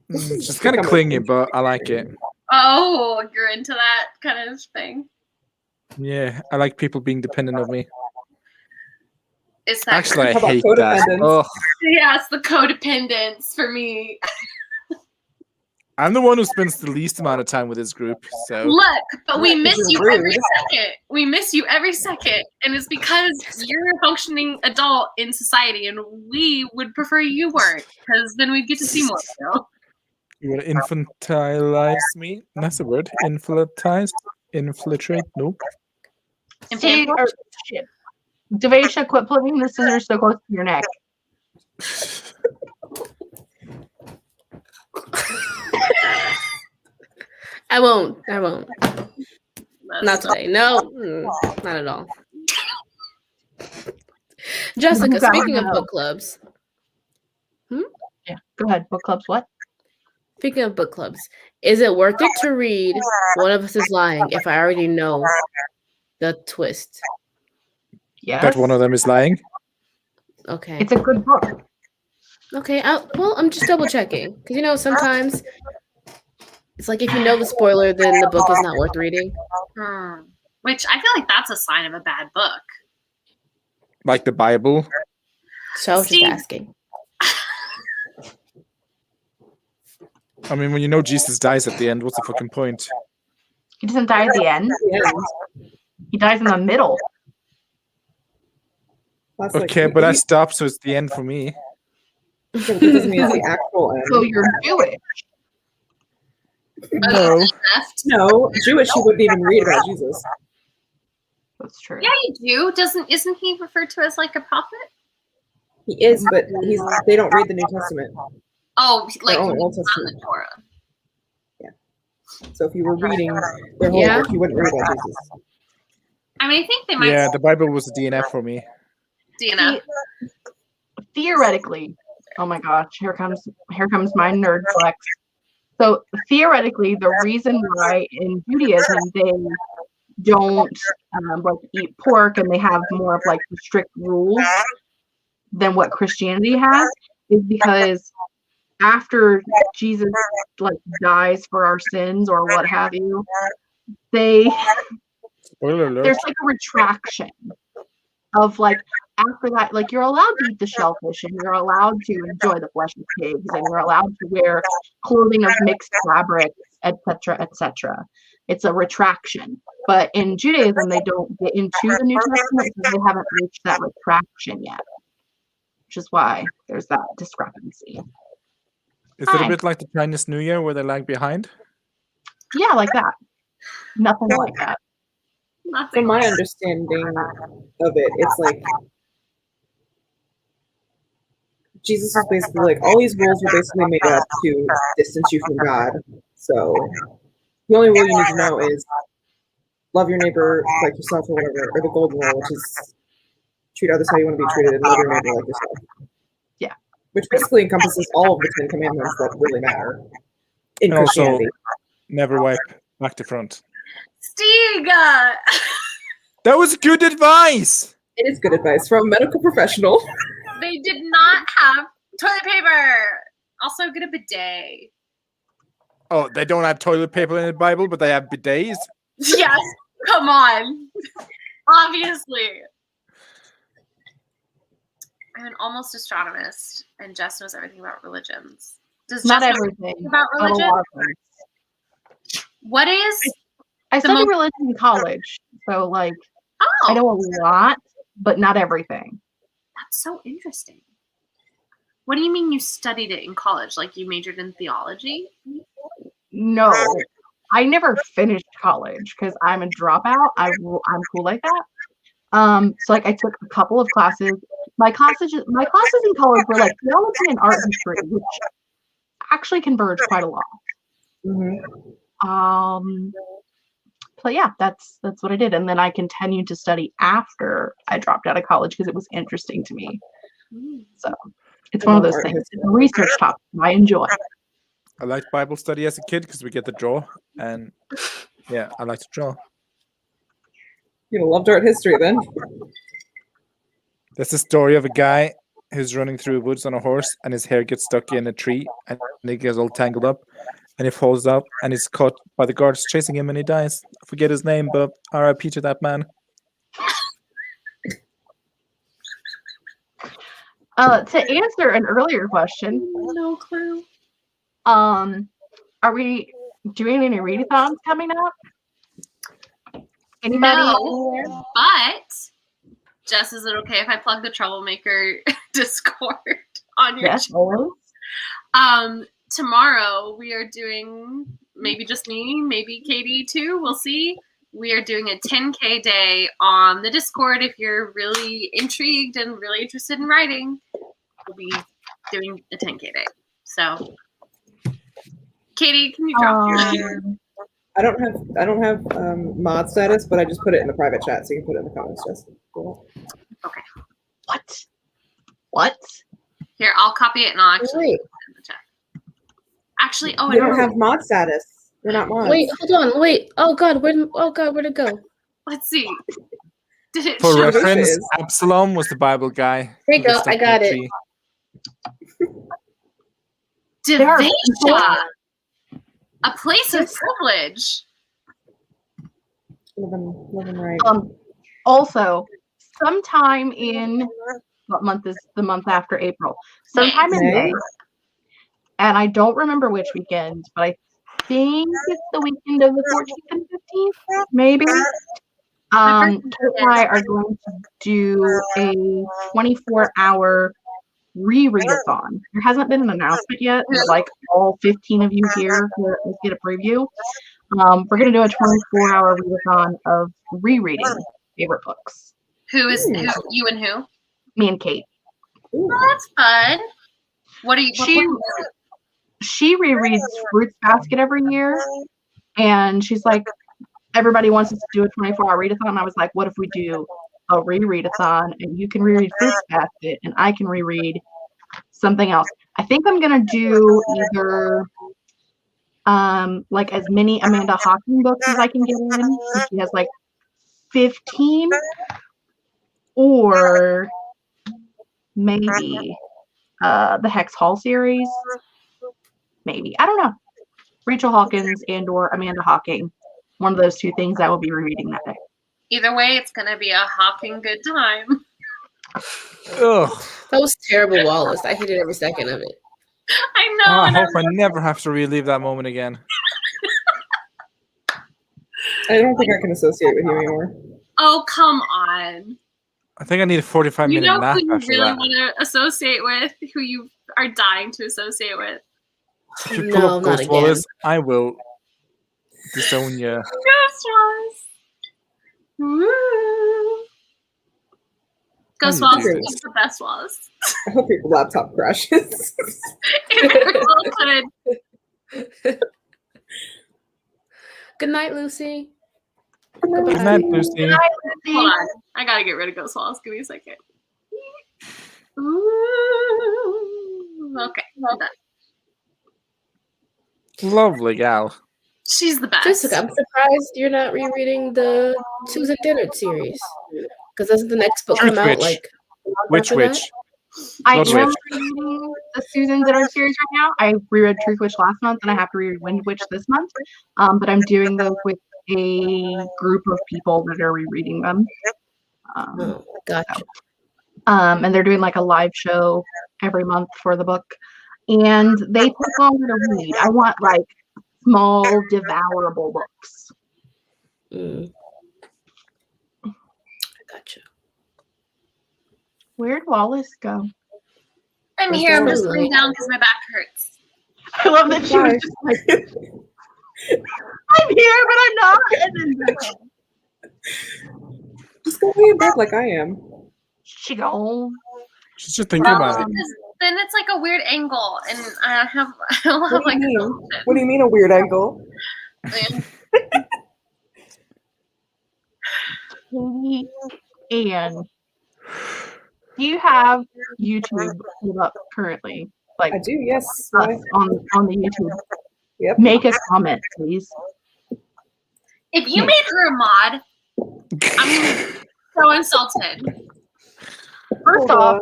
It's just kind of clingy, but I like it. Oh, you're into that kind of thing. Yeah, I like people being dependent on me. Is that Actually, I How about hate that. codependence? Oh, yeah, it's the codependence for me. I'm the one who spends the least amount of time with this group. So Look, but we Yeah, 'cause miss you're you every rude. second. We miss you every second. And it's because you're a functioning adult in society and we would prefer you weren't, because then we'd get to see more of you. you want to infantilize me? That's a word. Infiltrate? Infiltrate? Nope. See, or, shit. Davaisha, quit putting the scissors so close to your neck. I won't. Not That's today. No, not at all. Jessica, speaking of book clubs. Yeah, go ahead. Book clubs, what? Speaking of book clubs, is it worth it to read One of Us is Lying if I already know the twist? Yes. That one of them is lying. Okay. It's a good book. Okay. Well, I'm just double checking because sometimes it's like if you know the spoiler, then the book is not worth reading. Which I feel like that's a sign of a bad book. Like the Bible. So I was just Steve- asking. I mean, when you know Jesus dies at the end, what's the fucking point? He doesn't die at the end. He dies in the middle. That's Okay, but I stopped, so it's the end for me. That doesn't mean it's the actual end. So you're Jewish. No. Left. No, Jewish, he wouldn't even read about Jesus. That's true. Yeah, you do. Isn't he referred to as like a prophet? He is, but they don't read the New Testament. Oh, like Their own from Old the Testament. Torah. So if you were reading their whole Yeah. book, you wouldn't read about Jesus. I mean, I think they might. Yeah, the Bible was a DNF for me. DNF. Theoretically, oh my gosh, here comes my nerd flex. So theoretically, the reason why in Judaism they don't like eat pork and they have more of like the strict rules than what Christianity has is because after Jesus like dies for our sins or what have you, Spoiler alert. there's like a retraction of like after that, like you're allowed to eat the shellfish and you're allowed to enjoy the flesh of pigs and you're allowed to wear clothing of mixed fabrics, etc., etc. It's a retraction. But in Judaism, they don't get into the New Testament because they haven't reached that retraction yet, which is why there's that discrepancy. Is it a Fine. bit like the Chinese New Year where they lag behind? Yeah, like that. Nothing like that. Nothing. From my understanding of it, it's like Jesus was basically like all these rules were basically made up to distance you from God. So the only rule you need to know is love your neighbor like yourself or whatever, or the golden rule, which is treat others how you want to be treated and love your neighbor like yourself. Yeah. Which basically encompasses all of the 10 commandments that really matter in And also, Christianity. never wipe back to front. Stiga! That was good advice! It is good advice from a medical professional. They did not have toilet paper. Also, get a bidet. Oh, they don't have toilet paper in the Bible, but they have bidets? Yes, come on. Obviously. I'm an almost astronomist, and Jess knows everything about religions. Does Not Jess know everything. about but a religion? lot of things. What is? I The studied most- religion in college, so like Oh, I know a lot, but not everything. that's so interesting. What do you mean you studied it in college? Like you majored in theology? No, I never finished college because I'm a dropout. I'm cool like that. So like I took a couple of classes. My classes in college were like theology and art history, which actually converge quite a lot. Mm-hmm. But yeah, that's what I did, and then I continued to study after I dropped out of college because it was interesting to me. So it's one of those things. It's a research topic I enjoy. I liked Bible study as a kid because we get to draw. And yeah, I like to draw. You loved art history then. There's a story of a guy who's running through woods on a horse, and his hair gets stuck in a tree, and it gets all tangled up, and he falls up, and he's caught by the guards chasing him, and he dies. I forget his name, but R.I.P. to that man. To answer an earlier question, No clue. are we doing any readathons coming up? Anybody? No, but Jess, is it okay if I plug the Troublemaker Discord on your Yes, channel? always. Tomorrow we are doing, maybe just me, maybe Katie too, we'll see. We are doing a 10K day on the Discord. If you're really intrigued and really interested in writing, we'll be doing a 10K day. So, Katie, can you drop your I don't have mod status, but I just put it in the private chat, so you can put it in the comments, Jess. Cool. Okay. What? Here, I'll copy it and I'll actually Wait. put it in the chat. Actually, oh, I We don't don't have mod status. We're not mods. Wait, hold on. Wait. Oh God, where'd it go? Let's see. Did it For show? reference, is. Absalom was the Bible guy. There you who go, gets stuck I in got a it. tree. Davaisha, a place of privilege. Living right. Also, sometime in what month is the month after April? Sometime in May. May, and I don't remember which weekend, but I think it's the weekend of the 14th and 15th, maybe. Kate and I are going to do a 24-hour rereadathon. There hasn't been an announcement yet, but like all 15 of you here will get a preview. We're going to do a 24-hour readathon of rereading favorite books. Who is who? You and who? Me and Kate. Oh, that's fun. What are you? She rereads Fruits Basket every year, and she's like, everybody wants us to do a 24-hour readathon. And I was like, what if we do a rereadathon, and you can reread Fruits Basket, and I can reread something else. I think I'm gonna do either like as many Amanda Hocking books as I can get in. She has like 15, or maybe the Hex Hall series. Maybe, I don't know. Rachel Hawkins and or Amanda Hocking. One of those two things I will be rereading that day. Either way, it's gonna be a Hawking good time. Ugh. That was terrible, Wallace. I hated every second of it. I know. I and hope I never have to relive that moment again. I don't think I can associate with you anymore. Oh, come on. I think I need a 45 You minute know nap who you after really that. want to associate with, who you are dying to associate with. If you pull No, up not Ghost again. Wallace, I will disown you. Ghost Wallace. Woo. Ghost How you Wallace do is this? the best Wallace. I hope your laptop crashes. If it couldn't. Good night, Lucy. Good night, Lucy. Hold on. I gotta get rid of Ghost Wallace. Give me a second. Ooh. Okay, I'm done. Lovely gal. She's the best. Jessica, I'm surprised you're not rereading the Susan Dennard series. Because doesn't the next book come out Which? like Which? after that? I What am witch? reading the Susan Dennard series right now. I reread Truth Witch last month, and I have to reread Wind Witch this month. But I'm doing those with a group of people that are rereading them. Oh, gotcha. And they're doing like a live show every month for the book, and they take longer to read. I want like small, devourable books. Mm. Gotcha. Where'd Wallace go? I'm here. I'm just laying down because my back hurts. I love that she was just like, I'm here, but I'm not. And then Just go lay in bed like I am. she gone. She's just thinking about it. Then it's like a weird angle, and I don't have like. What do you mean a weird angle? And do you have YouTube pulled up currently? Like I do, yes. us on the YouTube. Yep. Make a comment, please. If you made her a mod, I'm so insulted. First Hold off,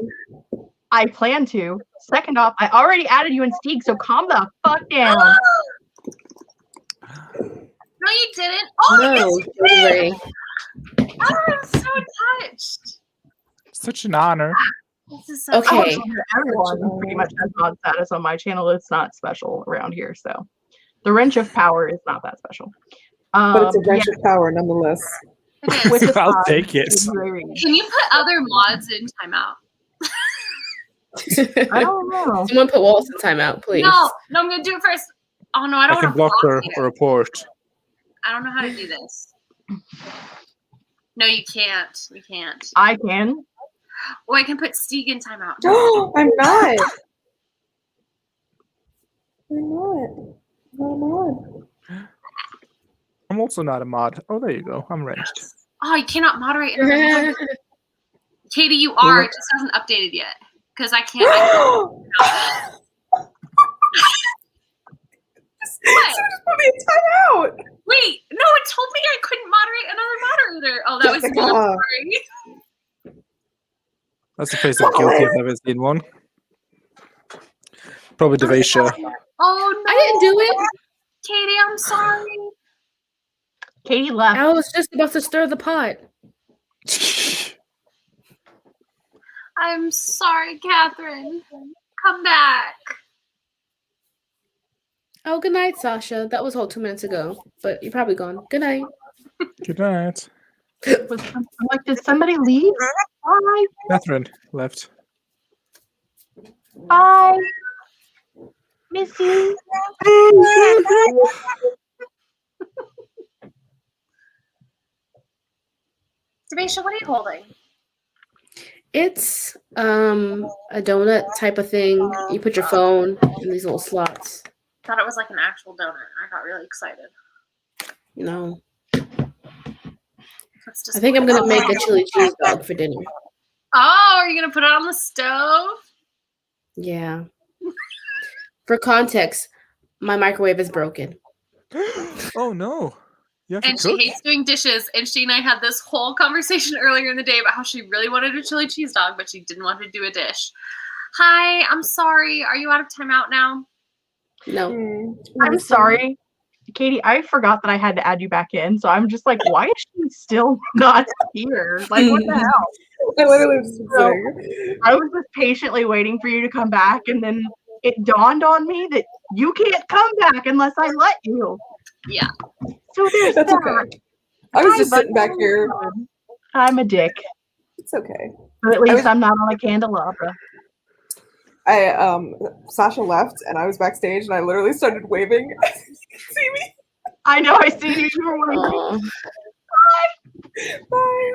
on. I plan to. Second off, I already added you in Steeg, so calm the fuck down. No, you didn't. Oh, No, yes, you did. Ray. I'm so touched. Such an honor. This is so Okay. Everyone pretty much has mod status on my channel. It's not special around here, so the wrench of power is not that special. But it's a wrench of power nonetheless. Okay, With the I'll mod, take it. it's very- can you put other mods in timeout? I don't know. Someone put Wallace in timeout, please. No, I'm gonna do it first. Oh no, I don't I can want to block her you. or report. I don't know how to do this. No, you can't. You can't. I can. Oh, I can put Steeg in timeout. I'm not. I'm not. I'm not. I'm also not a mod. Oh, there you go. I'm wrenched. Oh, you cannot moderate. Another mod. Katie, you are. It just hasn't updated yet. Because I can't. What? Just put me in timeout. Wait, no, it told me I couldn't moderate another moderator. Oh, that was me. I'm Jessica. sorry. That's the face of guilty I've ever seen one. Probably Davaisha. Oh no, I didn't do it. Katie, I'm sorry. Katie left. I was just about to stir the pot. I'm sorry, Catherine. Come back. Oh, good night, Sasha. That was all 2 minutes ago, but you're probably gone. Good night. Good night. I'm like, did somebody leave? Bye. Catherine left. Bye. Missy. Davaisha, what are you holding? It's a donut type of thing. You put your phone in these little slots. Thought it was like an actual donut. I got really excited. No. That's just I think I'm gonna make a chili cheese dog for dinner. Oh, are you gonna put it on the stove? Yeah. For context, my microwave is broken. Oh no. You have And to she cook? hates doing dishes. And she and I had this whole conversation earlier in the day about how she really wanted a chili cheese dog, but she didn't want to do a dish. Hi, I'm sorry. Are you out of timeout now? No. I'm sorry. Katie, I forgot that I had to add you back in, so I'm just like, why is she still not here? Like, what the hell? I literally was just So, sitting. I was just patiently waiting for you to come back, and then it dawned on me that you can't come back unless I let you. Yeah. So there's That's that. okay. I was Hi, just sitting back bud. here. I'm a dick, It's okay. but at least I'm not on a candelabra. Sasha left and I was backstage and I literally started waving. You can see me. I know. I see you. You were waiting. Aw. Bye.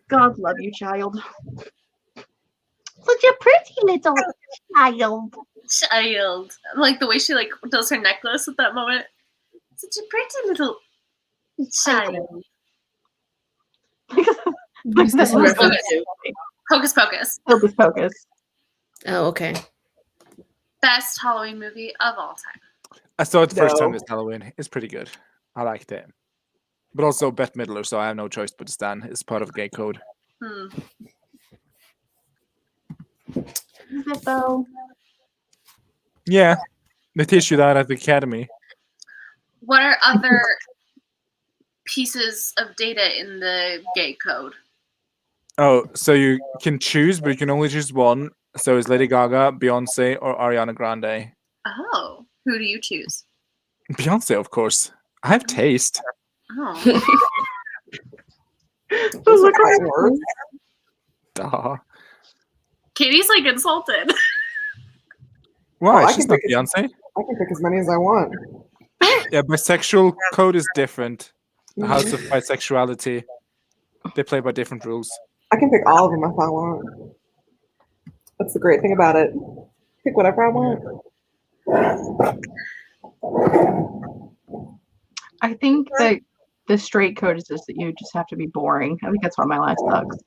God love you, child. Such a pretty little child. Child. Like the way she like does her necklace at that moment. Such a pretty little child. What's this in reference to? Hocus Pocus. Hocus Pocus. Oh, okay. Best Halloween movie of all time. I saw it the first time No. this Halloween. It's pretty good. I liked it. But also Bette Midler, so I have no choice but to stand. It's part of the gay code. Hmm. Is it though? Yeah. They teach you that at the academy. What are other pieces of data in the gay code? Oh, so you can choose, but you can only choose one. So it's Lady Gaga, Beyonce, or Ariana Grande. Oh, who do you choose? Beyonce, of course. I have taste. Oh, Those are kind words. Duh. Katie's like insulted. Why? I She's can not pick Beyonce. I can pick as many as I want. Yeah, bisexual code is different. The House of Bisexuality. They play by different rules. I can pick all of them if I want. That's the great thing about it. Pick whatever I want. I think that the straight code is just that you just have to be boring. I think that's why my life sucks.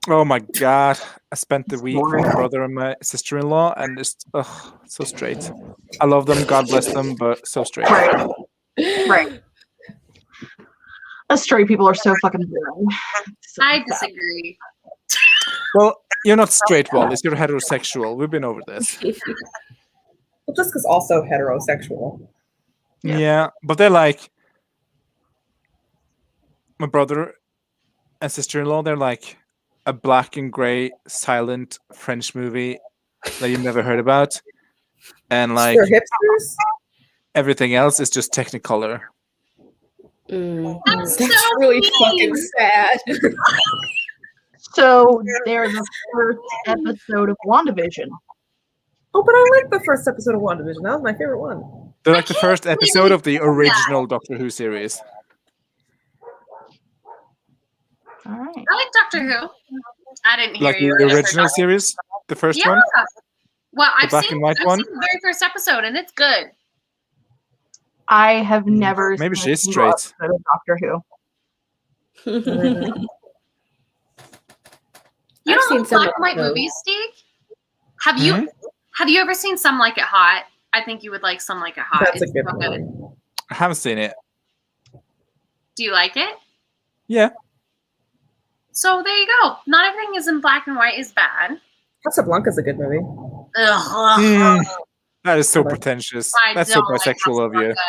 Oh my god. I spent the week with Boring. my brother and my sister-in-law and it's so straight. I love them, God bless them, but so straight. Right. Right. Us straight people are so fucking boring. So I sad. disagree. Well, you're not straight, Wallace. You're heterosexual. We've been over this. Well, Jessica's also heterosexual. Yeah. Yeah, but they're like my brother and sister-in-law. They're like a black and gray silent French movie that you've never heard about, and like They're hipsters. everything else is just Technicolor. That's That's so really mean. fucking sad. So they're the first episode of WandaVision. Oh, but I like the first episode of WandaVision. That was my favorite one. They're like the first episode of the original Doctor Who series. All right. I like Doctor Who. I didn't hear Like the you. earlier. original series, the first Yeah. one. Well, The I've black seen, and white I've one? seen the very first episode, and it's good. I have never Maybe seen she's a single straight. episode of Doctor Who. You I've don't seen like some black and white episodes. movies, Steve? Have you ever seen Some Like It Hot? I think you would like Some Like It Hot. That's a It's good so one. I haven't seen it. Do you like it? Yeah. So there you go. Not everything is in black and white is bad. Casablanca's a good movie. Ugh. Mm, that is so pretentious. I That's so don't like bisexual of you. Casablanca.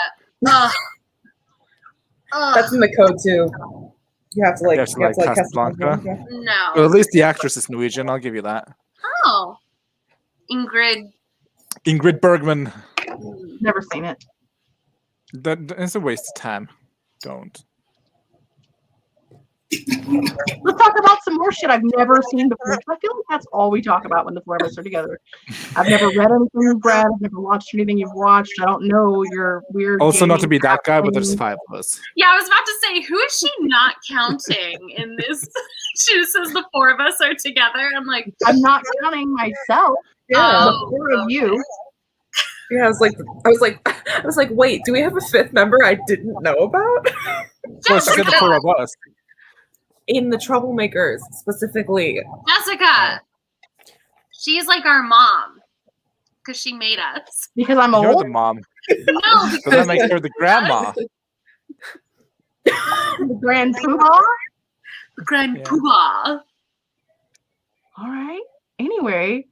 Ugh. Ugh. That's in the code too. You have to like, Yes, you have to like like Casablanca. Casablanca. No. Well, at least the actress is Norwegian. I'll give you that. Oh. Ingrid. Ingrid Bergman. Never seen it. It's a waste of time. Don't. Let's talk about some more shit I've never seen before. I feel like that's all we talk about when the four of us are together. I've never read anything you've read. I've never watched anything you've watched. I don't know your weird. Also, not to be gaming that guy, but there's thing. 5 of us. Yeah, I was about to say, who is she not counting in this? She just says the four of us are together. I'm like, I'm not counting myself. Yeah. The four of you. Yeah, I was like, wait, do we have a 5th member I didn't know about? So she said the 4 of us. In the Troublemakers specifically. Jessica. She's like our mom because she made us. Because I'm You're old. the mom. No, So that makes her the grandma. The grand poobah. Grand Yeah. Poobah. All right. Anyway,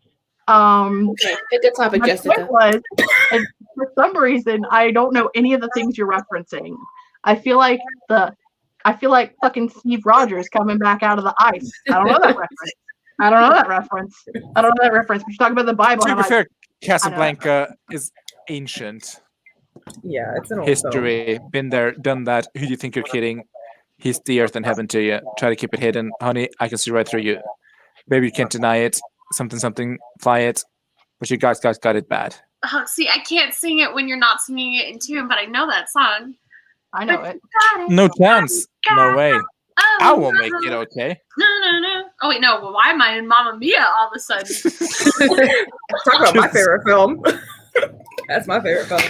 Okay, pick a topic, my Jessica. point was, and for some reason, I don't know any of the things you're referencing. I feel like fucking Steve Rogers coming back out of the ice. I don't know that reference. I don't know that reference. But you're talking about the Bible. To And be I'm like, fair, Casablanca is ancient Yeah, it's an old history. Been there, done that. Who do you think you're kidding? He's the earth and heaven to you. Try to keep it hidden. Honey, I can see right through you. Baby, you can't deny it. Something, fly it. But you guys got it bad. Oh, see, I can't sing it when you're not singing it in tune, but I know that song. I know it. No chance. No way. Oh, I will make it okay. No. Oh, wait, no. Well, why am I in Mamma Mia all of a sudden? Talk about my favorite film. That's my favorite film.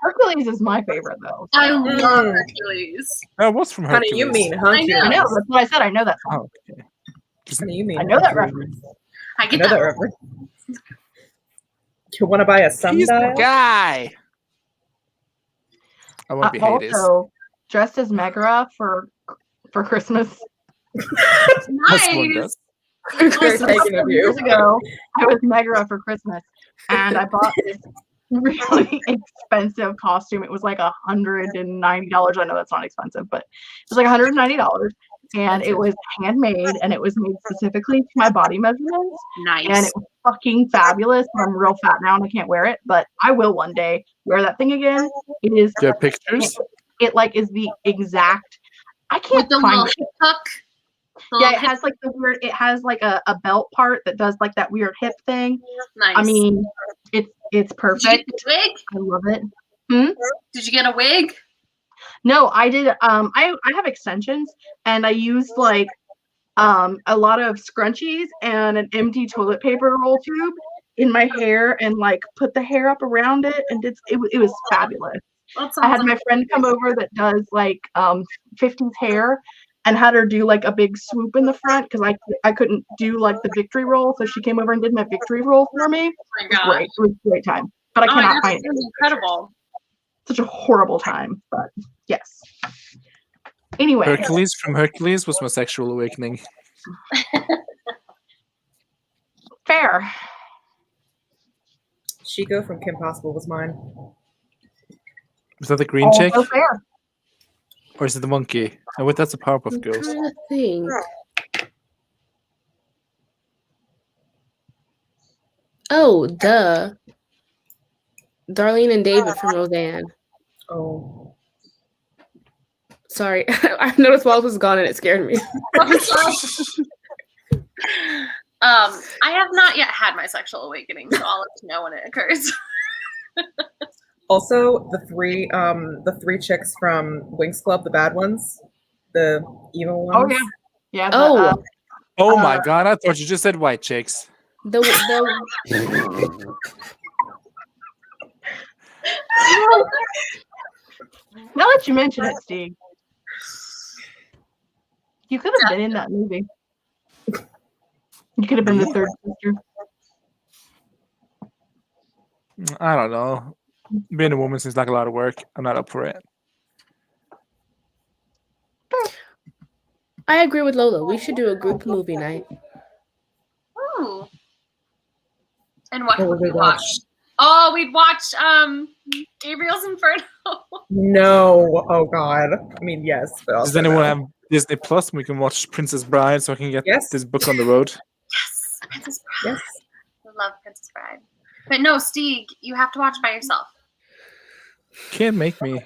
Hercules is my favorite though. I love Hercules. What's from Honey, Hercules? you mean I Hercules. know. I know. That's what I said. I know that song. Oh, okay. Honey, you mean I know that Hercules. reference. I I get know that that. reference. You want to buy a He's the sundial? guy. I want to be Hades. Also, dressed as Megara for Christmas. That's one Nice. does. Very taken of you. Years ago, I was Megara for Christmas, and I bought this really expensive costume. It was like $190. I know that's not expensive, but it was like $190, and it was handmade, and it was made specifically to my body measurements, and Nice. it was fucking fabulous. I'm real fat now, and I can't wear it, but I will one day wear that thing again. It is. Do you have pictures? It like is the exact. I With can't the little find it. hip hook. The Yeah, little it hip- has like the weird. It has like a belt part that does like that weird hip thing. Nice. I mean, it's did you get perfect. the wig? I love it. Did you get a wig? No, I did. I have extensions, and I used like a lot of scrunchies and an empty toilet paper roll tube in my hair, and like put the hair up around it, and it was fabulous. That I had sounds my friend come over that does like 50s hair, and had her do like a big swoop in the front because I couldn't do like the victory roll, so she came over and did my victory roll for me. Oh my It was god. great. It was a great time, but I Oh my cannot god, find that it. was incredible. Such a horrible time, but yes. Anyway, Hercules from Hercules was my sexual awakening. Fair. Chico from Kim Possible was mine. Is that the green Also chick? fair. Or is it the monkey? Oh, wait, that's a Powerpuff I'm Girls. trying to think. Oh, duh. Darlene and David from Roseanne. Oh. Sorry, I noticed Wallace was gone and it scared me. I have not yet had my sexual awakening, so I'll let you know when it occurs. Also, the three chicks from Winx Club, the bad ones, the evil ones. Oh yeah. Yeah. Oh. Oh my god, I thought you just said white chicks. The Now that you mention it, Steve, you could have been in that movie. You could have been the third sister. I don't know. Being a woman seems like a lot of work. I'm not up for it. I agree with Lola. We should do a group movie night. Ooh. And what What would would we we watch? watch? Oh, we'd watch Gabriel's Inferno. No. Oh God. I mean, yes, but also Does anyone no. have Disney Plus? We can watch Princess Bride so I can get Yes. this book on the road. Yes, Princess Bride. Yes. I love Princess Bride. But no, Stieg, you have to watch by yourself. Can't make me.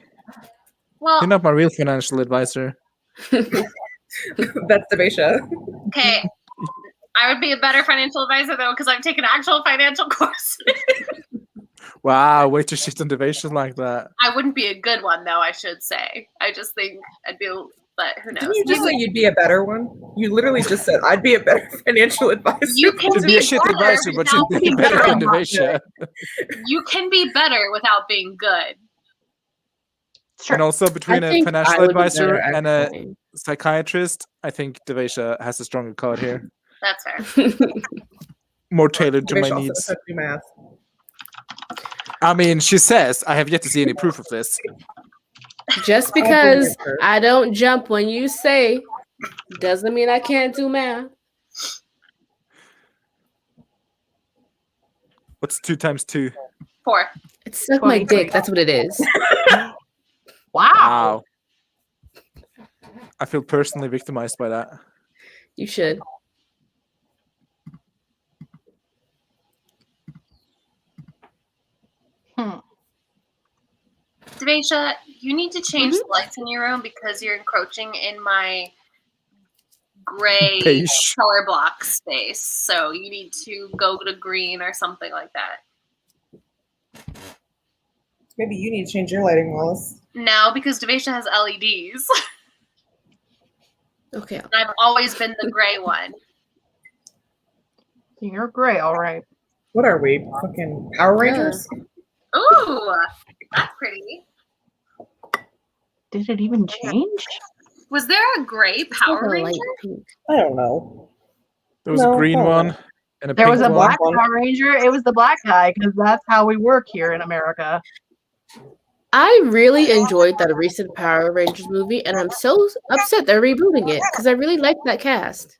Well, You're not my real financial advisor. That's Davaisha. okay. I would be a better financial advisor though, because I've taken actual financial courses. Wow, way to shit on Davaisha like that. I wouldn't be a good one though, I should say. I just think I'd be, but who knows? Didn't you just say you'd be a better one? You literally just said I'd be a better financial advisor. You can You'd be a shit better advisor, but you'd without be being better than good. Davaisha. You can be better without being good. And also between I a think financial I would be advisor better at and a crime. psychiatrist, I think Davaisha has a stronger card here. That's fair. More tailored to my Davaisha also needs. knows how to do math. I mean, she says, I have yet to see any proof of this. Just because I don't jump when you say doesn't mean I can't do math. What's 2 times 2? 4. It's suck my dick. That's what it is. Wow. Wow. I feel personally victimized by that. You should. Davaisha, you need to change the lights in your room because you're encroaching in my gray Beige. color block space. So you need to go to green or something like that. Maybe you need to change your lighting, Wallace. No, because Davaisha has LEDs. Okay. And I've always been the gray one. You're gray, all right. What are we? Fucking Power Rangers? Ooh, that's pretty. Did it even change? Was there a gray Power Like a light Ranger? pink. I don't know. There was No, a green hold on. one and a There pink was a one. black one. Power Ranger. It was the black guy because that's how we work here in America. I really enjoyed that recent Power Rangers movie, and I'm so upset they're rebooting it because I really liked that cast.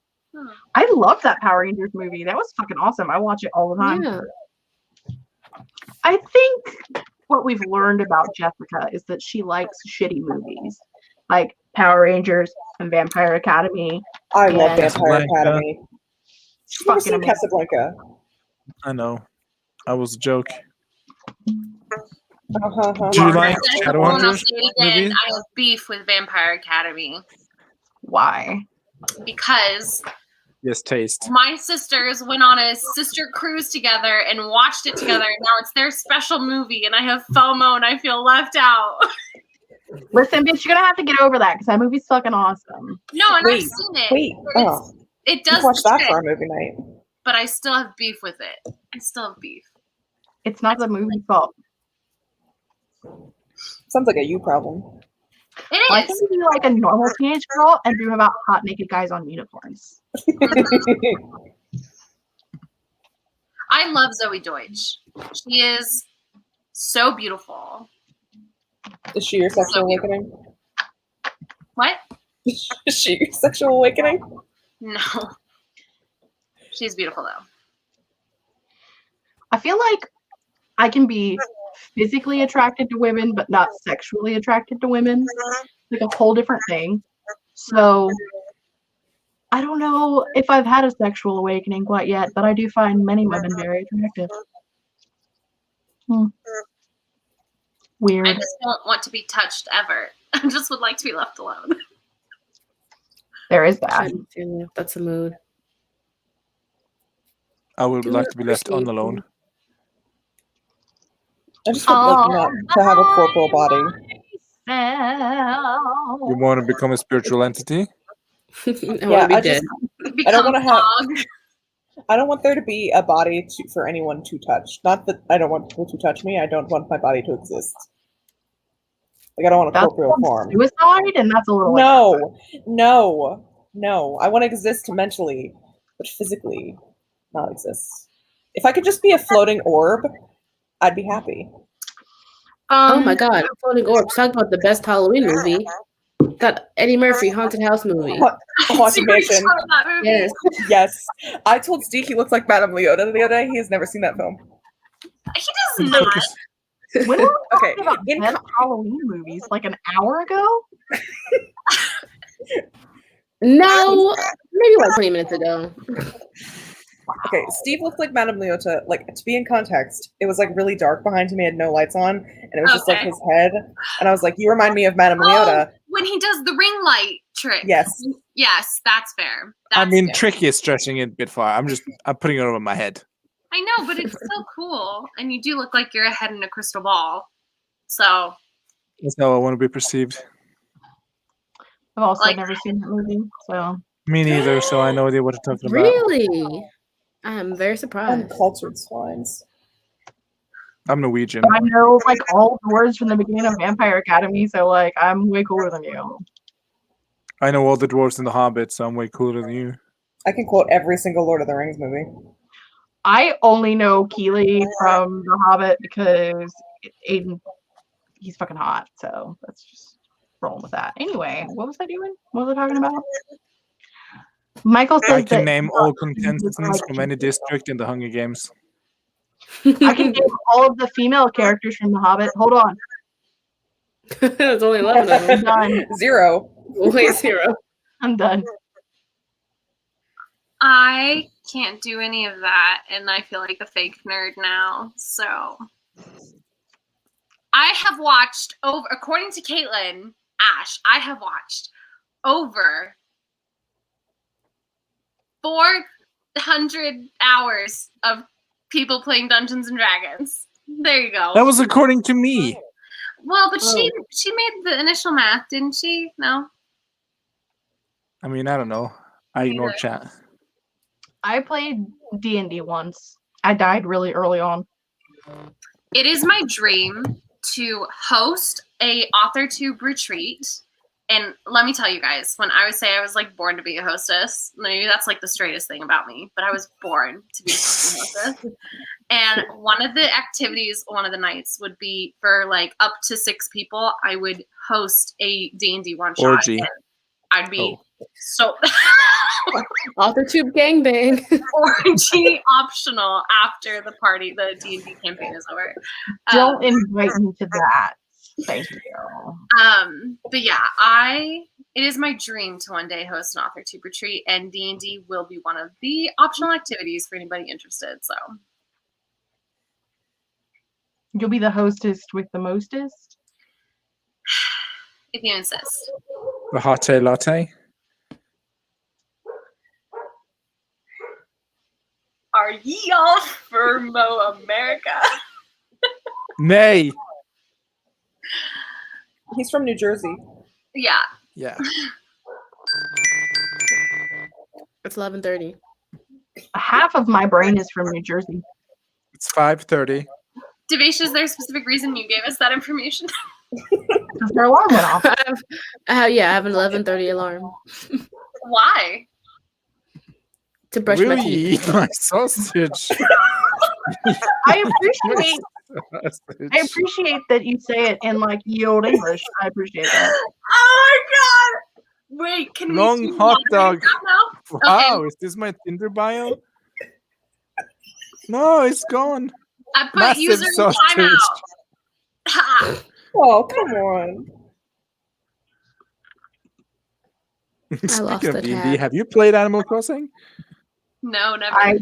I love that Power Rangers movie. That was fucking awesome. I watch it all the time. Yeah. I think what we've learned about Jessica is that she likes shitty movies like Power Rangers and Vampire Academy. I love Yeah. Vampire Casablanca. Academy. You've never Fucking seen amazing. Casablanca? I know. I was a joke. Do you Well, like That's the Shadowhunters one I'll say it again. movie? I have beef with Vampire Academy Why? because Yes, taste. my sisters went on a sister cruise together and watched it together. And now it's their special movie, and I have FOMO and I feel left out. Listen, bitch, you're gonna have to get over that because that movie's fucking awesome. No, and I've Wait, seen it. Wait, It's- It you does watch the that trick, for our movie night. but I still have beef with it. I still have beef. It's not the movie's fault. Sounds like a you problem. It I is. can be like a normal teenage girl and dream about hot naked guys on unicorns. I love Zoe Deutsch. She is so beautiful. Is she your sexual So awakening? What? Is she your sexual awakening? No. She's beautiful though. I feel like I can be physically attracted to women, but not sexually attracted to women. Like a whole different thing. So I don't know if I've had a sexual awakening quite yet, but I do find many women very attractive. Weird. I just don't want to be touched ever. I just would like to be left alone. There is that. That's a mood. I would like to be left on alone. I just would like not to have a corporal body. You want to become a spiritual entity? I want to be dead. I don't want to have. I don't want there to be a body for anyone to touch. Not that I don't want people to touch me. I don't want my body to exist. Like I don't want a corporeal form. Suicide, and that's a little. No. I want to exist mentally, but physically not exist. If I could just be a floating orb, I'd be happy. Oh my god, floating orbs. Talk about the best Halloween movie. Got Eddie Murphy, Haunted House movie. Haunted Mansion. Yes. I told Steve he looks like Madame Leota the other day. He has never seen that film. He does not. When were we Okay, talking about Halloween movies? Like an hour ago? No, maybe like 20 minutes ago. Okay, Steve looked like Madame Leota. Like, to be in context, it was like really dark behind him. He had no lights on, and it was just like his head. And I was like, "You remind me of Madame Leota." When he does the ring light trick. Yes. Yes, that's fair. Tricky is stretching it a bit far. I'm putting it over my head. I know, but it's so cool, and you do look like you're a head in a crystal ball. So. That's how I want to be perceived. I've also never seen that movie, so. Me neither. So I know what you're talking about. Really? I'm very surprised. Uncultured swines. I'm Norwegian. I know like all the words from the beginning of Vampire Academy, so like I'm way cooler than you. I know all the dwarves in The Hobbit, so I'm way cooler than you. I can quote every single Lord of the Rings movie. I only know Keeley from The Hobbit because Aiden, he's fucking hot, so let's just roll with that. Anyway, what was I doing? What was I talking about? Michael says I can name all contestants from any district in the Hunger Games. I can name all of the female characters from The Hobbit. Hold on. There's only 11 of them. I'm done. 0. Only 0. I'm done. I can't do any of that, and I feel like a fake nerd now. So I have watched over, according to Caitlin Ash, I have watched over 400 hours of people playing Dungeons and Dragons. There you go. That was according to me. Well, but she made the initial math, didn't she? No? I mean, I don't know. I ignored chat. I played D&D once. I died really early on. It is my dream to host a Authortube retreat. And let me tell you guys, when I would say I was like born to be a hostess, maybe that's like the straightest thing about me, but I was born to be a hostess. And one of the activities, one of the nights would be for like up to 6 people. I would host a D&D one shot. Orgy. I'd be so Authortube gangbang. orgy optional after the party, the D&D campaign is over. Don't invite me to that. Thank you. But yeah, it is my dream to one day host an Authortube retreat, and D&D will be one of the optional activities for anybody interested. So You'll be the hostess with the mostest? if you insist. The hot latte. Are ye all for Mo America? Nay. He's from New Jersey. Yeah. Yeah. It's 11:30. Half of my brain is from New Jersey. It's 5:30. Davaisha, is there a specific reason you gave us that information? Because their alarm went off. I have an 11:30 alarm Why? to brush my Really teeth. eat my sausage. I appreciate that you say it in like ye old English. I appreciate that. Oh my god! Wait, can we Long see hot moderator dog. now? Wow, is this my Tinder bio? No, it's gone. I put Massive user in sausage. timeout. Ha! Oh, come on. lost Speaking the of D&D, tab. have you played Animal Crossing? No, never. I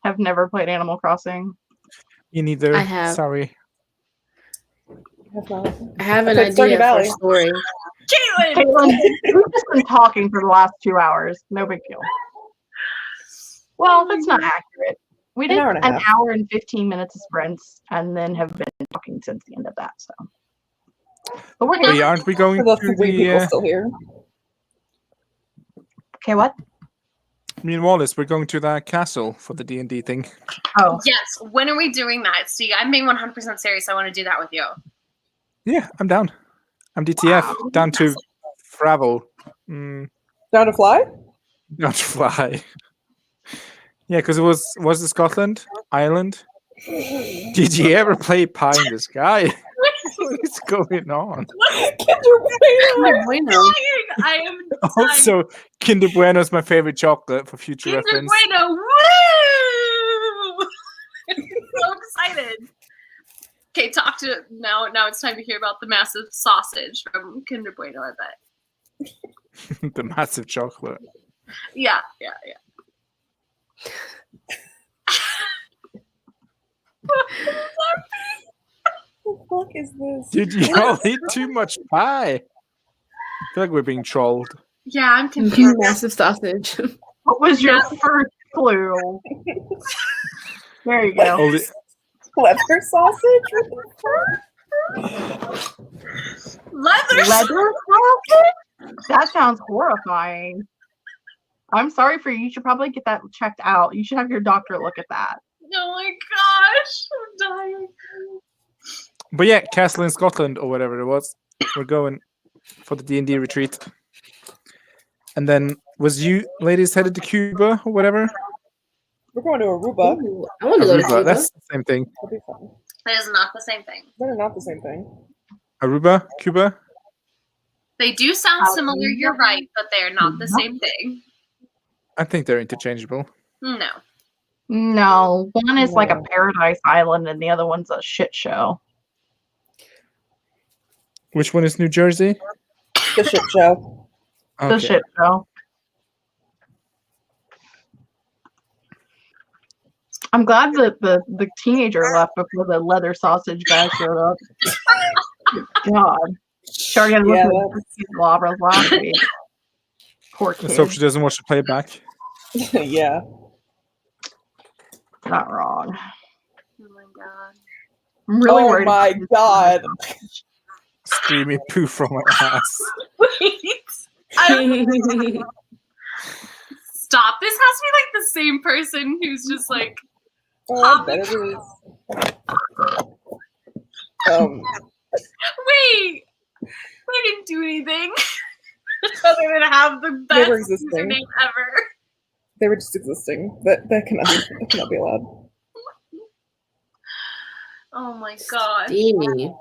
have never played Animal Crossing. Me neither. I have. Sorry. I have an played Stardew idea for Valley. a story. Caitlin! Caitlin, we've just been talking for the last 2 hours. No big deal. Well, that's not accurate. We An did hour and a an half. hour and 15 minutes of sprints and then have been talking since the end of that. So, but we're But good. yeah, aren't we going For to the 3 the... people still here. Okay, what? me and Wallace, we're going to that castle for the D&D thing. Oh, Yes, when are we doing that? See, I'm being 100% serious. I want to do that with you. Yeah, I'm down. I'm DTF. Down to travel. Down to fly? Not fly. Yeah, because it was it Scotland? Ireland? Did you ever play Pie in the Sky? What is going on? Kinder Bueno. I am Also, Kinder Bueno is my favorite chocolate for future Kinder reference. Bueno. Woo! So excited. Okay, talk to now. Now it's time to hear about the massive sausage from Kinder Bueno. I bet. The massive chocolate. Yeah. What the fuck is this? Did you all eat too much pie? I feel like we're being trolled. Yeah, I'm confused. Massive sausage. what was your first clue? There you go. Only- Leather sausage? Leather. Leather sausage? That sounds horrifying. I'm sorry for you. You should probably get that checked out. You should have your doctor look at that. Oh my gosh, I'm dying. But yeah, castle in Scotland or whatever it was. We're going for the D&D retreat. And then was you ladies headed to Cuba or whatever? We're going to Aruba. Ooh, I want to go to Aruba, Cuba. that's the same thing. That'll be fun. That is not the same thing. They're not the same thing. Aruba, Cuba. They do sound similar, you're right, but they're not the same thing. I think they're interchangeable. No. No, one is like a No. paradise island and the other one's a shit show. Which one is New Jersey? The shit show. The Okay. shit show. I'm glad that the teenager left before the leather sausage guy showed up. God. She already had to Yeah, listen to these labras last week. Poor Let's hope kid. she doesn't watch the playback. Yeah. Not wrong. Oh my god. I'm really Oh worried. my about this God. sausage. Streaming poo from my ass. Wait. Stop. This has to be like the same person who's just like, Oh, I bet it is. wait. They didn't do anything. Other than have the They were best existing. username ever. They were just existing. That cannot be allowed. Oh my god. Steamy.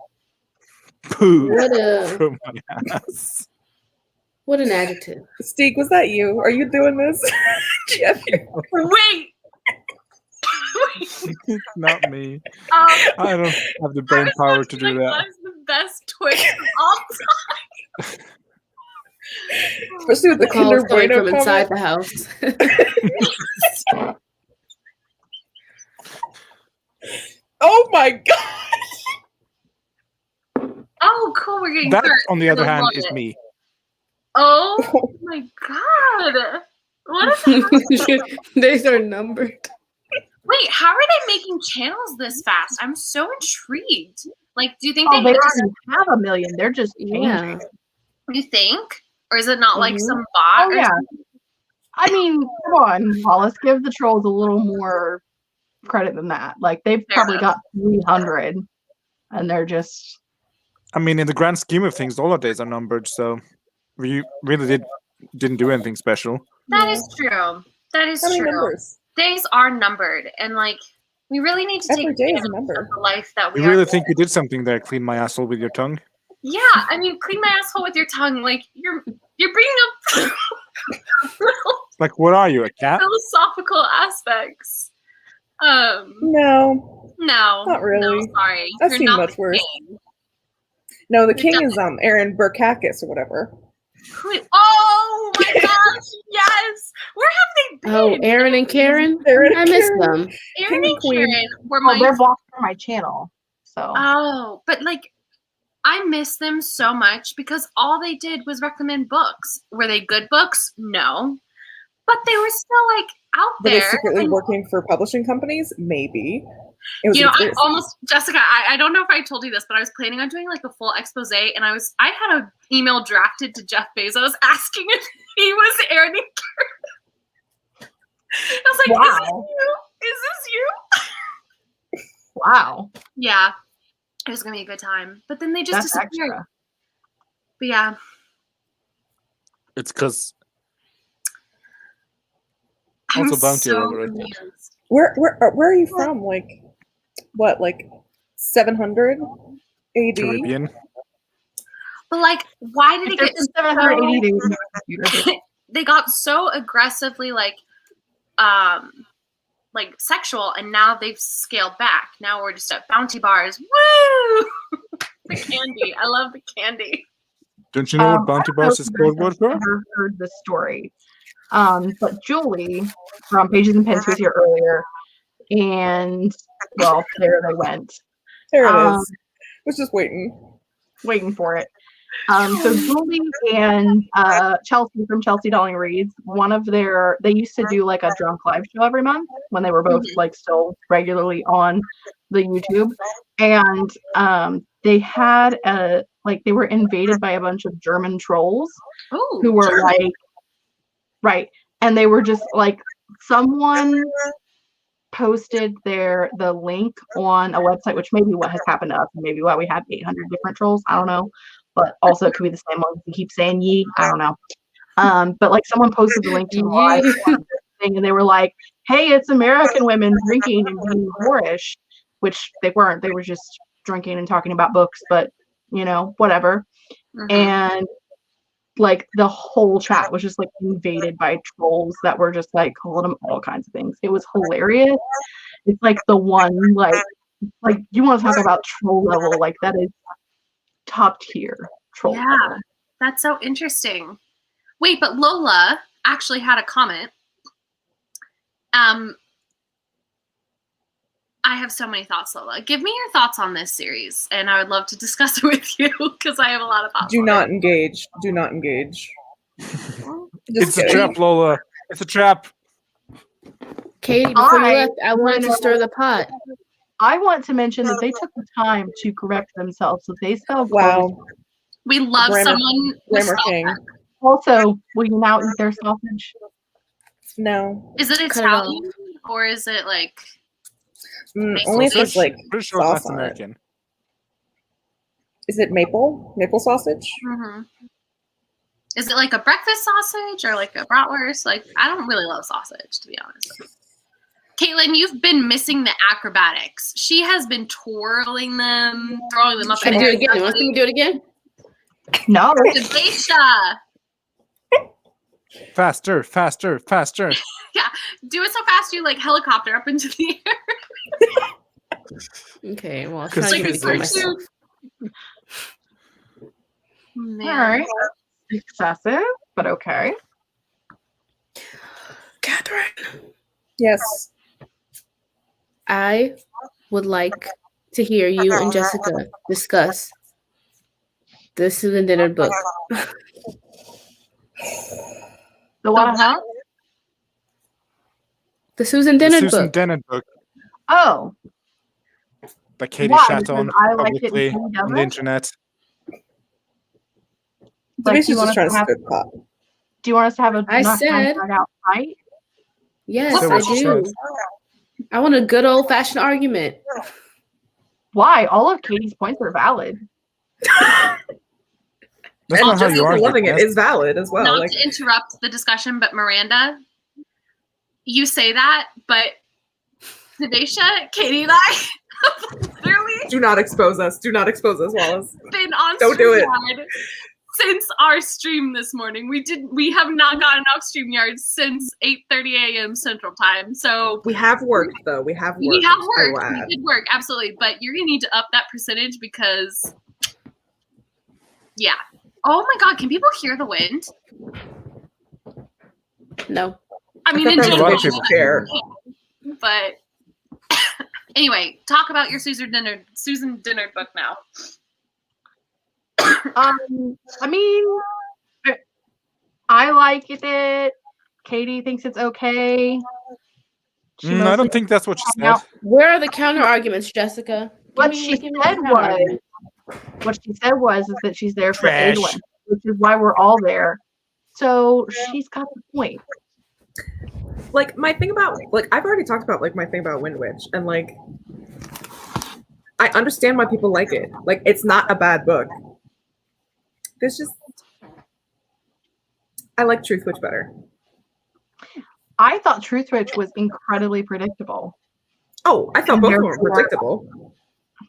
Poo What a from my ass. what an adjective. Steek, was that you? Are you doing this? Jeff, Wait. Not me. I don't have the brain power to do that. That's the best twist of all time. especially with the The call Kinder was coming Bueno from inside comment. the house. Oh my god! Oh, cool. We're getting That, hurt. on the other I hand, love is it. me. Oh my god. What is that? Days are numbered. Wait, how are they making channels this fast? I'm so intrigued. Like, do you think Oh, they they just, already have 1 million. They're just changing. Yeah. you think? Or is it not like Mhm. some bot? Oh or yeah. something? I mean, come on, Wallace, give the trolls a little more credit than that. Like they've Fair probably enough. got 300, and they're just I mean, in the grand scheme of things, all our days are numbered, so we really didn't do anything special. That is true. That is How many true. numbers? Days are numbered, and like we really need to Every take day is a advantage number. of the life that we You are. really think you did something there? Clean my asshole with your tongue? Yeah, I mean, clean my asshole with your tongue. Like you're bringing up Like, what are you, a cat? philosophical aspects. No, No, not really. No, sorry, I've you're seen not much the worse. king. No, the You're king is Aaron Burkakis or whatever. Oh my gosh, yes. Where have they been? Oh, Aaron and Karen? Aaron I and miss Karen. them. Aaron King and and Queen. Karen were Oh, my they're blocked from my channel. So Oh, but like I miss them so much because all they did was recommend books. Were they good books? No. But they were still like out Were they there. secretly And, working for publishing companies? Maybe. It was you know, a Jessica, I don't know if I told you this, but I was planning on doing like a full expose, and I had an email drafted to Jeff Bezos asking if he was Aaron and Karen. I was like, wow. Is this you? Wow. Yeah. It was gonna be a good time. But then they just That's disappeared. extra. But yeah. It's because I'm also Bounty so over it. confused. Where are you from? Like, what? Like 700 AD? Caribbean. But like, why did it If get there's 780 days in your computer. they got so aggressively like sexual, and now they've scaled back. Now we're just at bounty bars. Woo! The candy. I love the candy. Don't you know what Bounty Bars is code word for? I've never heard the story. But Julie from Pages and Pens was here earlier, and well, there they went. There it is. Was just waiting for it. So Julie and Chelsea from Chelsea Darling Reads, they used to do like a drunk live show every month when they were both like still regularly on the YouTube, and they had they were invaded by a bunch of German trolls who were like, right, and they were just like, someone posted the link on a website, which may be what has happened to us, and maybe why we have 800 different trolls. I don't know. But also it could be the same one. We keep saying ye. I don't know. But like someone posted the link to the live thing, and they were like, "Hey, it's American women drinking and being whorish," which they weren't. They were just drinking and talking about books. But you know, whatever. And like the whole chat was just like invaded by trolls that were just like calling them all kinds of things. It was hilarious. It's like the one like you want to talk about troll level, like that is top tier troll. Yeah, that's so interesting. Wait, but Lola actually had a comment. I have so many thoughts, Lola. Give me your thoughts on this series, and I would love to discuss it with you because I have a lot of thoughts. Do not engage. Do not engage. It's a trap, Lola. It's a trap. Katie, before you left, I wanted to stir the pot. I want to mention that they took the time to correct themselves. So they spelled wow. We love someone. Grammar king. Also, will you now eat their sausage? No. Is it Italian or is it like? Only if it's like pretty sure sauce that's on American. It. Is it maple sausage? Is it like a breakfast sausage or like a bratwurst? Like, I don't really love sausage, to be honest. Caitlin, you've been missing the acrobatics. She has been twirling them, throwing them up. Can I do it again? You want me to do it again? No. Davaisha. Faster, faster, faster. Yeah, do it so fast you like helicopter up into the air. Okay, well, I'll Because try to like do it for myself. Man. All right. Excessive, but okay. Catherine. Yes. I would like to hear you and Jessica discuss the Susan Dennard book. The one I have? The Susan Dennard Susan book. Dennard book Oh. that Katie Why? shat on Because I like it publicly and he on doesn't? the internet. Like, She's just trying to stir the pot. Do you want us to have a I not said- time out fight? Yes, So I what she do. said. I want a good old-fashioned argument. Why? All of Katie's points are valid. That's And not how you Jessica argue. loving it That's- is valid as well. Not Like, to interrupt the discussion, but Miranda, you say that, but Davaisha, Katie, and I have literally do not expose us. Do not expose us, Wallace. been on Don't do it. StreamYard since our stream this morning. We have not gotten off StreamYard since 8:30 a.m. Central Time. So We have worked though. We have worked. we have I will worked. We add. did work, absolutely. But you're gonna need to up that percentage because, yeah. Oh my God, can people hear the wind? No. I mean, in thought that general, was a chair. but anyway, talk about your Susan Dennard book now. I mean, I like it. Katie thinks it's okay. She I mostly- don't think that's what she said. Now, Where are the counter arguments, Jessica? what Give she me said the counter argument. was is that she's there for Trash. England, which is why we're all there. So she's got the point. Like my thing about I've already talked about like my thing about Wind Witch, and like I understand why people like it. Like it's not a bad book. There's just I like Truth Witch better. I thought Truth Witch was incredibly predictable. Oh, I thought And both of them were therefore- predictable.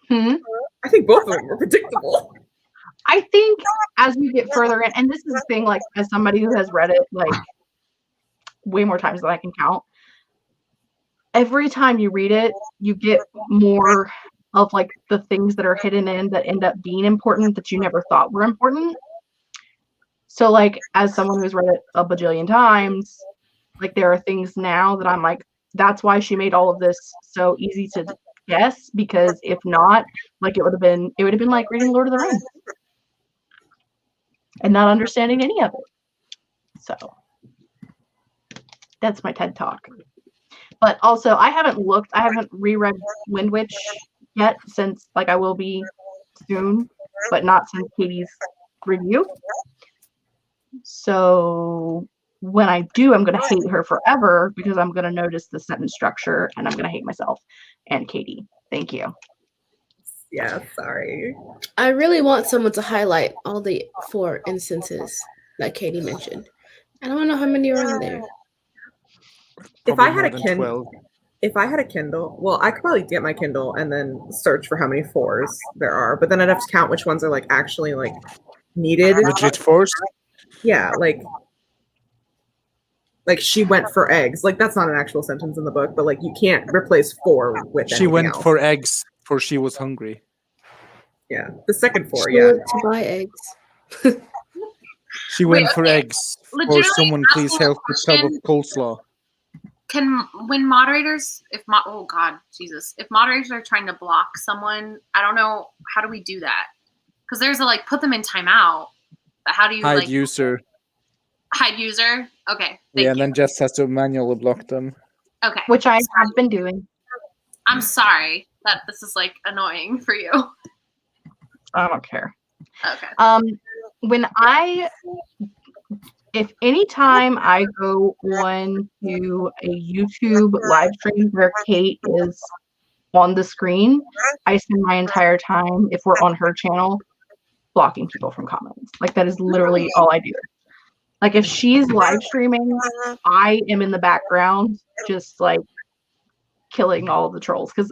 Hmm? I think both of them were predictable. I think as we get further in, and this is the thing, like as somebody who has read it like way more times than I can count, every time you read it, you get more of like the things that are hidden in that end up being important that you never thought were important. So like as someone who's read it a bajillion times, like there are things now that I'm like, that's why she made all of this so easy to guess, because if not, like it would have been like reading Lord of the Rings and not understanding any of it. So that's my TED talk. But also I haven't reread Wind Witch yet, since like I will be soon, but not since Katie's review. So when I do, I'm gonna hate her forever because I'm gonna notice the sentence structure and I'm gonna hate myself and Katie. Thank you. Yeah, sorry. I really want someone to highlight all the 4 instances that Katie mentioned. I don't know how many are on there. If I Probably had a more than Kindle, 12. if I had a Kindle, well, I could probably get my Kindle and then search for how many 4s there are, but then I'd have to count which ones are like actually like needed. Legit force. Yeah, like she went for eggs. Like that's not an actual sentence in the book, but like you can't replace 4 with She anything went else. for eggs, for she was hungry. Yeah, the second 4, She yeah. went to buy eggs. She went for okay. eggs. Or Legitimately someone please asking a help with tub of coleslaw. When moderators, oh God, Jesus, if moderators are trying to block someone, I don't know, how do we do that? Because there's a like put them in timeout, but how do you Hide like user. hide user? Okay, Yeah, thank and you. then Jess has to manually block them. Okay, Which I have been doing. I'm sorry that this is like annoying for you. I don't care. Okay. If anytime I go on to a YouTube live stream where Kate is on the screen, I spend my entire time, if we're on her channel, blocking people from comments. Like that is literally all I do. Like if she's live streaming, I am in the background just like killing all of the trolls, because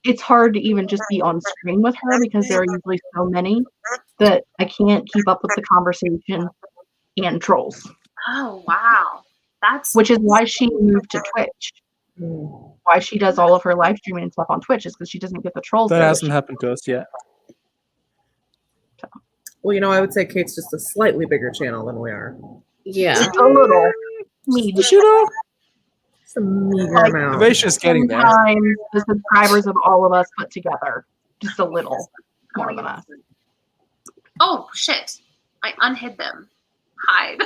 it's hard to even just be on screen with her because there are usually so many that I can't keep up with the conversation and trolls. Oh wow, that's Which is why she moved to Twitch. Mm. Why she does all of her live streaming and stuff on Twitch is because she doesn't get the trolls. That there hasn't happened to us yet. Well, you know, I would say Kate's just a slightly bigger channel than we are. Yeah. Just a little. Medium. Just a meager Like, amount. Davaisha's getting there. Sometimes the subscribers of all of us put together. Just a little more than us. oh shit, I unhid them. Hide.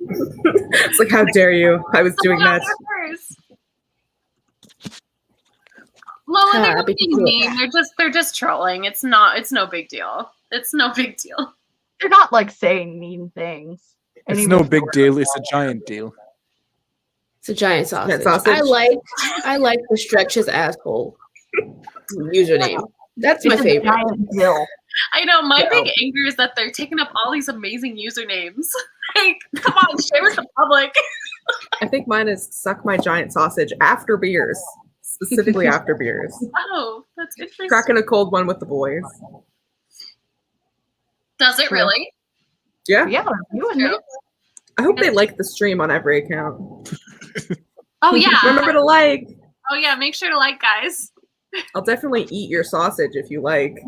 It's like, how dare you? I was doing that. Lola, they're Hi, not big being deal. mean. They're just trolling. It's no big deal. It's no big deal. They're not like saying mean things. It's Anyway, no big deal. It's a giant deal. It's a giant sausage. sausage. I like the stretch his asshole username. That's my it's a favorite. giant deal. I know. My Yeah. big anger is that they're taking up all these amazing usernames. Like, come on, share with the public. I think mine is suck my giant sausage after beers. Specifically after beers. Oh, that's interesting. Cracking a cold one with the boys. Does it True. really? Yeah. Yeah, you and me. True. I hope they like the stream on every account. Oh yeah. Remember to like. Oh yeah. Make sure to like, guys. I'll definitely eat your sausage if you like.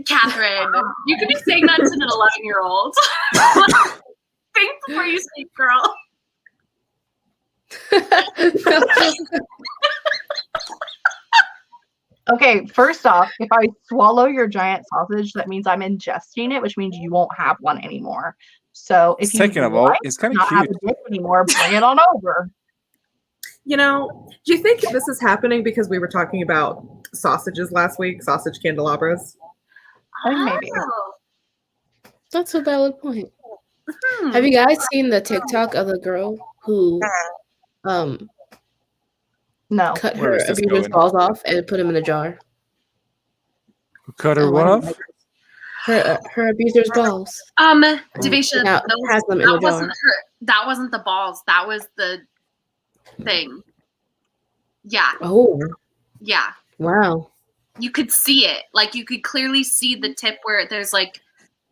Catherine, you could be saying that to an 11-year-old. Think before you speak, girl. Okay, first off, if I swallow your giant sausage, that means I'm ingesting it, which means you won't have one anymore. So if you Second of all, like it's kind of not have cute. a dick anymore, bring it on over. You know, do you think this is happening because we were talking about sausages last week, sausage candelabras? I think maybe. Oh. That's a valid point. Have you guys seen the TikTok of the girl who No. cut Where her is this abuser's going? balls off and put them in a jar? Cut her Oh, what I off? don't know. Her abuser's balls. Divisha, Now has them in a that jar. wasn't her. That wasn't the balls. That was the thing. Yeah, Oh, yeah. wow. You could see it. Like you could clearly see the tip where there's like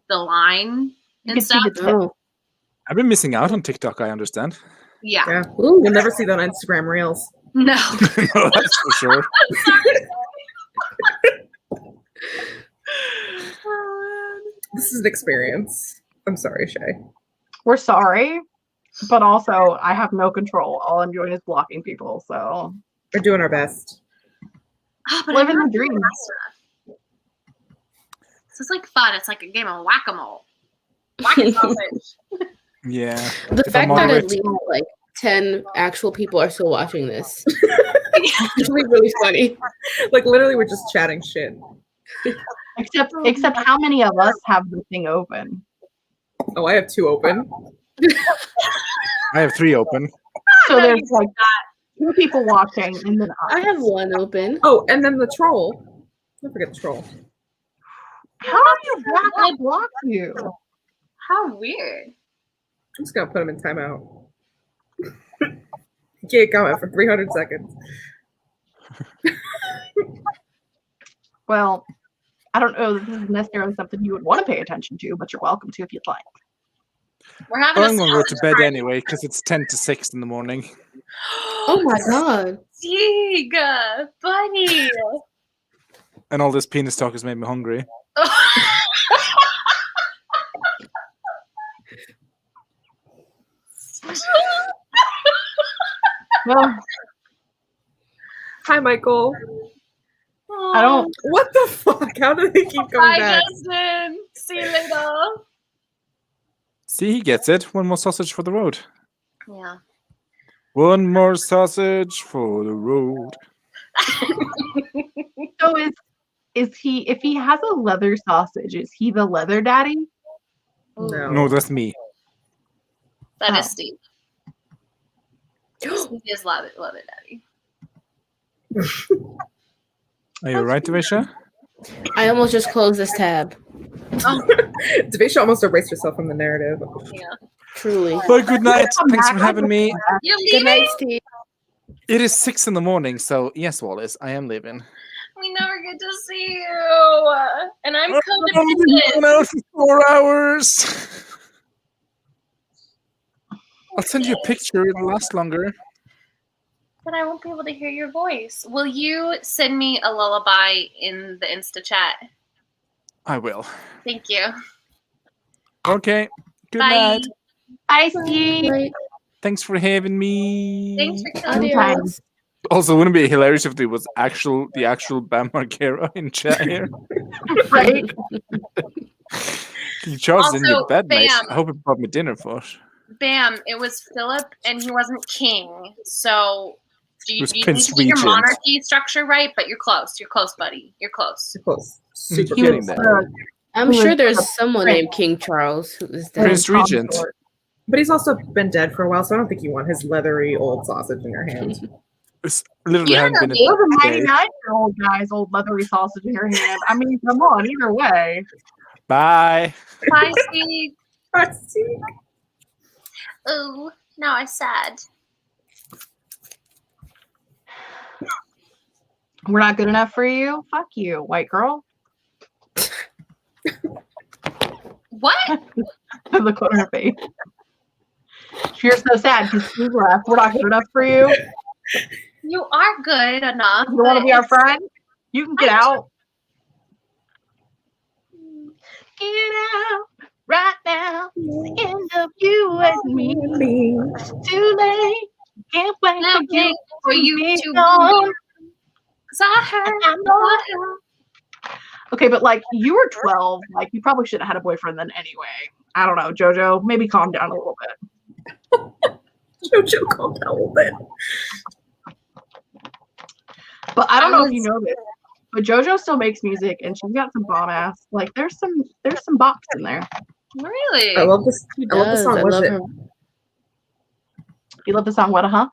the line You and can see stuff. the tip. Oh. I've been missing out on TikTok, I understand. Yeah. Yeah. Ooh. You'll never see that on Instagram Reels. No. No, that's for sure. This is an experience. I'm sorry, Shay. We're sorry, but also I have no control. All I'm doing is blocking people. So We're doing our best. But living I'm the not dream. doing that stuff. This is like fun. It's like a game of whack-a-mole. Whack-a-sausage. Yeah. The If fact I'm that at moderate. least like 10 actual people are still watching this is really funny. Like literally, we're just chatting shit. Except how many of us have the thing open? Oh, I have 2 open. I have 3 open. So there's like 2 people watching and then us. I have one open. Oh, and then the troll. Don't forget the troll. How do you back up block you? How weird. I'm just gonna put him in timeout. Can't comment for 300 seconds. Well, I don't know if this is necessarily something you would want to pay attention to, but you're welcome to if you'd like. We're having I'm going to go to bed party. anyway because it's 10 to 6 in the morning. Oh my god. Dig, bunny. And all this penis talk has made me hungry. Well, Hi, Michael. I don't. What the fuck? How do they keep coming Bye, back? Justin. See you later. See, he gets it. One more sausage for the road. Yeah. One more sausage for the road. So is he? If he has a leather sausage, is he the leather daddy? No. No, that's me. That Oh. is Steve. Steve is leather daddy. Are you right, Davaisha? I almost just closed this tab. Davaisha almost erased herself from the narrative. Yeah. Truly. Well, good night. Thanks for having me. You're Good leaving? night, Steve. It is 6 in the morning, so yes, Wallace, I am leaving. We never get to see you. And I'm I've codependent. been out for 4 hours. I'll send you a picture. It'll last longer. But I won't be able to hear your voice. Will you send me a lullaby in the Insta chat? I will. Thank you. Okay. Good Bye. night. I see. Right. Thanks for having me. Thanks for coming. Adios. Also, wouldn't it be hilarious if there was the actual Bam Margera in chat here? Right. You chose in your Also, bed, mate. Bam. I hope it brought me dinner for it. Bam, it was Philip and he wasn't king. So you was need Prince to get your Regent. monarchy structure right, but you're close. You're close, buddy. You're close. Super close. Super He close. was, there. I'm Who sure is there's the someone prince? named King Charles who is dead. Prince Regent. But he's also been dead for a while, so I don't think you want his leathery old sausage in your hands. It's literally Yeah, hadn't been he a Those are day. 99-year-old guy's old leathery sausage in your hand. I mean, come on, either way. Bye. Bye, Steve. I see. Ooh, now I'm sad. We're not good enough for you? Fuck you, white girl. What? The corner of her face. You're so sad because she's left. We're not good enough for you. You are good enough. You want to be our friend? You can get out. Get out right now. It's the end of you and me. It's too late. Can't wait Now for you for you to to be gone. Cause I heard. Okay, but like you were 12, like you probably should have had a boyfriend then anyway. I don't know, JoJo. Maybe calm down a little bit. JoJo, calm down a little bit. But I don't know if you know this, but JoJo still makes music and she's got some bomb ass. Like there's some bops in there. Really? I love this. She I love the does. song. I What's love it? her. You love the song What Huh?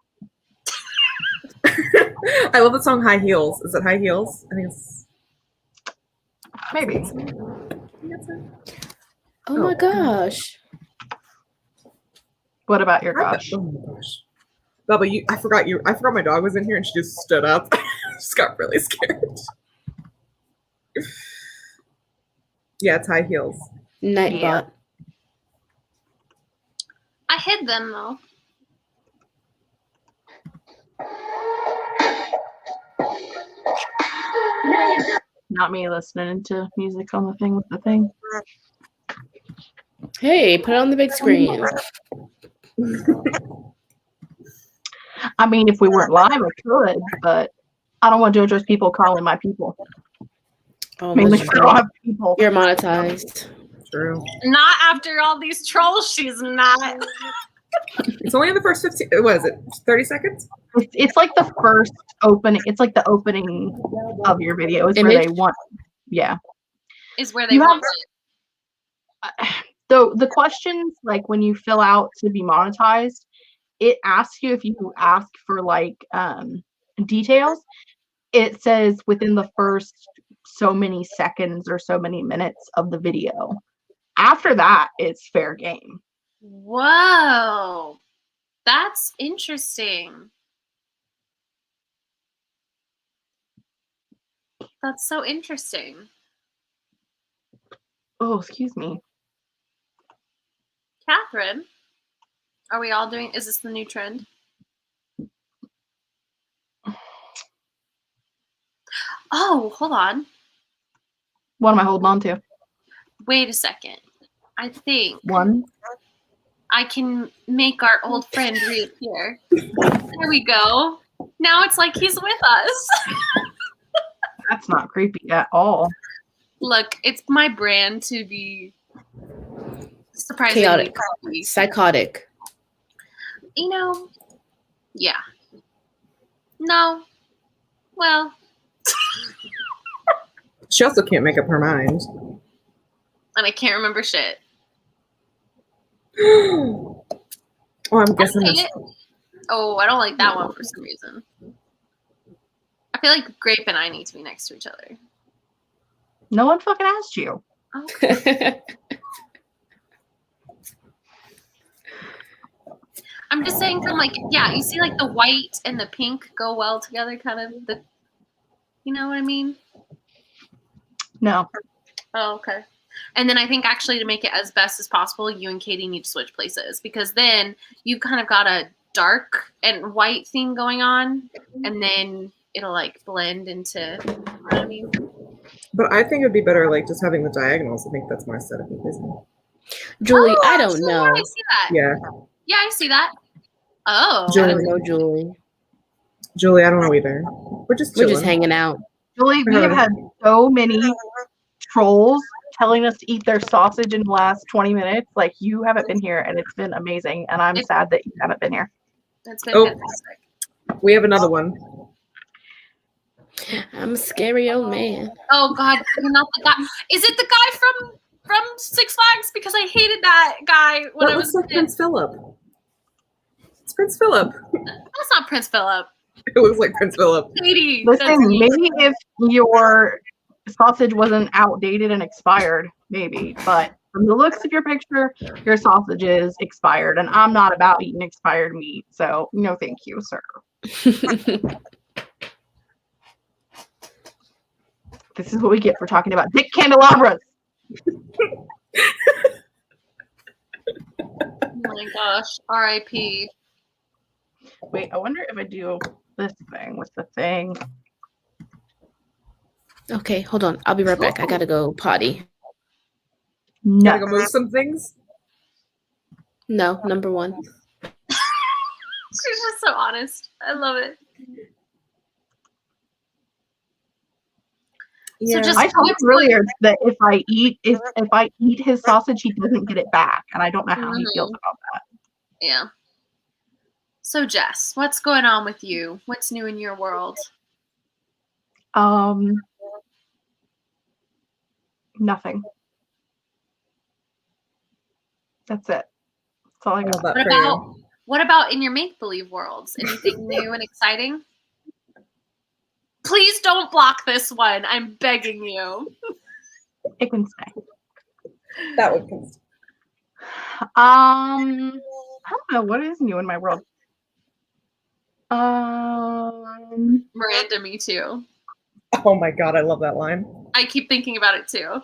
I love the song High Heels. Is it High Heels? I think it's Maybe. Oh my gosh. What about your gosh? Oh my gosh. Bubba, I forgot my dog was in here and she just stood up. Just got really scared. Yeah, it's High Heels. Nightbot. Yeah. I hid them though. Not me listening to music on the thing with the thing. Hey, put it on the big screen. I mean, if we weren't live, I could, but I don't want JoJo's people calling my people. Oh, Mainly that's because I don't have people. You're monetized. True. Not after all these trolls. She's not. It's only in the first 15. What is it? 30 seconds? It's like the first opening. It's like the opening of your video is where Image? they want. Yeah. Is where they You want have- it. The questions, like when you fill out to be monetized, it asks you if you ask for like details. It says within the first so many seconds or so many minutes of the video. After that, it's fair game. Whoa. That's interesting. That's so interesting. Oh, excuse me. Catherine, are we all doing, is this the new trend? Oh, hold on. What am I holding on to? Wait a second. I think One. I can make our old friend reappear. There we go. Now it's like he's with us. That's not creepy at all. Look, it's my brand to be surprisingly Chaotic. creepy. Psychotic. You know, yeah. No. Well, She also can't make up her mind. and I can't remember shit. Oh, I'm guessing Okay. it's Oh, I don't like that one for some reason. I feel like Grape and I need to be next to each other. No one fucking asked you. Okay. I'm just saying from like, yeah, you see like the white and the pink go well together, kind of the, you know what I mean? No. Oh, okay. And then I think actually to make it as best as possible, you and Katie need to switch places because then you've kind of got a dark and white theme going on, and then it'll like blend into, you know what I mean? But I think it'd be better like just having the diagonals. I think that's more aesthetically pleasing. Julie, Oh, I don't actually, know. yeah, I see that. Yeah. Yeah, I see that. Oh. I don't know, Julie. Julie, I don't know either. We're just We're chilling. just hanging out. Julie, we have had so many trolls telling us to eat their sausage in the last 20 minutes. Like, you haven't been here, and it's been amazing. And I'm sad that you haven't been here. It's been Oh. fantastic. We have another one. I'm a scary old man. Oh God, you're not the guy. Is it the guy from Six Flags? Because I hated that guy when That I looks was like a kid. Prince Philip. It's Prince Philip. That's not Prince Philip. It looks like Prince Philip. Katie, Listen, that's me. maybe if your sausage wasn't outdated and expired, maybe. But from the looks of your picture, your sausage is expired. And I'm not about eating expired meat. So, no, thank you, sir. This is what we get for talking about dick candelabras. my gosh. R.I.P. Wait, I wonder if I do this thing with the thing. Okay, hold on. I'll be right back. I gotta go potty. No. Gotta go move some things. No, number one. She's just so honest. I love it. Yeah. just- I told him earlier that if I eat his sausage, he doesn't get it back, and I don't know how he feels about that. Yeah. So Jess, what's going on with you? What's new in your world? Nothing. That's it. That's all I I got. love that for you. What about in your make-believe worlds? Anything new and exciting? Please don't block this one. I'm begging you. It can stay. That would const- I don't know what is new in my world. Miranda, me too. Oh my god, I love that line. I keep thinking about it too.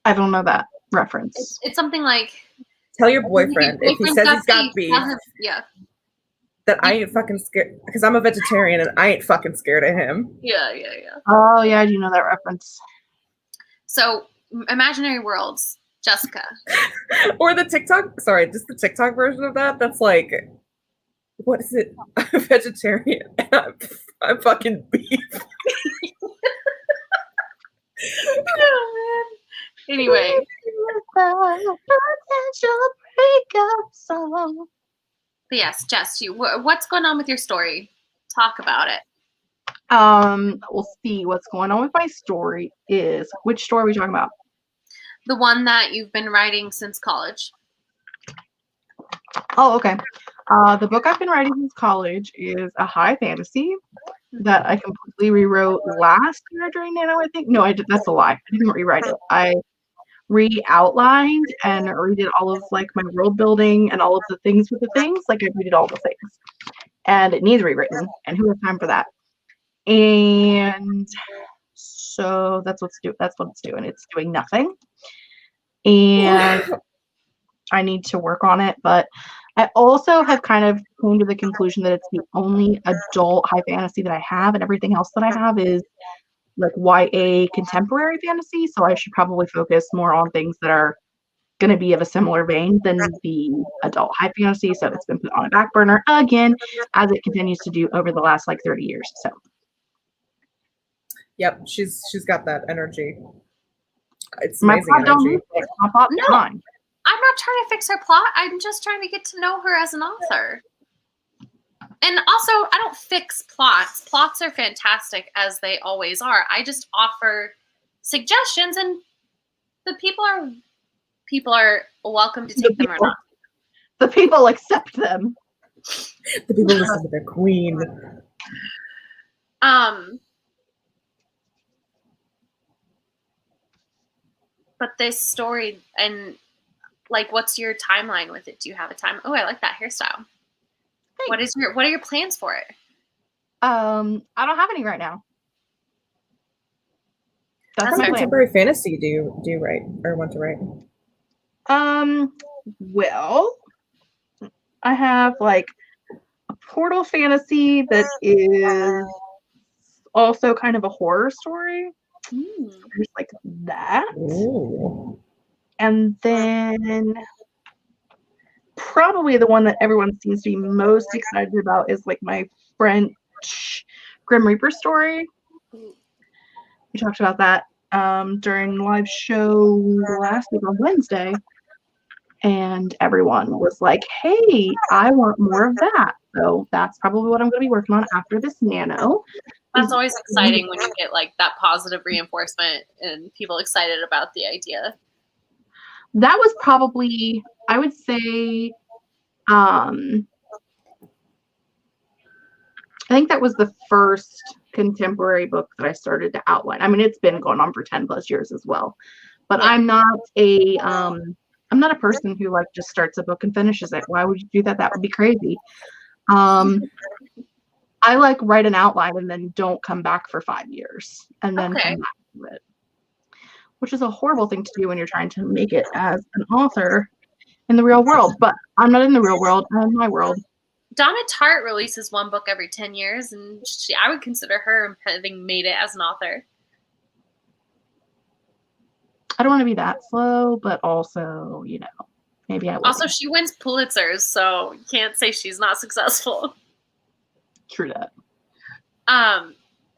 I don't know that reference. It's something like Tell your boyfriend if he says he's got beef Yeah. that I ain't fucking scared because I'm a vegetarian and I ain't fucking scared of him. Yeah. Oh yeah, I do know that reference. So, imaginary worlds, Jessica. Or the TikTok, sorry, just the TikTok version of that. That's like, what is it? I'm a vegetarian and I'm fucking beef. Oh, man. Anyway, but yes, Jess, what's going on with your story? Talk about it. We'll see. What's going on with my story is, which story are we talking about? The one that you've been writing since college. Oh, okay. The book I've been writing since college is a high fantasy that I completely rewrote last year during Nano, I think. No, that's a lie. I didn't rewrite it. I re-outlined and redid all of like my world building and all of the things with the things. Like I redid all the things. And it needs rewritten. And who has time for that? And so that's what it's doing. It's doing nothing. And I need to work on it, but I also have kind of come to the conclusion that it's the only adult high fantasy that I have, and everything else that I have is like YA contemporary fantasy. So I should probably focus more on things that are going to be of a similar vein than the adult high fantasy. So it's been put on a back burner again, as it continues to do over the last like 30 years. So. Yep, she's got that energy. It's My amazing plot don't energy. need fixed. My plot's No. fine. I'm not trying to fix her plot. I'm just trying to get to know her as an author. And also, I don't fix plots. Plots are fantastic as they always are. I just offer suggestions, and the people are welcome to take them or not. The people accept them. The people listen to their queen. But this story and like, what's your timeline with it? Do you have a time? Oh, I like that hairstyle. Thanks. What are your plans for it? I don't have any right now. That's That's my fair. plan. Contemporary fantasy do you write or want to write? Well, I have like a portal fantasy that is also kind of a horror story. There's like that. Ooh. And then probably the one that everyone seems to be most excited about is like my French Grim Reaper story. We talked about that during live show last week on Wednesday. And everyone was like, hey, I want more of that. So that's probably what I'm going to be working on after this Nano. That's always exciting when you get like that positive reinforcement and people excited about the idea. That was probably, I would say, I think that was the first contemporary book that I started to outline. I mean, it's been going on for 10 plus years as well, but yeah. I'm not a person who like just starts a book and finishes it. Why would you do that? That would be crazy. I like write an outline and then don't come back for 5 years and then come back to it, which is a horrible thing to do when you're trying to make it as an author in the real world, but I'm not in the real world. I'm in my world. Donna Tartt releases one book every 10 years, and I would consider her having made it as an author. I don't want to be that slow, but also, you know, maybe I will. Also, she wins Pulitzers, so you can't say she's not successful. True that.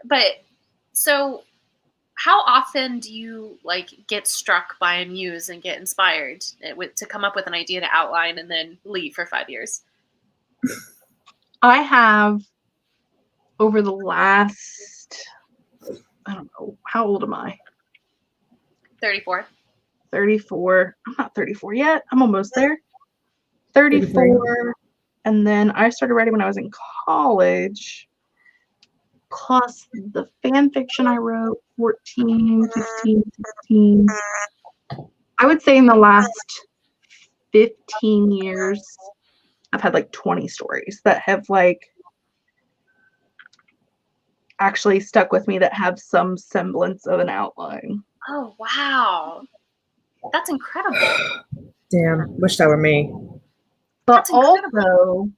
But so how often do you like get struck by a muse and get inspired to come up with an idea to outline and then leave for 5 years? I have, over the last, I don't know, how old am I? 34. 34. I'm not 34 yet. I'm almost there. 34. And then I started writing when I was in college. Plus the fan fiction I wrote, 14, 15, 16. I would say in the last 15 years, I've had like 20 stories that have like actually stuck with me that have some semblance of an outline. Oh, wow. That's incredible. Damn, wish that were me. But also,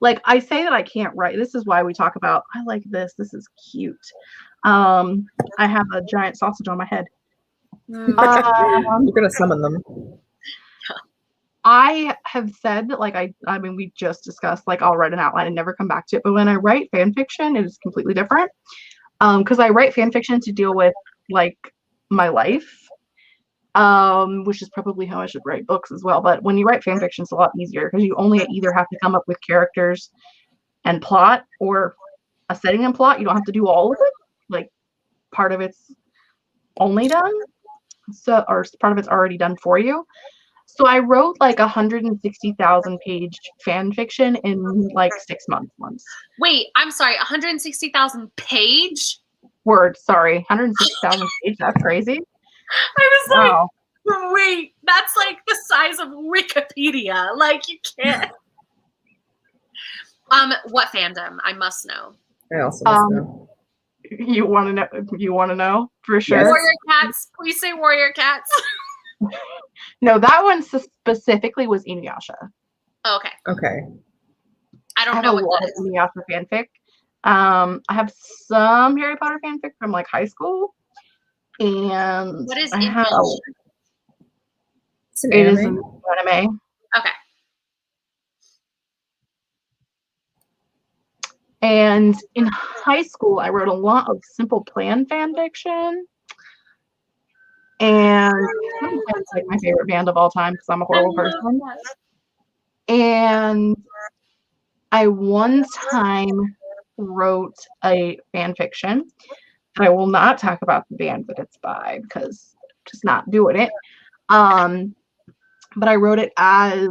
like, I say that I can't write. This is why we talk about, I like this. This is cute. I have a giant sausage on my head. You're going to summon them. I have said that, like, I mean, we just discussed, like, I'll write an outline and never come back to it. But when I write fan fiction, it is completely different. Because I write fan fiction to deal with, like, my life, which is probably how I should write books as well. But when you write fan fiction, it's a lot easier because you only either have to come up with characters and plot or a setting and plot. You don't have to do all of it. Like, part of it's only done. So, or part of it's already done for you. So I wrote like 160,000 page fan fiction in like 6 months once. Wait, I'm sorry, 160,000 page? Word, sorry, 160,000 page. That's crazy. I was Wow. like, wait, that's like the size of Wikipedia. Like, you can't. What fandom? I must know. I also must know. You want to know? You want to know for sure? Yes. Warrior Cats. Please say Warrior Cats. No, that one specifically was Inuyasha. Oh, okay. Okay. I I don't have know a what lot that of is. Inuyasha fanfic. I have some Harry Potter fanfic from like high school, and What is I have Inuyasha? It's an it is anime. an anime. Okay. And in high school, I wrote a lot of Simple Plan fan fiction. And Simple Plan is like my favorite band of all time because I'm a horrible person. And I one time wrote a fan fiction. And I will not talk about the band that it's by because I'm just not doing it. But I wrote it as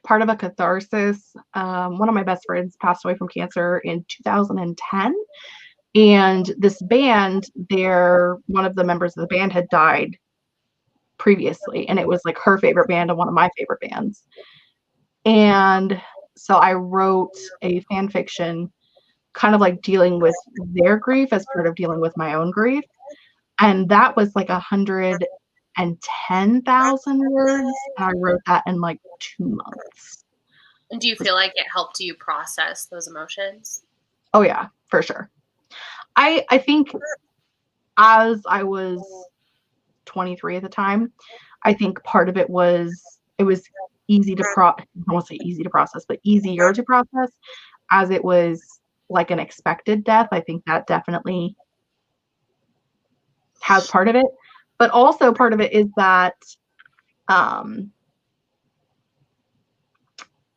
part of a catharsis. One of my best friends passed away from cancer in 2010. And this band, one of the members of the band had died previously. And it was like her favorite band and one of my favorite bands. And so I wrote a fan fiction kind of like dealing with their grief as part of dealing with my own grief. And that was like 110,000 words. And I wrote that in like 2 months. And do you feel like it helped you process those emotions? Oh yeah, for sure. I think as I was 23 at the time, I think part of it was easy to I won't say easy to process, but easier to process as it was like an expected death. I think that definitely has part of it. But also part of it is that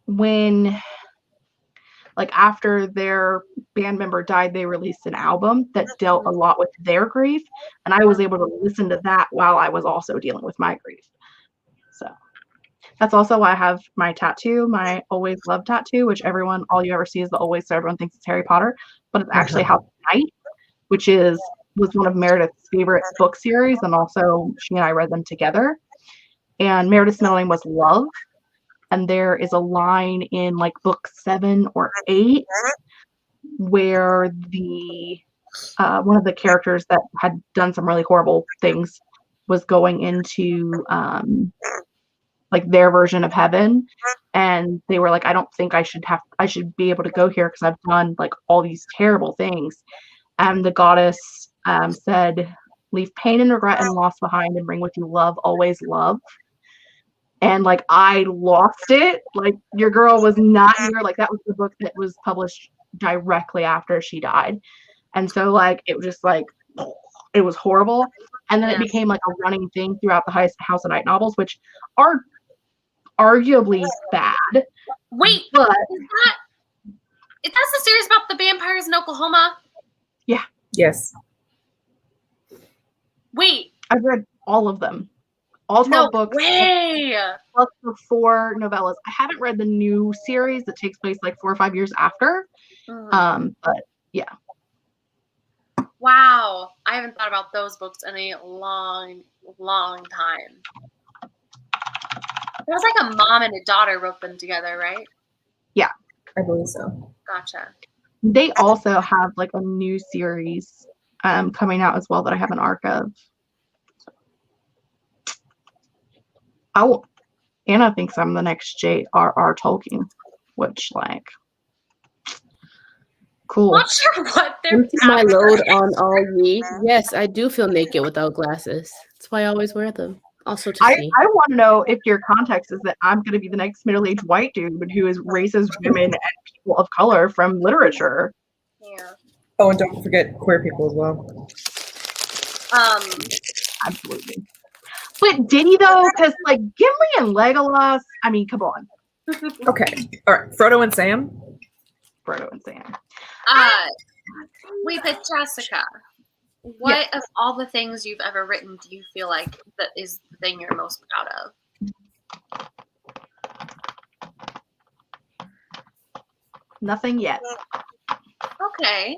when like after their band member died, they released an album that dealt a lot with their grief. And I was able to listen to that while I was also dealing with my grief. So that's also why I have my tattoo, my Always Love tattoo, which all you ever see is the Always, so everyone thinks it's Harry Potter, but it's actually House of Night, which was one of Meredith's favorite book series. And also she and I read them together. And Meredith's middle name was Love. And there is a line in like book 7 or 8 where the one of the characters that had done some really horrible things was going into like their version of heaven, and they were like, I don't think I should be able to go here because I've done like all these terrible things. And the goddess said, leave pain and regret and loss behind and bring with you love, always love. And like I lost it. Like your girl was not here. Like that was the book that was published directly after she died. And so like it was just like it was horrible. And then it became like a running thing throughout the House of Night novels, which are arguably bad. Wait, but is that the series about the vampires in Oklahoma? Yeah. Yes. Wait. I've read all of them. All 12 books. Way. Plus the 4 novellas. I haven't read the new series that takes place like 4 or 5 years after. But yeah. Wow. I haven't thought about those books in a long, long time. It was like a mom and a daughter wrote them together, right? Yeah. I believe so. Gotcha. They also have like a new series coming out as well that I have an arc of. Anna thinks I'm the next J.R.R. Tolkien, which like cool. Not sure what they're Empty my load on all ye. Yes, I do feel naked without glasses. That's why I always wear them. Also to see. I want to know if your context is that I'm going to be the next middle-aged white dude who is racist women and people of color from literature. Yeah. Oh, and don't forget queer people as well. Absolutely. But did he though? Because like Gimli and Legolas, I mean, come on. Okay. All right. Frodo and Sam. Frodo and Sam. Wait, but Jessica, what of all the things you've ever written do you feel like that is the thing you're most proud of? Nothing yet. Okay.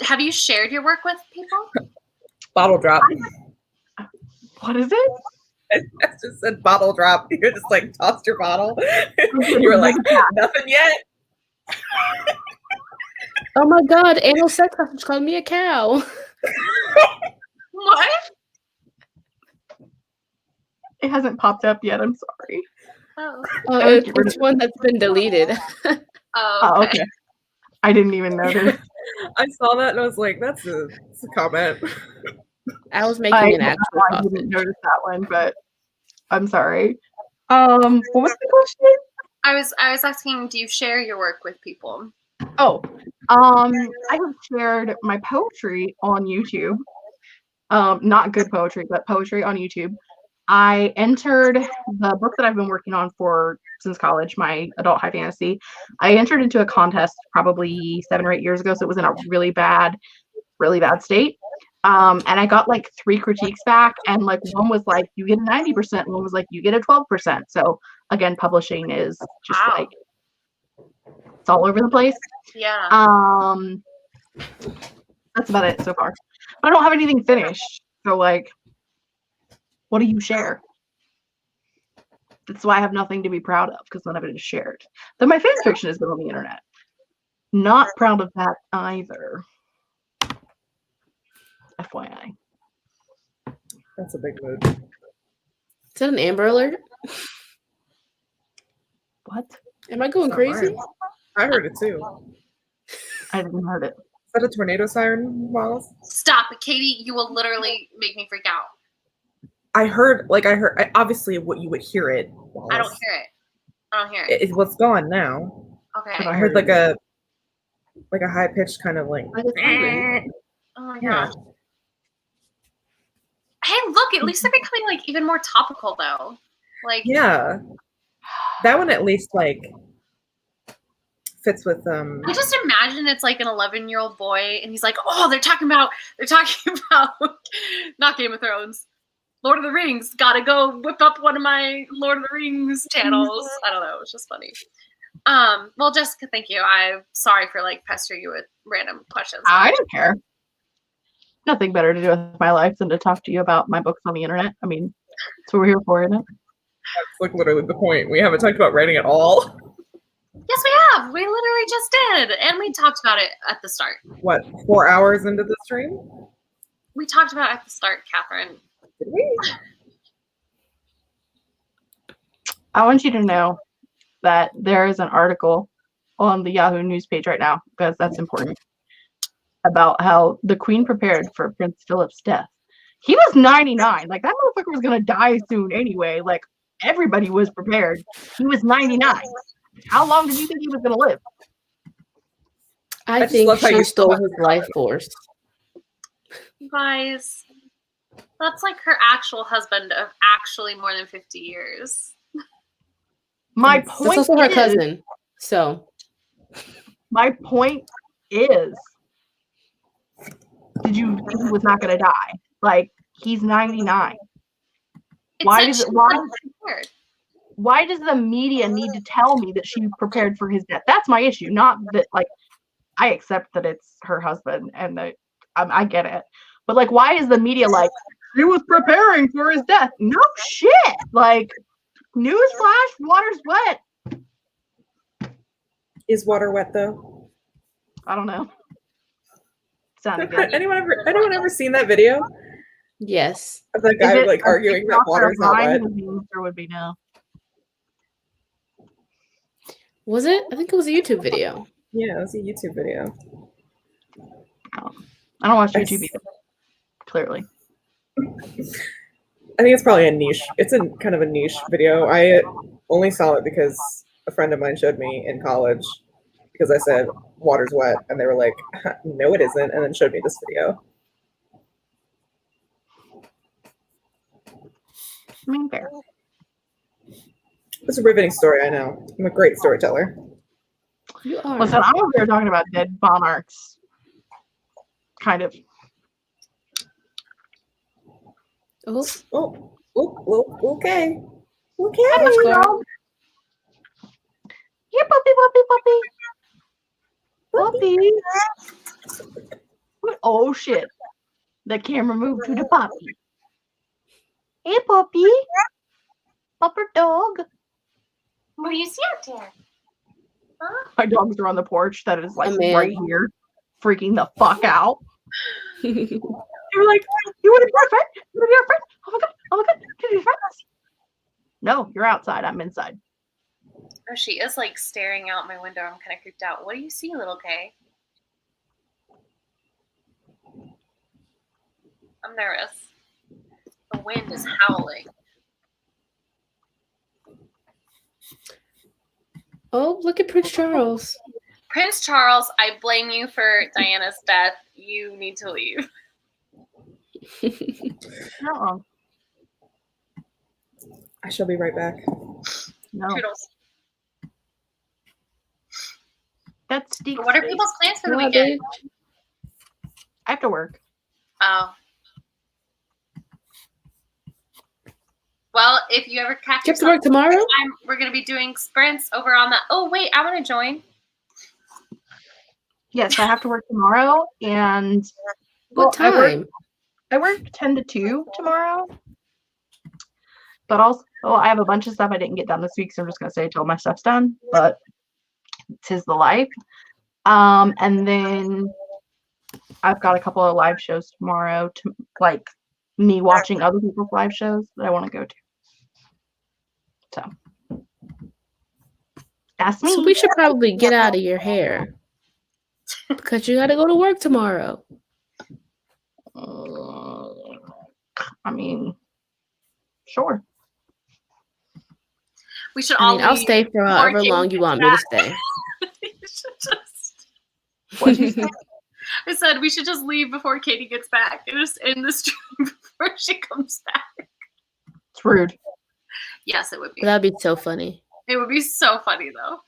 Have you shared your work with people? Bottle drop. What is it? I just said bottle drop. You just like tossed your bottle. You were like, nothing yet. Oh my god, anal sex message called me a cow. What? It hasn't popped up yet. I'm sorry. Oh. It's one that's been deleted. Oh, okay. I didn't even notice. I saw that and I was like, that's a comment. I was making an I actual didn't notice that one, but I'm sorry. What was the question? I was asking, do you share your work with people? Oh, I have shared my poetry on YouTube. Not good poetry, but poetry on YouTube. I entered the book that I've been working on since college, my adult high fantasy. I entered into a contest probably 7 or 8 years ago, so it was in a really bad state. And I got like 3 critiques back, and like one was like you get a 90%, and one was like you get a 12%. So again, publishing is just like it's all over the place. Yeah. That's about it so far. But I don't have anything finished. So like, what do you share? That's why I have nothing to be proud of, because none of it is shared. Though my fan fiction has been on the internet. Not proud of that either. FYI. That's a big mood. Is that an Amber Alert? What? Am I going crazy? I heard it too. I didn't heard it. Is that a tornado siren, Wallace? Stop it, Katie. You will literally make me freak out. I heard obviously what you would hear it. Wallace. I don't hear it. It's what's gone now. Okay. I heard like a high pitched kind of like. Oh my gosh. Hey, look, at least they're becoming like even more topical though. Like yeah. That one at least like fits with I just imagine it's like an 11-year-old boy and he's like, oh, they're talking about not Game of Thrones. Lord of the Rings. Gotta go whip up one of my Lord of the Rings channels. I don't know, it's just funny. Well, Jessica, thank you. I'm sorry for like pestering you with random questions. I don't care. Nothing better to do with my life than to talk to you about my books on the internet. I mean, that's what we're here for, isn't it? That's like literally the point. We haven't talked about writing at all. Yes, we have. We literally just did. And we talked about it at the start. What, 4 hours into the stream? We talked about it at the start, Catherine. Did we? I want you to know that there is an article on the Yahoo News page right now, because that's important, about how the Queen prepared for Prince Philip's death. He was 99. Like, that motherfucker was going to die soon anyway. Like, everybody was prepared. He was 99. How long did you think he was going to live? I just think love how she you stole his life force. You guys, that's like her actual husband of actually more than 50 years. My That's point also her is, cousin. So my point is, he was not going to die. Like, he's 99. Why does the media need to tell me that she prepared for his death? That's my issue. Not that, like, I accept that it's her husband and that I get it. But, like, why is the media like, he was preparing for his death? No shit. Like, newsflash, water's wet. Is water wet though? I don't know. Sounded good. Anyone ever seen that video yes. of that guy like arguing that water's not wet? The answer would be no. Was it? I think it was a YouTube video. Yeah, it was a YouTube video. I don't watch YouTube either. Clearly. I think it's probably a niche. It's a kind of a niche video. I only saw it because a friend of mine showed me in college because I said water's wet, and they were like, "No, it isn't," and then showed me this video. I mean, fair. It's a riveting story. I know. I'm a great storyteller. You are. Listen, I'm over here talking about dead monarchs. Kind of. Oh, Okay. Okay. Here, puppy. Puppy. Oh, shit. The camera moved to the puppy. Hey, puppy. Pupper dog. What do you see out there? Huh? My dogs are on the porch that is, like, Oh, man. right here. Freaking the fuck out. They were like, you want to be our friend? You want to be our friend? Oh my god, can you be friends? No, you're outside. I'm inside. Oh, she is like staring out my window. I'm kind of creeped out. What do you see, little Kay? I'm nervous. The wind is howling. oh, look at Prince Charles. Prince Charles, I blame you for Diana's death. You need to leave. No. I shall be right back. No. Toodles. That's Steve's What are face. people's plans for the Yeah, weekend? I have to work. Oh. Well, if you ever catch You have to work tomorrow? we're going to be doing sprints over on the... Oh, wait, I want to join. Yes, I have to work tomorrow, and What well, time? I work 10 to 2 tomorrow. But also, I have a bunch of stuff I didn't get done this week, so I'm just going to say till my stuff's done. But 'tis the life. And then I've got a couple of live shows tomorrow, to like me watching other people's live shows that I want to go to. So that's me. So we should probably get out of your hair because you got to go to work tomorrow. I mean, sure. We should I all mean, I'll leave stay for before however Katie long you gets want me to back. stay. We should just... What'd you say? I said we should just leave before Katie gets back and just end the stream before she comes back. It's rude. Yes, it would be. That'd be so funny. It would be so funny though.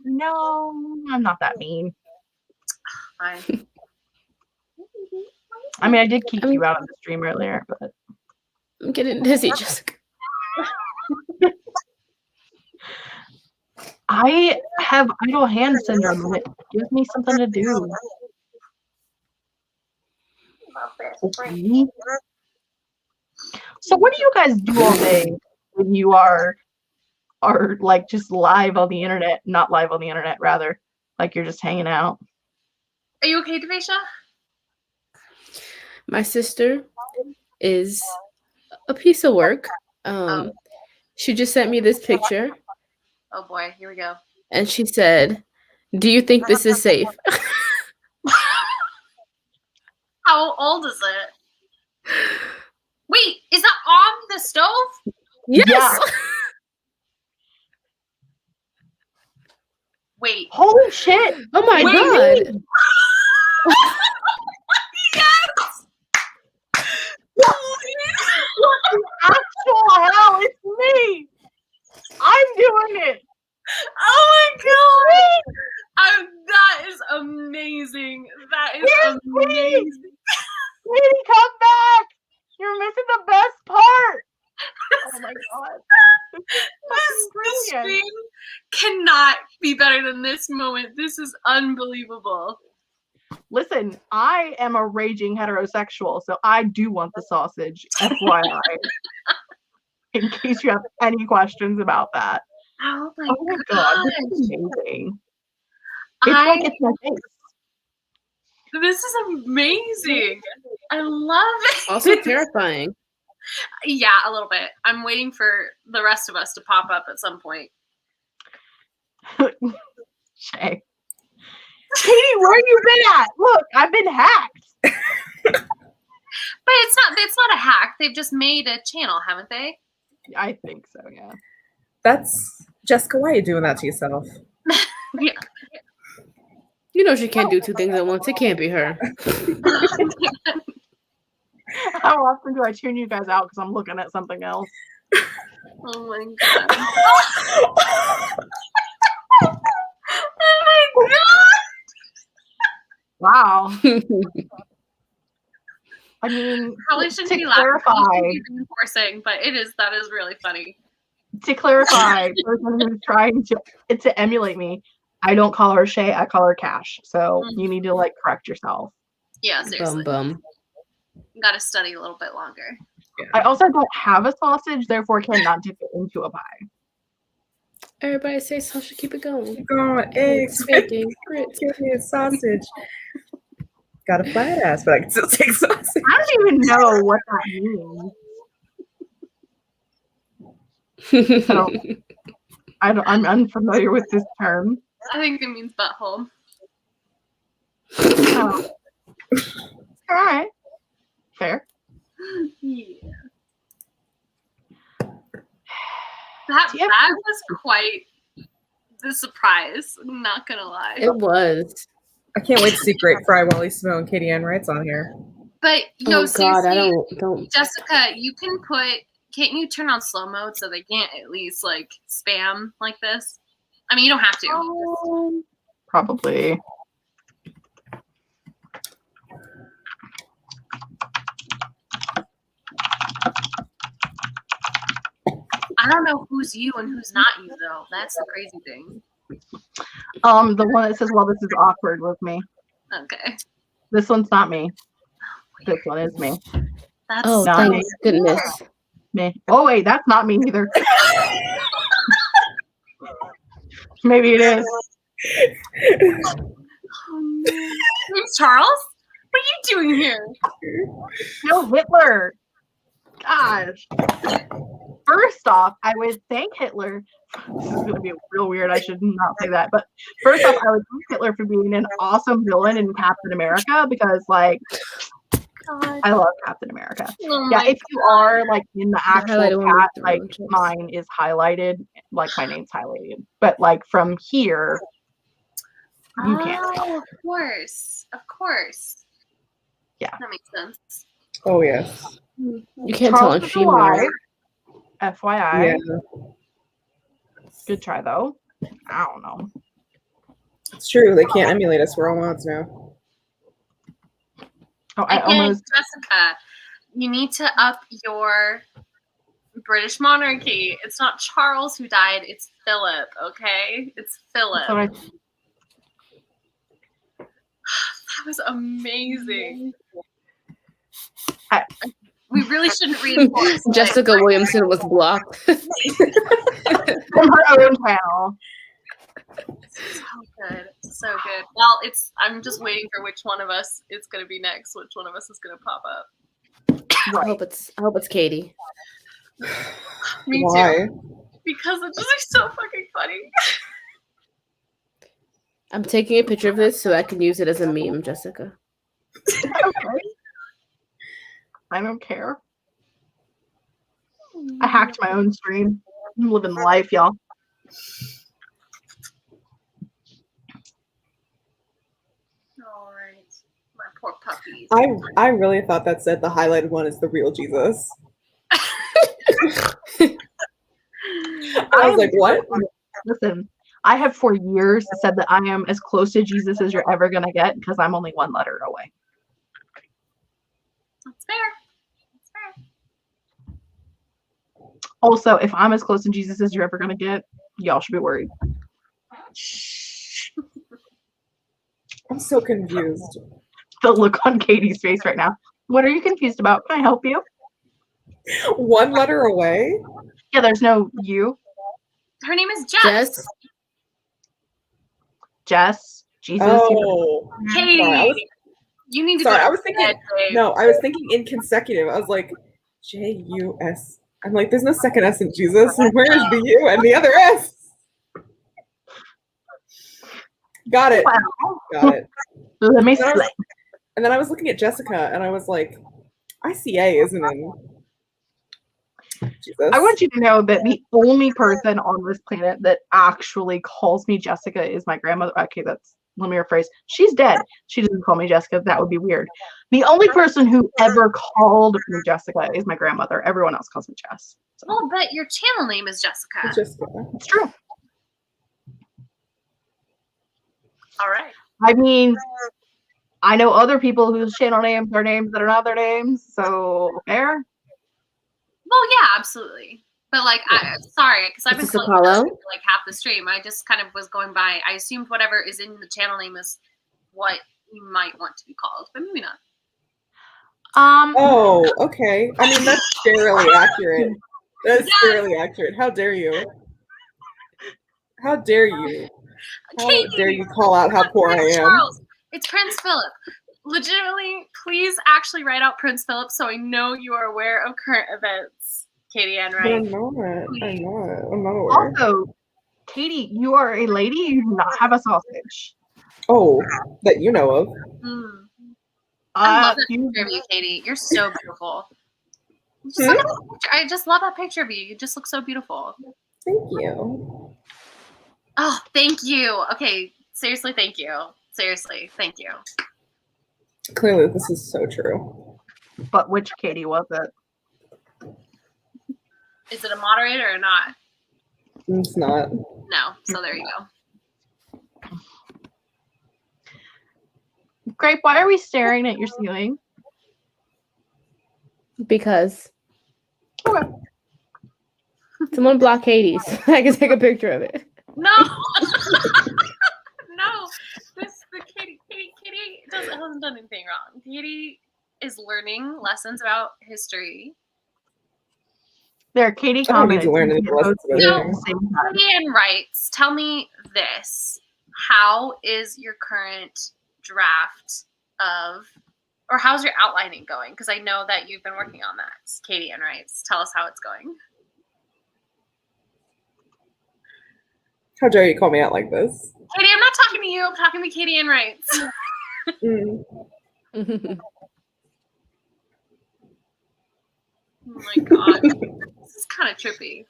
No, I'm not that mean. Fine. I mean, I did keep you out of the stream earlier, but I'm getting dizzy, Jessica. I have idle hand syndrome, and it gives me something to do. Okay. So what do you guys do all day when you are like just live on the internet? Not live on the internet, rather. Like you're just hanging out. Are you okay, Davaisha? My sister is a piece of work. She just sent me this picture, Oh boy, here we go. and she said, "Do you think this is safe?" How old is it? Wait, is that on the stove? Yes. Yeah. Wait. Holy shit! Oh my Wait. god. Yes. Actual hell, it's me! I'm doing it! Oh my god! That is amazing. That is Yes, amazing. Sweetie, come back! You're missing the best part! Oh my god. This Brilliant. stream cannot be better than this moment. This is unbelievable. Listen, I am a raging heterosexual, so I do want the sausage, FYI. In case you have any questions about that. Oh my Oh my god, this is amazing. It's like it's my face. This is amazing. I love it. Also terrifying. Yeah, a little bit. I'm waiting for the rest of us to pop up at some point. Shay. Katie, where you been at? Look, I've been hacked. But it's not a hack. They've just made a channel, haven't they? I think so, yeah. That's Jessica. Why are you doing that to yourself? Yeah. You know she can't do two things at once. It can't be her. How often do I tune you guys out because I'm looking at something else? Oh my god. Oh my god. Wow. I mean, Probably shouldn't to be laughing. clarify, Enforcing, but that is really funny. to clarify, person who's trying to emulate me, I don't call her Shay, I call her Cash. So you need to like correct yourself. Yeah, seriously. Bum. Gotta study a little bit longer. I also don't have a sausage, therefore cannot dip it into a pie. Everybody say Sasha, keep it going. Keep going, eggs, Bacon, grits. give me a sausage. Got a flat ass, but I can still take sausage. I don't even know what that means. I'm unfamiliar with this term. I think it means butthole. Oh. All right. Fair. Yeah. That was quite the surprise. I'm not gonna lie. It was. I can't wait to see Great Fry Wally Smo and Katie Ann Wrights on here. But yo, Oh god, I don't. Jessica, you can can't you turn on slow mode so they can't at least like spam like this? I mean, you don't have to. Probably. I don't know who's you and who's not you though. That's the crazy thing. The one that says, "Well, this is awkward" with me. Okay. This one's not me. This one is me. That's Oh, not thank me. goodness. Me. Oh wait, that's not me either. Maybe it is. Oh, man. It's Charles? What are you doing here? No, Hitler. Gosh. First off, I would thank Hitler. This is going to be real weird. I should not say that. But first off, I would thank Hitler for being an awesome villain in Captain America because, like, God. I love Captain America. Oh Yeah, my if you are, like, in the actual highlighted one chat, with the like, rambunctious. mine is highlighted. Like, my name's highlighted. But, like, from here, you can't. Oh, of course. Of course. Yeah. That makes sense. Oh, yes. You can't tell on Charles is stream. alive. FYI. Yeah. Good try, though. I don't know. It's true. They can't emulate us. We're all mods now. Oh, I Again, almost. Jessica, you need to up your British monarchy. It's not Charles who died, it's Philip, okay? It's Philip. So I, That was amazing. I- We really shouldn't reinforce. like, Jessica Williamson was blocked. from her own channel. So good. So good. Well, I'm just waiting for which one of us is gonna be next, which one of us is gonna pop up. I hope it's Katie. Me Why? too. Because it's just so fucking funny. I'm taking a picture of this so I can use it as a meme, Jessica. Okay. I don't care. I hacked my own stream. I'm living life, y'all. All right, my poor puppies. I really thought that said the highlighted one is the real Jesus. I was like, what? Listen, I have for years said that I am as close to Jesus as you're ever gonna get because I'm only one letter away. That's fair. That's fair. Also, if I'm as close to Jesus as you're ever gonna get, y'all should be worried. I'm so confused. The look on Katie's face right now. What are you confused about? Can I help you? One letter away? Yeah, there's no you. Her name is Jess. Jess? Jess. Jesus. Oh. Katie, Sorry, I was, you need to sorry, go to I was thinking, bed, babe. no, I was thinking in consecutive. I was like, J-U-S. I'm like, there's no second S in Jesus. Where is the U and the other S? Got it. Wow. Got it. Let me And then, I was, slay. and then I was looking at Jessica and I was like, ICA isn't in Jesus. I want you to know that the only person on this planet that actually calls me Jessica is my grandmother. Okay, let me rephrase. She's dead. She doesn't call me Jessica. That would be weird. The only person who ever called me Jessica is my grandmother. Everyone else calls me Jess. So, Well, but your channel name is Jessica. It's Jessica. it's true. All right. I mean, I know other people whose channel names are names that are not their names, so fair. Well, yeah, absolutely. But like, sorry, because I've been Is this calling you Apollo? Jessica for like half the stream. I just kind of was going by. I assumed whatever is in the channel name is what you might want to be called, but maybe not. Oh, okay. I mean, that's fairly accurate. That's fairly accurate. How dare you? How dare you? How dare you call out how poor I am? Charles, it's Prince Philip. Legitimately, please actually write out Prince Philip so I know you are aware of current events, Katie Ann But Wright. I'm not. I'm not aware. Also, Katie, you are a lady. You do not have a sausage. Oh, that you know of. Mm. I love that you- picture of you, Katie. You're so beautiful. Just look at that picture. I just love that picture of you. You just look so beautiful. Thank you. Oh, thank you. Okay, seriously, thank you. Seriously, thank you. Clearly, this is so true. But which Katie was it? Is it a moderator or not? It's not. No. So there you go. Grape, why are we staring at your ceiling? Because Okay. someone block Katie so I can take a picture of it. No. No. Katie hasn't done anything wrong. Katie is learning lessons about history. There, Katie I don't need to commented. learn any lessons about anything. Katie Ann writes, tell me this. How is your current draft of, or how's your outlining going? Because I know that you've been working on that. Katie Ann writes, tell us how it's going. How dare you call me out like this? Katie, I'm not talking to you. I'm talking to Katie Ann writes. Mm. Oh my god. This is kind of trippy.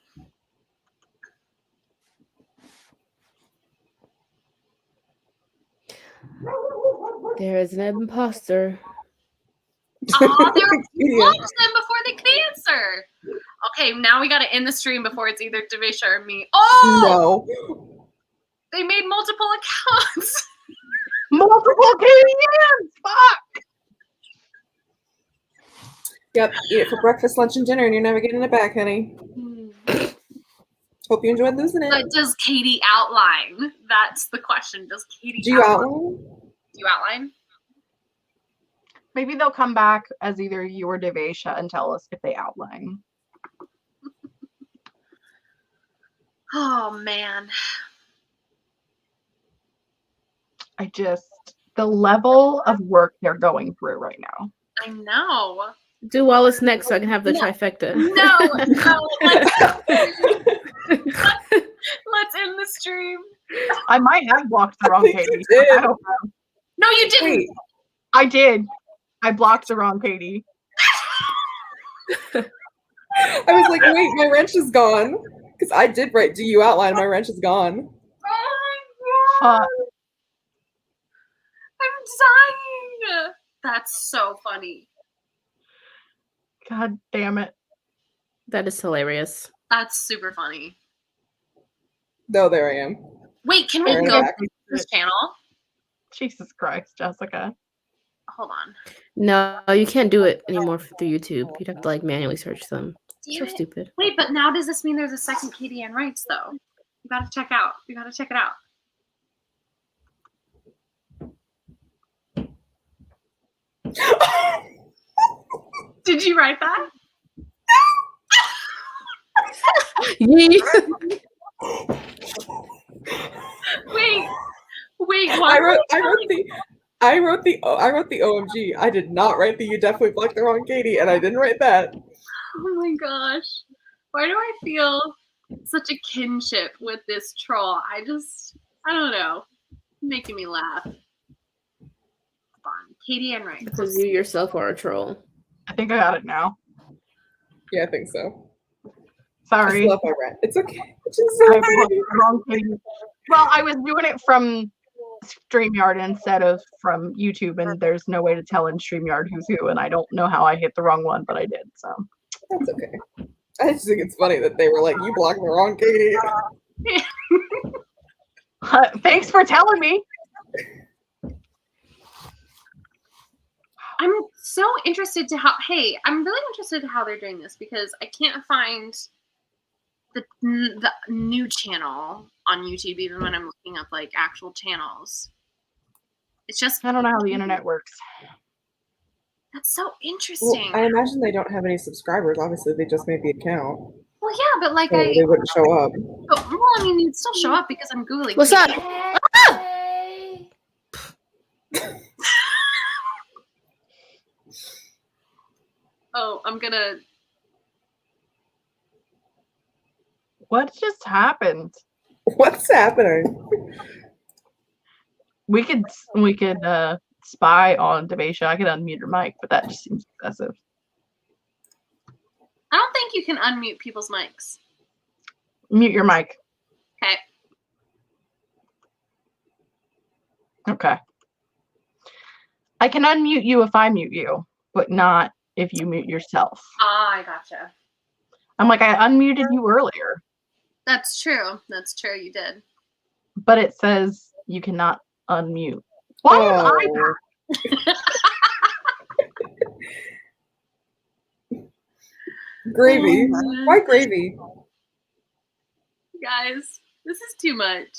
There is an imposter. Oh, they were Yeah. watch them before they could answer. Okay, now we got to end the stream before it's either Davaisha or me. Oh, No. they made multiple accounts. Multiple Katie Anns! Fuck! Yep, eat it for breakfast, lunch, and dinner, and you're never getting it back, honey. Hope you enjoyed losing it. But does Katie outline? That's the question. Does Katie Do you outline? Do you outline? Maybe they'll come back as either you or Davaisha and tell us if they outline. Oh, man. The level of work they're going through right now. I know. Do Wallace next so I can have the No. trifecta. No, let's end the stream. I might have blocked the I wrong think you Katie. did. I don't know. No, you didn't. Wait, I did. I blocked the wrong Katie. I was like, wait, my wrench is gone. Because I did write "Do you outline?" My wrench is gone. Oh my god. I'm dying. That's so funny. God damn it. That is hilarious. That's super funny. No, there I am. Wait, can we Alright, go back. to this channel? Jesus Christ, Jessica. Hold on. No, you can't do it anymore through YouTube. You'd have to like manually search them. Damn So it. stupid. Wait, but now does this mean there's a second Katie Ann Writes though? You gotta check out. You gotta check it out. Did you write that? Yee. Wait, why? I wrote the OMG. I did not write the "You definitely blocked the wrong Katie," and I didn't write that. Oh my gosh. Why do I feel such a kinship with this troll? I don't know. Making me laugh. Fun. Katie Ann Wright. Because you yourself are a troll. I think I got it now. Yeah, I think so. I Sorry. still have my rent. It's okay. It's just I so blocked funny. the wrong Katie. Well, I was doing it from StreamYard instead of from YouTube, and there's no way to tell in StreamYard who's who, and I don't know how I hit the wrong one, but I did, so. That's okay. I just think it's funny that they were like, "You blocked the wrong Katie." Thanks for telling me. I'm so interested to I'm really interested to how they're doing this because I can't find the new channel on YouTube even when I'm looking up like actual channels. It's just I don't know how the internet works. that's so Well, interesting. I imagine they don't have any subscribers. Obviously, they just made the account, Well, yeah, but like so they wouldn't show up. well, I mean, you'd still show up because I'm googling. What's up? Oh, I'm gonna. What just happened? What's happening? We could spy on Davaisha. I could unmute her mic, but that just seems excessive. I don't think you can unmute people's mics. Mute your mic. Okay. Okay. I can unmute you if I mute you, but not if you mute yourself. Ah, I gotcha. I'm like, I unmuted you earlier, That's true. That's true. You did. but it says you cannot unmute. Why am I back? Gravy. Oh, Why gravy? guys, this is too much.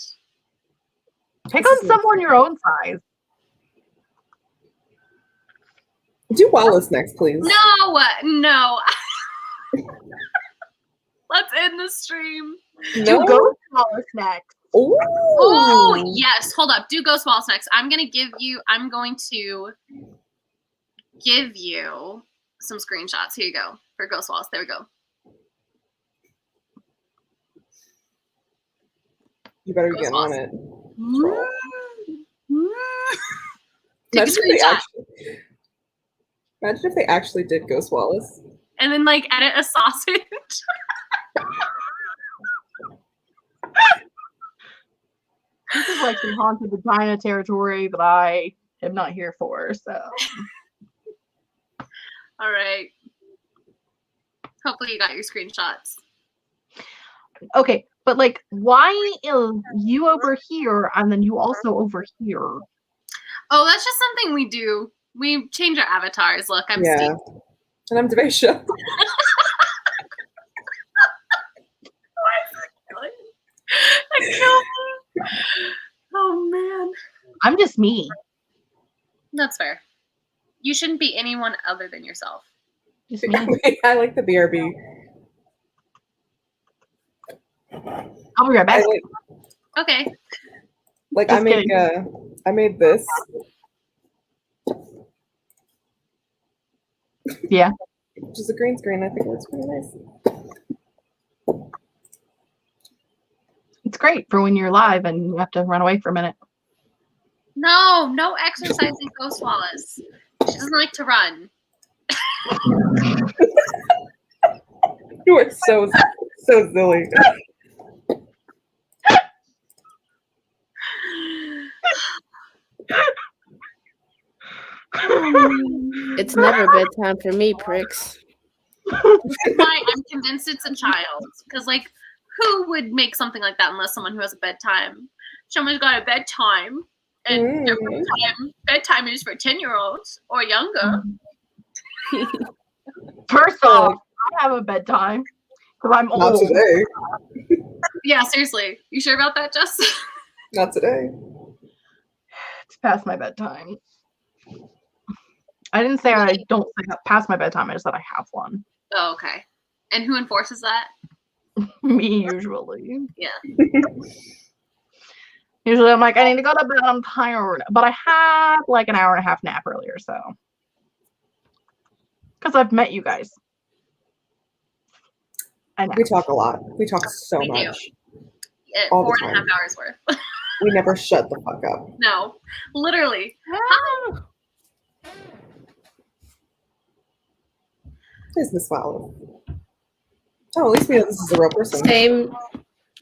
Pick on someone your own size. Do Wallace next, please. No. Let's end the stream. Do Ghost Wallace next. Ooh. Oh, yes. Hold up. Do Ghost Walls next. I'm going to give you some screenshots. Here you go. For Ghost Walls. There we go. You better Ghost get Walls. on it. Take a screenshot. Imagine if they actually did Ghost Wallace. And then like edit a sausage. This is like some haunted vagina territory that I am not here for. So, All right. Hopefully you got your screenshots. okay, but like, why is you over here and then you also over here? Oh, that's just something we do. We change our avatars. Look, I'm Yeah. Steve. And I'm Davaisha. That killed me. Oh man. I'm just me. That's fair. You shouldn't be anyone other than yourself. Just me. I like the BRB. I'll be right I back. Okay. like Just I make kidding. I made this. Yeah. which is a green screen. I think it looks pretty nice. It's great for when you're live and you have to run away for a minute. No exercising Ghost Wallace. She doesn't like to run. You are so silly. It's never bedtime for me, pricks. That's why I'm convinced it's a child. Because, like, who would make something like that unless someone who has a bedtime? Someone's got a bedtime, and their bedtime is for 10-year-olds or younger. First off, I have a bedtime because I'm Not old. today. Yeah, seriously. You sure about that, Jess? Not today. It's past my bedtime. I didn't say I don't think that's past my bedtime. I just said I have one. Oh, okay. And who enforces that? Me, usually. Yeah. Usually I'm like, I need to go to bed. I'm tired. But I had like an hour and a half nap earlier, so. Because I've met you guys. I know. We talk a lot. We talk so We do. much. All All the 4.5 time. hours worth. We never shut the fuck up. No. Literally. Who's Miss Wallace? Oh, at least we know this is a real person. Same.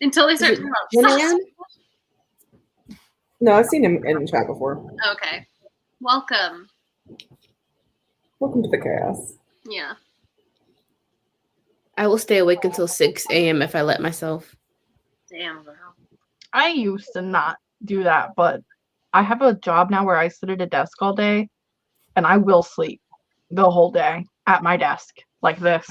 Until they start Is it talking about Julian? No, I've seen him in chat before. Okay. Welcome. Welcome to the chaos. Yeah. I will stay awake until 6 a.m. if I let myself. Damn, girl. I used to not do that, but I have a job now where I sit at a desk all day and I will sleep the whole day at my desk like this.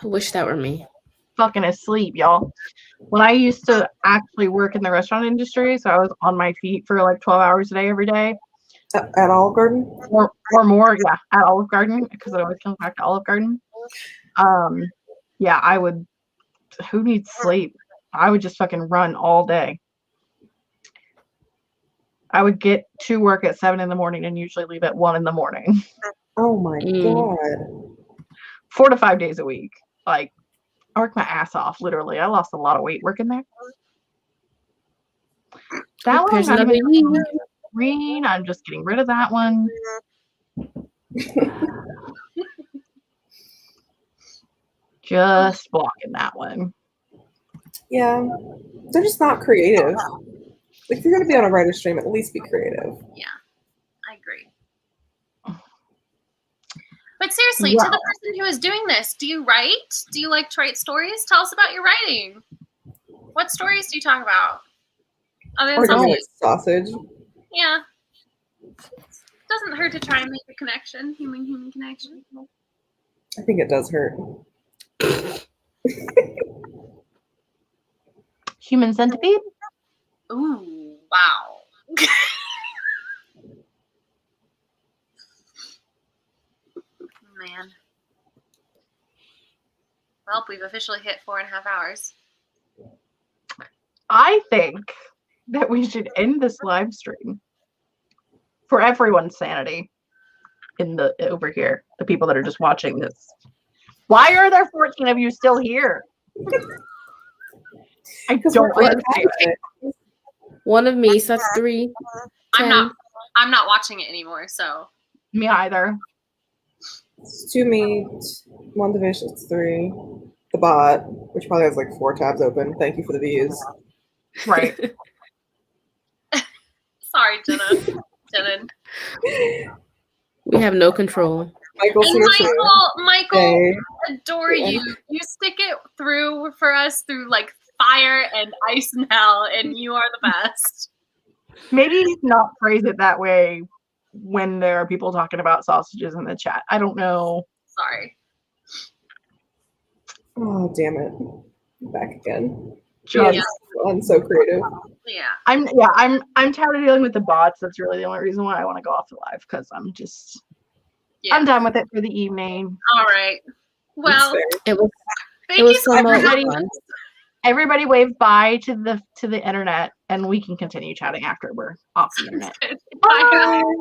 I wish that were me. Fucking asleep, y'all. When I used to actually work in the restaurant industry, so I was on my feet for like 12 hours a day every day. At Olive Garden? Or more, yeah, at Olive Garden, because it always comes back to Olive Garden. Yeah, I would. Who needs sleep? I would just fucking run all day. I would get to work at 7 in the morning and usually leave at 1 in the morning. Oh my god. 4 to 5 days a week. Like, I work my ass off, literally. I lost a lot of weight working there. That one, There's I'm not another even year. green. I'm just getting rid of that one. Just blocking that one. Yeah. They're just not creative. If you're going to be on a writer stream, at least be creative. Yeah. I agree. But seriously, to the person who is doing this, do you write? Do you like to write stories? Tell us about your writing. What stories do you talk about? Other than Or just something? like sausage. Yeah. Doesn't hurt to try and make a connection, human connection. I think it does hurt. Human centipede? Ooh, wow. Man. Well, we've officially hit 4.5 hours. I think that we should end this live stream for everyone's sanity over here, the people that are just watching this. Why are there 14 of you still here? I don't understand. One of me, so that's 3. I'm 10. not watching it anymore, so Me either. It's 2 me, 1 Davaisha, it's 3. The bot, which probably has like 4 tabs open. Thank you for the views. Right. sorry, Jenna. We have no control. Michael's And here too. Michael, Hey. adore you. You stick it through for us through like fire and ice and hell, and you are the best. Maybe not phrase it that way when there are people talking about sausages in the chat. I don't know. Sorry. Oh, damn it. Back again. Just, Yeah. I'm so creative. Yeah. I'm tired of dealing with the bots. That's really the only reason why I want to go off the live, because I'm done with it for the evening. All right. Well, It was thank it was you so so much much. fun. Everybody wave bye to the internet, and we can continue chatting after we're off the internet. Bye, guys.